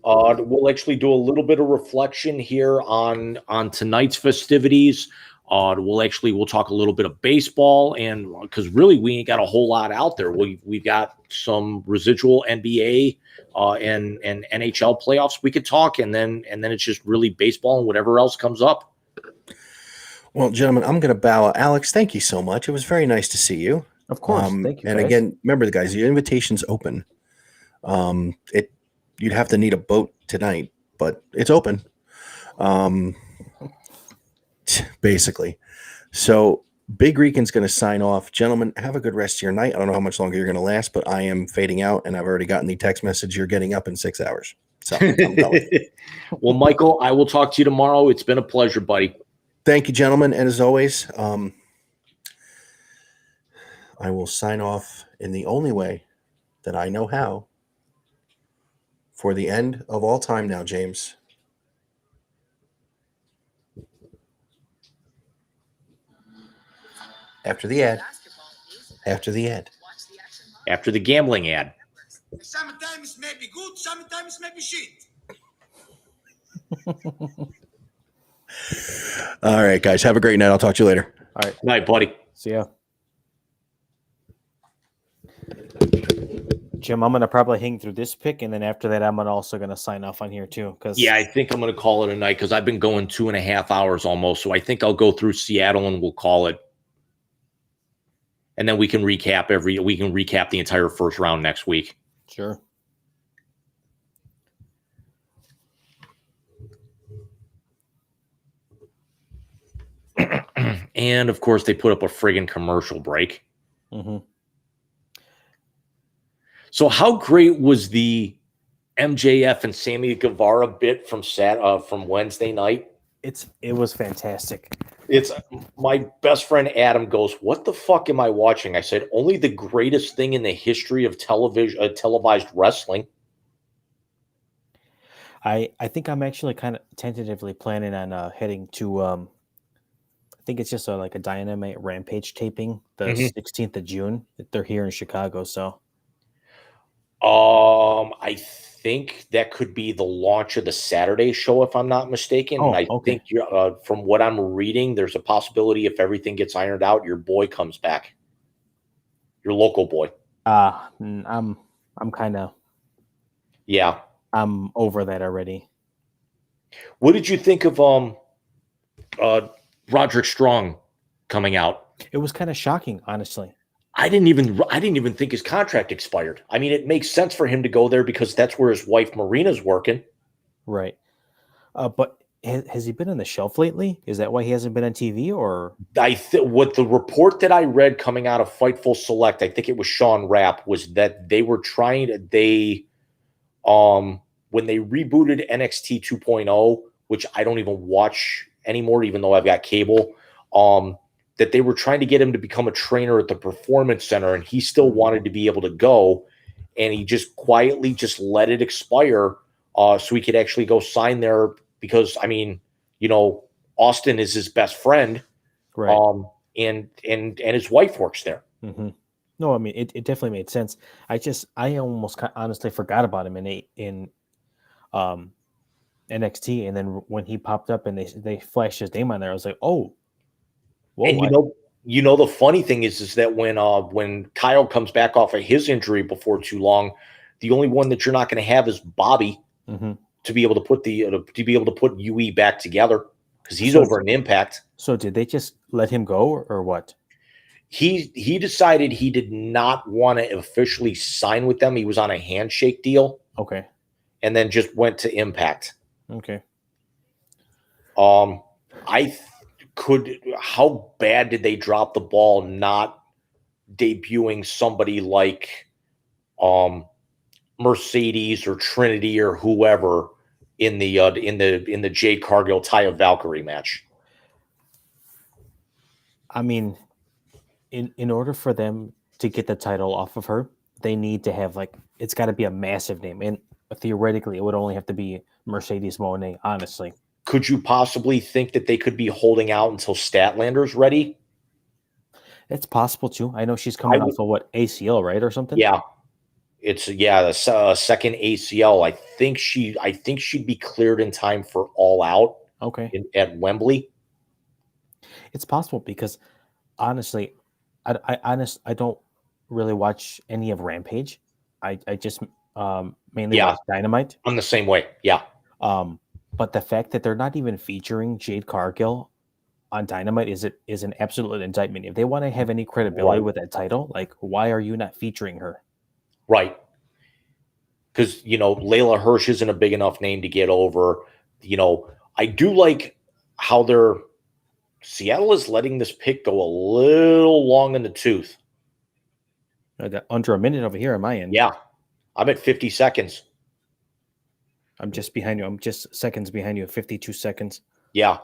We'll actually do a little bit of reflection here on tonight's festivities. We'll talk a little bit of baseball, and because really we ain't got a whole lot out there. We've got some residual NBA and NHL playoffs we could talk, and then it's just really baseball and whatever else comes up. Well, gentlemen, I'm going to bow. Alex, thank you so much. It was very nice to see you. Of course. Thank you. And guys. again, remember, the guys, the invitation's open. You'd have to need a boat tonight, but it's open. Basically. So Big Rican's going to sign off. Gentlemen, have a good rest of your night. I don't know how much longer you're going to last, but I am fading out, and I've already gotten the text message you're getting up in 6 hours. So I'm going. Well, Michael, I will talk to you tomorrow. It's been a pleasure, buddy. Thank you, gentlemen. And as always, I will sign off in the only way that I know how for the end of all time now, James. After the ad. After the ad. After the gambling ad. Sometimes may be good, sometimes may be shit. All right, guys. Have a great night. I'll talk to you later. All right. Night, buddy. See ya. Jim, I'm gonna probably hang through this pick, and then after that, I'm also gonna sign off on here too. Yeah, I think I'm going to call it a night because I've been going 2.5 hours almost. So I think I'll go through Seattle and we'll call it. And then we can recap the entire first round next week. Sure. And of course, they put up a friggin' commercial break. Mm-hmm. So how great was the MJF and Sammy Guevara bit from Wednesday night? It was fantastic. It's my best friend Adam goes, "What the fuck am I watching?" I said, "Only the greatest thing in the history of televised wrestling." I think I'm actually kind of tentatively planning on heading to I think it's just like a Dynamite Rampage taping the 16th of June. They're here in Chicago, so I think that could be the launch of the Saturday show, if I'm not mistaken. Oh, and I okay. think from what I'm reading, there's a possibility if everything gets ironed out, your boy comes back, your local boy. I'm kind of Yeah. I'm over that already. What did you think of Roderick Strong coming out? It was kind of shocking, honestly. I didn't even think his contract expired. I mean, it makes sense for him to go there because that's where his wife Marina's working. Right. But has he been on the shelf lately? Is that why he hasn't been on TV? Or what the report that I read coming out of Fightful Select, I think it was Sean Rapp, was that they were trying to when they rebooted NXT 2.0, which I don't even watch anymore, even though I've got cable, that they were trying to get him to become a trainer at the Performance Center, and he still wanted to be able to go, and he just quietly just let it expire so he could actually go sign there because, I mean, you know, Austin is his best friend. Right. And his wife works there. Mm-hmm. No, I mean it definitely made sense. I almost honestly forgot about him in NXT, and then when he popped up and they flashed his name on there, I was like, oh, whoa! And the funny thing is that when Kyle comes back off of his injury before too long, the only one that you're not going to have is Bobby to be able to put UE back together, because he's over in Impact. So did they just let him go or what? He decided he did not want to officially sign with them. He was on a handshake deal. Okay. And then just went to Impact. Okay. How bad did they drop the ball not debuting somebody like Mercedes or Trinity or whoever in the Jade Cargill Taya Valkyrie match? I mean, in order for them to get the title off of her, they need to have it's got to be a massive name, and theoretically, it would only have to be Mercedes Moné. Honestly, could you possibly think that they could be holding out until Statlander's ready? It's possible too. I know she's coming off of ACL, right, or something. Yeah, it's the second ACL. I think she'd be cleared in time for All Out. Okay, at Wembley. It's possible because honestly, I don't really watch any of Rampage. I just mainly watch Dynamite. I'm the same way. Yeah. But the fact that they're not even featuring Jade Cargill on Dynamite is an absolute indictment. If they want to have any credibility with that title, why are you not featuring her? Right. Because Layla Hirsch isn't a big enough name to get over. I do like how Seattle is letting this pick go a little long in the tooth. I got under a minute over here on my end. Yeah. I'm at 50 seconds. I'm just behind you. I'm just seconds behind you, 52 seconds. Yeah.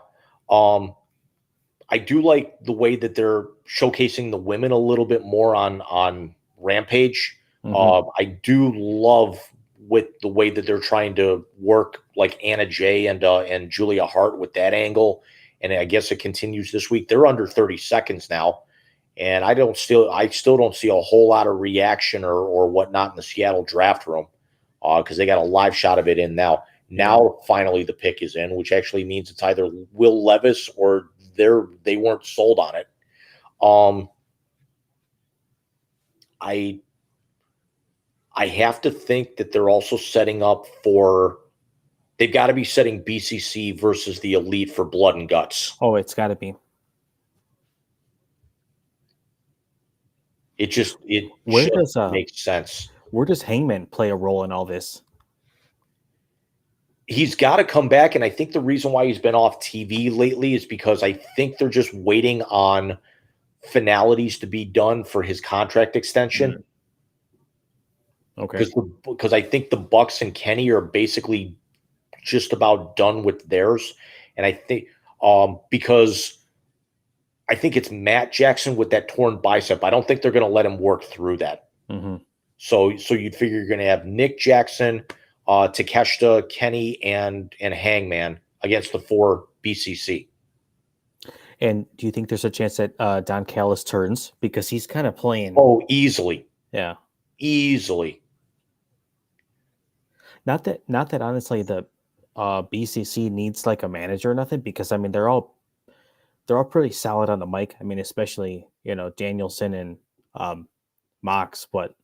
I do like the way that they're showcasing the women a little bit more on Rampage. I do love with the way that they're trying to work like Anna Jay and Julia Hart with that angle. And I guess it continues this week. They're under 30 seconds now. And I still don't see a whole lot of reaction or whatnot in the Seattle draft room, because they got a live shot of it in now. Now, finally, the pick is in, which actually means it's either Will Levis or they weren't sold on it. I have to think that they're also setting up for. They've got to be setting BCC versus the Elite for blood and guts. Oh, it's got to be. It makes sense. Where does Hangman play a role in all this? He's got to come back, and I think the reason why he's been off TV lately is because I think they're just waiting on finalities to be done for his contract extension. Okay. Because I think the Bucks and Kenny are basically just about done with theirs, and I think because I think it's Matt Jackson with that torn bicep. I don't think they're going to let him work through that. So you'd figure you're going to have Nick Jackson, Takeshita, Kenny, and Hangman against the 4 BCC. And do you think there's a chance that Don Callis turns, because he's kind of playing? Oh, easily. Yeah, easily. Not that honestly the BCC needs like a manager or nothing, because I mean they're all pretty solid on the mic. I mean, especially Danielson and Mox, but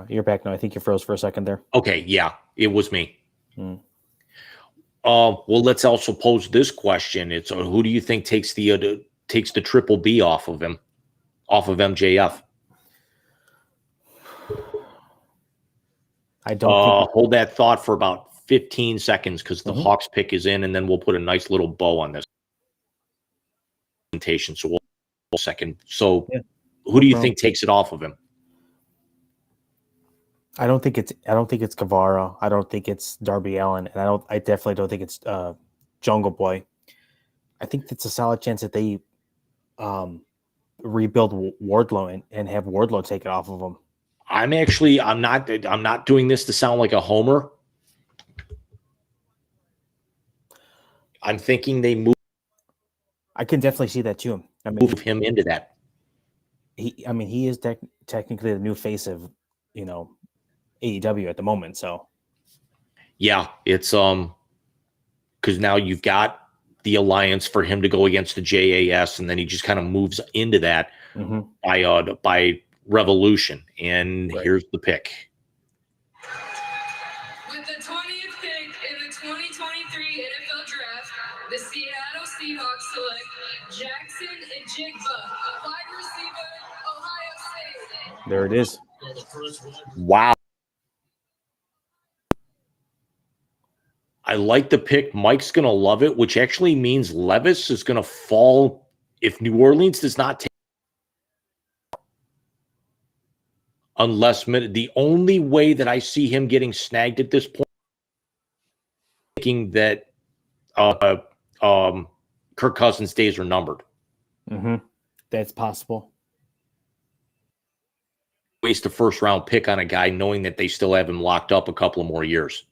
you're back now. I think you froze for a second there. Okay, yeah, it was me. Well, let's also pose this question: It's who do you think takes the triple B off of him, off of MJF? I don't hold that thought for about 15 seconds, because the Hawks pick is in, and then we'll put a nice little bow on this presentation. So we'll second. So who do you think takes it off of him? I don't think it's Guevara. I don't think it's Darby Allin, and I definitely don't think it's Jungle Boy. I think it's a solid chance that they rebuild Wardlow and have Wardlow take it off of him. I'm not doing this to sound like a homer. I'm thinking they move I can definitely see that too. I mean, him into that. He is technically the new face of, AEW at the moment. So Yeah, it's because now you've got the alliance for him to go against the JAS, and then he just kind of moves into that by Revolution. And here's the pick. With the 20th pick in the 2023 NFL Draft, the Seattle Seahawks select Jackson Njigba, wide receiver, Ohio State. there it is. Wow. I like the pick. Mike's going to love it, which actually means Levis is going to fall if New Orleans does not take. Unless the only way that I see him getting snagged at this point, thinking that Kirk Cousins' days are numbered. That's possible. Waste a first-round pick on a guy knowing that they still have him locked up a couple of more years.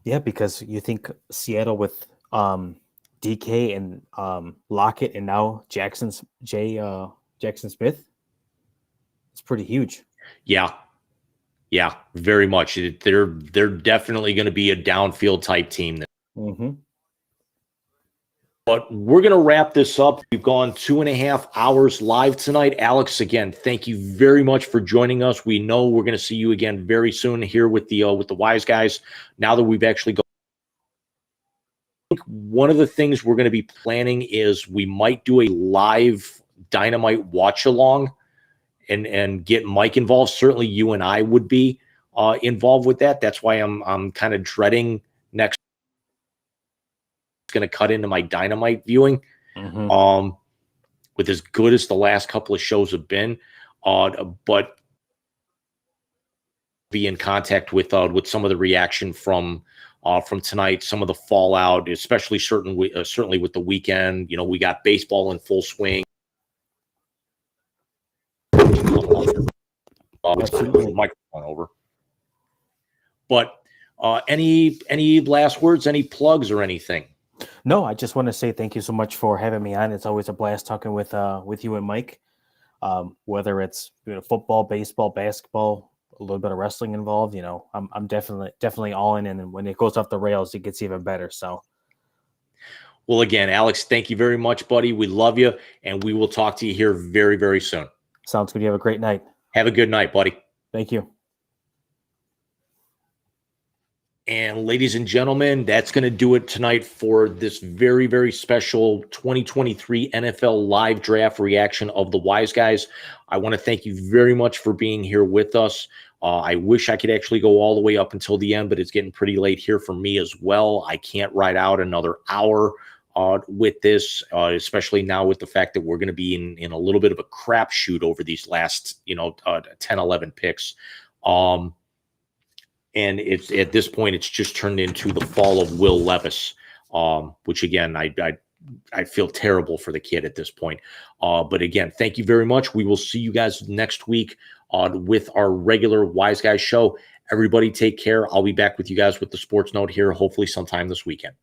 Yeah, because you think Seattle with DK and Lockett and now Jackson Smith, it's pretty huge. Yeah, very much. They're definitely going to be a downfield type team. But we're going to wrap this up. We've gone 2.5 hours live tonight. Alex, again, thank you very much for joining us. We know we're going to see you again very soon here with the Wise Guys. Now that we've actually gone, I think one of the things we're going to be planning is we might do a live Dynamite watch along and get Mike involved. Certainly, you and I would be involved with that. That's why I'm kind of dreading next. Going to cut into my Dynamite viewing. With as good as the last couple of shows have been, but be in contact with some of the reaction from tonight, some of the fallout, especially certainly with the weekend. We got baseball in full swing. Microphone over. But any last words, any plugs or anything? No, I just want to say thank you so much for having me on. It's always a blast talking with you and Mike. Whether it's football, baseball, basketball, a little bit of wrestling involved, I'm definitely all in. And when it goes off the rails, it gets even better. So, well, again, Alex, thank you very much, buddy. We love you, and we will talk to you here very, very soon. Sounds good. You have a great night. Have a good night, buddy. Thank you. And ladies and gentlemen, that's going to do it tonight for this very, very special 2023 NFL live draft reaction of the Wise Guys. I want to thank you very much for being here with us. I wish I could actually go all the way up until the end, but it's getting pretty late here for me as well. I can't ride out another hour with this, especially now with the fact that we're going to be in a little bit of a crapshoot over these last, 10, 11 picks. And it's at this point, it's just turned into the fall of Will Levis, which again, I feel terrible for the kid at this point. But again, thank you very much. We will see you guys next week with our regular Wise Guys show. Everybody take care. I'll be back with you guys with the sports note here, hopefully sometime this weekend.